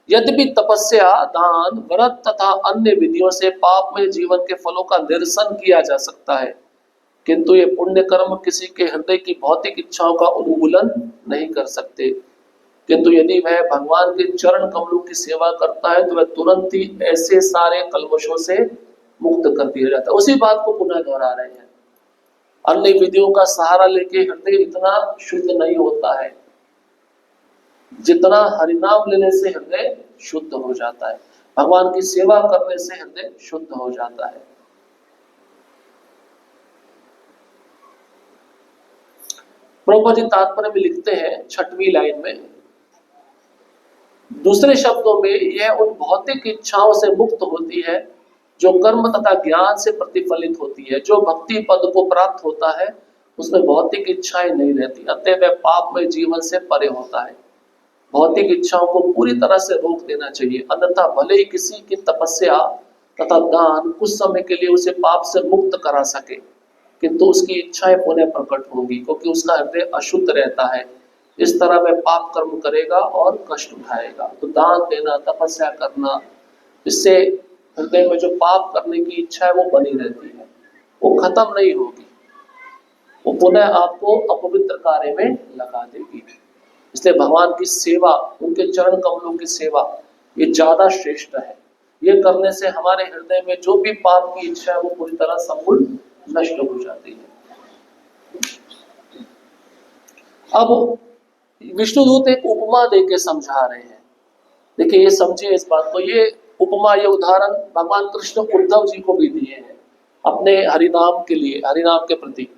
यद्यपि तपस्या, दान, व्रत तथा अन्य विधियों से पापमय जीवन के फलों का निरसन किया जा सकता है, किंतु ये पुण्य कर्म किसी के हृदय की भौतिक इच्छाओं का उन्मूलन नहीं कर सकते। किंतु यदि वह भगवान के चरण कमलों की सेवा करता है तो वह तुरंत ही ऐसे सारे कलमशों से मुक्त कर दिया जाता है। उसी बात को पुनः दोहरा रहे हैं, अन्य विधियों का सहारा लेके हृदय इतना शुद्ध नहीं होता है जितना हरिनाम लेने से हृदय शुद्ध हो जाता है, भगवान की सेवा करने से हृदय शुद्ध हो जाता है। प्रभुपाद जी तात्पर्य में लिखते हैं 6वीं लाइन में, दूसरे शब्दों में यह उन भौतिक इच्छाओं से मुक्त होती है जो कर्म तथा ज्ञान से प्रतिफलित होती है। जो भक्ति पद को प्राप्त होता है उसमें भौतिक इच्छाएं नहीं रहती, अतः वह पापमय जीवन से परे होता है। भौतिक इच्छाओं को पूरी तरह से रोक देना चाहिए, अन्यथा भले ही किसी की तपस्या तथा दान कुछ समय के लिए उसे पाप से मुक्त करा सके, किंतु उसकी इच्छाएं पुनः प्रकट होंगी, क्योंकि उसका हृदय अशुद्ध रहता है। इस तरह वह पाप कर्म करेगा और कष्ट उठाएगा। तो दान देना, तपस्या करना, इससे हृदय में जो पाप करने की इच्छा है वो बनी रहती है, वो खत्म नहीं होगी, वो पुनः आपको अपवित्र कार्य में लगा देगी। इसलिए भगवान की सेवा, उनके चरण कमलों की सेवा, ये ज्यादा श्रेष्ठ है। ये करने से हमारे हृदय में जो भी पाप की इच्छा है वो पूरी तरह समूल नष्ट हो जाती है। अब विष्णुदूत एक उपमा देके समझा रहे हैं। देखिए, ये समझिए इस बात को। ये उपमा, ये उदाहरण भगवान कृष्ण उद्धव जी को भी दिए हैं अपने हरिनाम के लिए, हरिनाम के प्रति।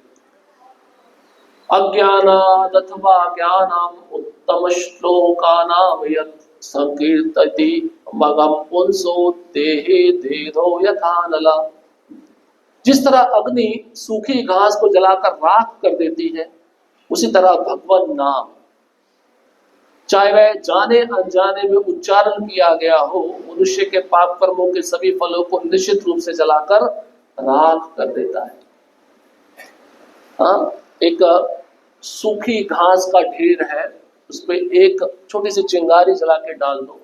अज्ञानाद अथवा ज्ञानम उत्तम श्लोकानाम यत् संकीर्तति मगम पुंसो देहे देदो यथा नला। जिस तरह अग्नि सूखी घास को जलाकर राख कर देती है, उसी तरह भगवान नाम, चाहे वह जाने अनजाने में उच्चारण किया गया हो, मनुष्य के पाप कर्मों के सभी फलों को निश्चित रूप से जलाकर राख कर देता है। हाँ, एक सूखी घास का ढेर है, उस पर एक छोटी सी चिंगारी जला के डाल दो,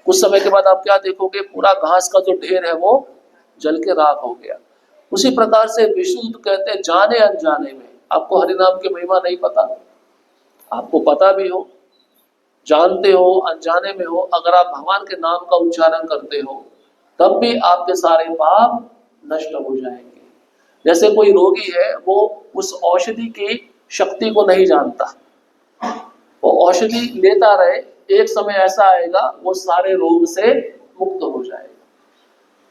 कुछ समय के बाद आप क्या देखोगे, पूरा घास का जो ढेर है वो जल के राख हो गया। उसी प्रकार से विष्णु कहते हैं, जाने अनजाने में, आपको हरिनाम की महिमा नहीं पता, आपको पता भी हो, जानते हो, अनजाने में हो, अगर आप भगवान के नाम का उच्चारण करते हो तब भी आपके सारे पाप नष्ट हो जाएंगे। जैसे कोई रोगी है, वो उस औषधि की शक्ति को नहीं जानता, वो औषधि लेता रहे, एक समय ऐसा आएगा वो सारे रोग से मुक्त हो जाएगा।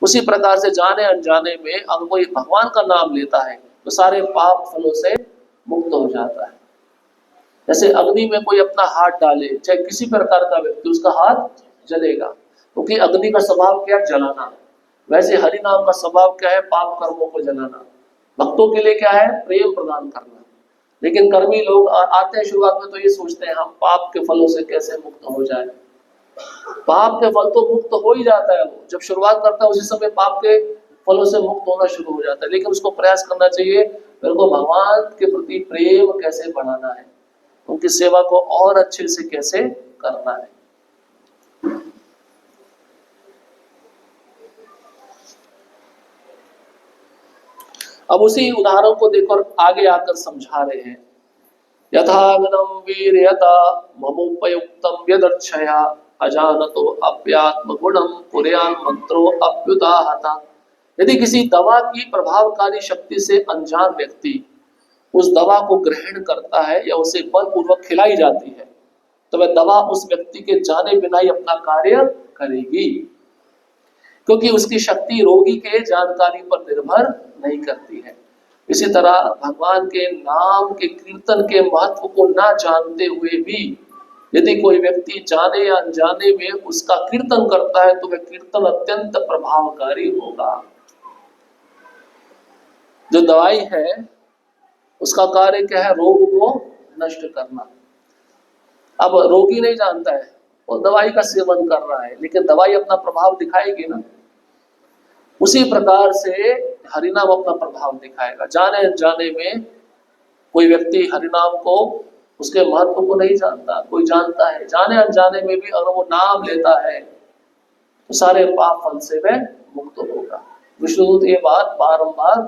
उसी प्रकार से जाने अनजाने में अगर कोई भगवान का नाम लेता है तो सारे पाप फलों से मुक्त हो जाता है। जैसे अग्नि में कोई अपना हाथ डाले, चाहे किसी प्रकार का व्यक्ति, उसका हाथ जलेगा, क्योंकि अग्नि का स्वभाव क्या है, जलाना। वैसे हरि नाम का स्वभाव क्या है, पाप कर्मों को जलाना। भक्तों के लिए क्या है, प्रेम प्रदान करना। लेकिन कर्मी लोग आते हैं शुरुआत में तो ये सोचते हैं हम पाप के फलों से कैसे मुक्त हो जाए। पाप के फल तो मुक्त हो ही जाता है, वो जब शुरुआत करता है उसी समय पाप के फलों से मुक्त होना शुरू हो जाता है। लेकिन उसको प्रयास करना चाहिए, मेरे को भगवान के प्रति प्रेम कैसे बढ़ाना है, उनकी सेवा को और अच्छे से कैसे करना है। अब उसी उदाहरण को देखकर आगे आकर समझा रहे हैं, यथागनम वीर्यता ममुपयुक्तम यदर्च्छया अजानतो अप्यात्म गुणम कुर्यान मंत्रो अप्युदाहता। यदि किसी दवा की प्रभावकारी शक्ति से अनजान व्यक्ति उस दवा को ग्रहण करता है या उसे बलपूर्वक खिलाई जाती है तो वह दवा उस व्यक्ति के जाने बिना ही अपना कार्य करेगी, क्योंकि उसकी शक्ति रोगी के जानकारी पर निर्भर नहीं करती है। इसी तरह भगवान के नाम के कीर्तन के महत्व को न जानते हुए भी यदि कोई व्यक्ति जाने या अनजाने में उसका कीर्तन करता है तो वह कीर्तन अत्यंत प्रभावकारी होगा। जो दवाई है उसका कार्य क्या है? रोग को नष्ट करना। अब रोगी नहीं जानता है, वो दवाई का सेवन कर रहा है, लेकिन दवाई अपना प्रभाव दिखाएगी ना। उसी प्रकार से हरिनाम अपना प्रभाव दिखाएगा। जाने अनजाने में कोई व्यक्ति हरिनाम को, उसके महत्व को नहीं जानता, कोई जानता है, जाने अनजाने में भी अगर वो नाम लेता है तो सारे पाप फल से वह मुक्त होगा। विष्णुदूत ये बात बारंबार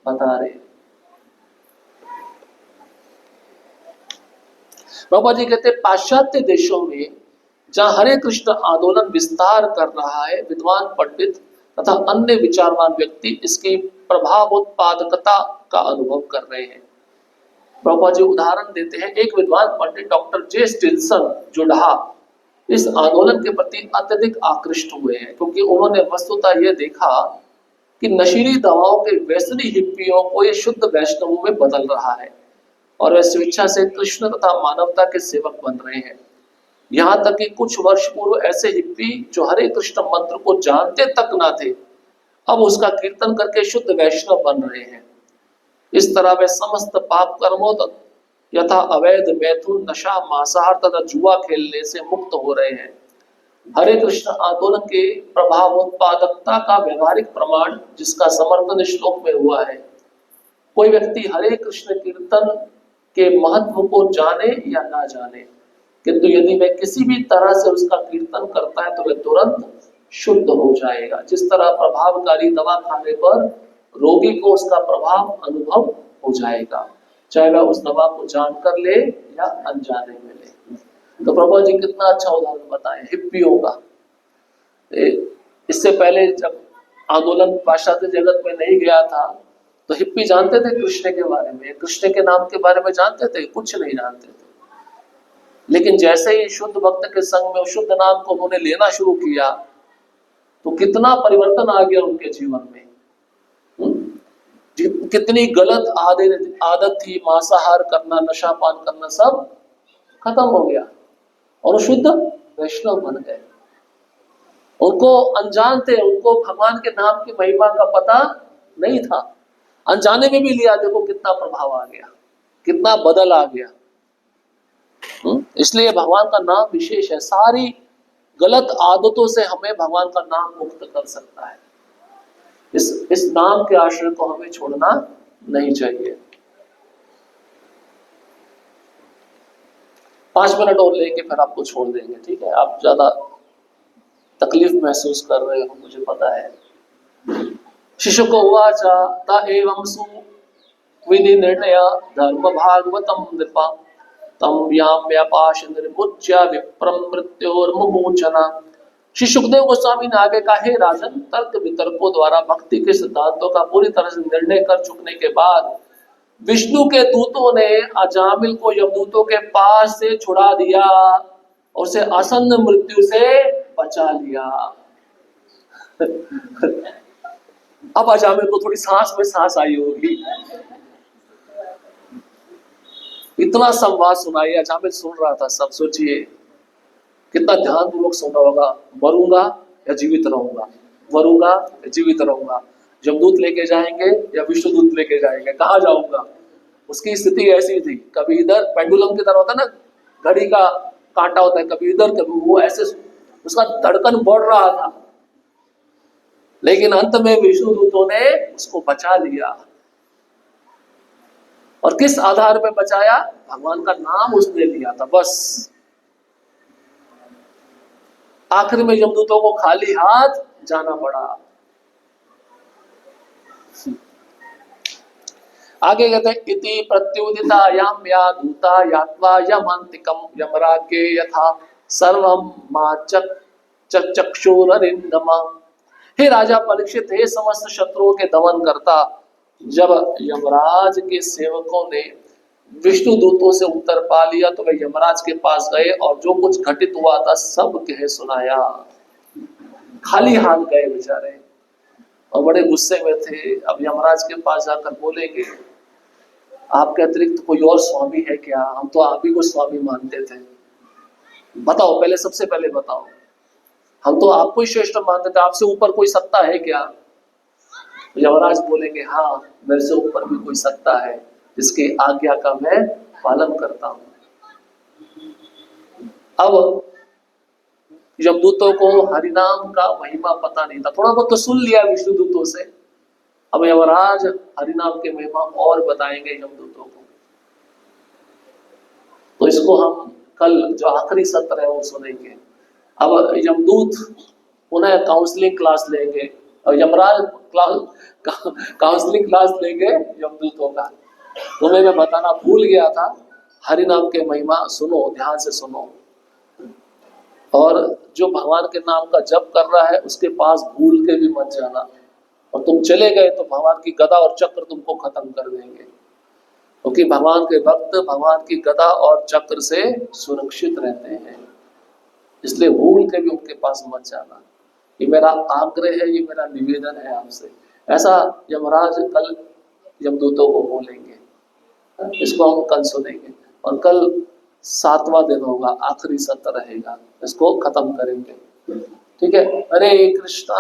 बता रहे। प्रभुपाद जी कहते पाश्चात्य देशों में जहां हरे कृष्ण आंदोलन विस्तार कर रहा है, विद्वान पंडित तथा अन्य विचारवान व्यक्ति इसकी प्रभावोत्पादकता का अनुभव कर रहे हैं। प्रभुपाद जी उदाहरण देते हैं, एक विद्वान पंडित डॉक्टर जे स्टिल्सन जुड़हा इस आंदोलन के प्रति अत्यधिक आकृष्ट हुए हैं, क्योंकि उन्होंने वस्तुतः यह देखा कि नशीली दवाओं के व्यसनी हिप्पियों को ये शुद्ध वैष्णवों में बदल रहा है और वे स्वेच्छा से कृष्ण तथा मानवता के सेवक बन रहे हैं। यहाँ तक कि कुछ वर्ष पूर्व ऐसे हिप्पी जो हरे कृष्ण मंत्र को जानते तक ना थे, अब उसका कीर्तन करके शुद्ध वैष्णव बन रहे हैं। इस तरह वे समस्त पाप कर्मों यथा अवैध मैथुन, नशा, मांसाहार तथा जुआ खेलने से मुक्त हो रहे हैं। हरे कृष्ण आंदोलन के प्रभावोत्पादकता का व्यवहारिक प्रमाण जिसका समर्थन श्लोक में हुआ है, कोई व्यक्ति हरे कृष्ण कीर्तन के महत्व को जाने या ना जाने, किंतु यदि वह किसी भी तरह से उसका कीर्तन करता है तो वह तुरंत शुद्ध हो जाएगा। जिस तरह प्रभावकारी दवा खाने पर रोगी को उसका प्रभाव अनुभव हो जाएगा, चाहे वह उस दवा को जानकर ले या अनजाने में ले। तो प्रभु जी कितना अच्छा उदाहरण बताएं हिप्पियों का। इससे पहले जब आंदोलन पाश्चात्य जगत में नहीं गया था तो हिप्पी जानते थे कृष्ण के बारे में, कृष्ण के नाम के बारे में जानते थे? कुछ नहीं जानते थे। लेकिन जैसे ही शुद्ध भक्त के संग में शुद्ध नाम को उन्होंने लेना शुरू किया तो कितना परिवर्तन आ गया उनके जीवन में। कितनी गलत आदत थी, मांसाहार करना, नशा पान करना, सब खत्म हो गया और शुद्ध वैष्णव बन गए। उनको अनजान थे, उनको भगवान के नाम की महिमा का पता नहीं था, अनजाने में भी लिया। देखो कितना प्रभाव आ गया, कितना बदल आ गया। इसलिए भगवान का नाम विशेष है। सारी गलत आदतों से हमें भगवान का नाम मुक्त कर सकता है। इस नाम के आश्रय को हमें छोड़ना नहीं चाहिए। 5 मिनट और लेके फिर आपको छोड़ देंगे, ठीक है? आप ज्यादा तकलीफ महसूस कर रहे हो, मुझे पता है। शिशु को उवाच त एवं सु विधि निर्णय धर्म भागवतम नृपा तम व्याम व्यापाश निर्मुच्य विप्रम मृत्योर्मुमोचना। श्री सुखदेव गोस्वामी ने आगे कहा, हे राजन, तर्क वितर्कों द्वारा भक्ति के सिद्धांतों का पूरी तरह से निर्णय कर चुकने के बाद विष्णु के दूतों ने अजामिल को यमदूतों के पास से छुड़ा दिया और उसे आसन्न मृत्यु से बचा लिया। अब अजामिल को थोड़ी सांस में सांस आई होगी। इतना संवाद सुनाई, अजामिल सुन रहा था सब। सोचिए कितना ध्यानपूर्वक सुना होगा। मरूंगा या जीवित रहूंगा, मरूंगा या जीवित रहूंगा, यमदूत लेके जाएंगे या विष्णुदूत लेके जाएंगे, कहाँ जाऊंगा? उसकी स्थिति ऐसी थी, कभी इधर पेंडुलम की तरह होता है ना, घड़ी का कांटा होता है, कभी इधर कभी वो, ऐसे उसका धड़कन बढ़ रहा था। लेकिन अंत में विष्णुदूतों ने उसको बचा लिया। और किस आधार पर बचाया? भगवान का नाम उसने लिया था, बस। आखिर में यमदूतों को खाली हाथ जाना पड़ा। आगे कहते हैं, इति प्रत्युदितायाम या दूता यात्वा यमांतिकम यमराज्ञे यथा सर्वम माचक चक्षुररिंदमा। हे राजा परीक्षित, हे समस्त शत्रुओं के दमन करता, जब यमराज के सेवकों ने विष्णु दूतों से उत्तर पा लिया तो वे यमराज के पास गए और जो कुछ घटित हुआ था सब कह सुनाया। खाली हाथ गए बेचारे और बड़े गुस्से में थे। अब यमराज के पास जाकर बोलेंगे आपके अतिरिक्त कोई और स्वामी है क्या? हम तो आप ही को स्वामी मानते थे, बताओ पहले, सबसे पहले बताओ, हम तो आपको ही श्रेष्ठ मानते थे, आपसे ऊपर कोई सत्ता है क्या? यमराज बोलेंगे हाँ, मेरे से ऊपर भी कोई सत्ता है जिसकी आज्ञा का मैं पालन करता हूं। अब यमदूतों को हरिनाम का महिमा पता नहीं था, थोड़ा बहुत तो सुन लिया विष्णु दूतों से। अब यमराज हरिनाम के महिमा और बताएंगे यमदूतों को। तो इसको हम कल जो आखिरी सत्र है वो सुनेंगे। अब यमदूत पुनः काउंसलिंग क्लास लेंगे और यमराज काउंसलिंग क्लास लेंगे यमदूतों का। तुम्हें मैं बताना भूल गया था, हरिनाम के महिमा सुनो, ध्यान से सुनो। और जो भगवान के नाम का जप कर रहा है उसके पास भूल के भी मत जाना, और तुम चले गए तो भगवान की गदा और चक्र तुमको खत्म कर देंगे, क्योंकि भगवान के भक्त भगवान की गदा और चक्र से सुरक्षित रहते हैं। इसलिए भूल के भी उनके पास मत जाना। ये मेरा आग्रह है, ये मेरा निवेदन है आपसे। ऐसा यमराज कल यमदूतों को बोलेंगे। इसको हम कल सुनेंगे और कल 7वां दिन होगा, आखिरी सत्र रहेगा, इसको खत्म करेंगे। ठीक है। हरे कृष्णा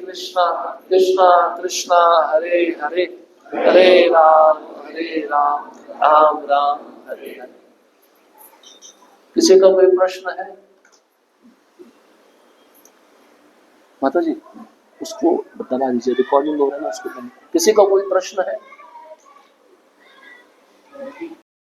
कृष्णा कृष्णा हरे हरे, हरे राम राम राम हरे हरे। किसी का कोई प्रश्न है? माता जी उसको बता दीजिए, रिकॉर्डिंग हो रहा है ना, उसको। किसी का कोई प्रश्न है?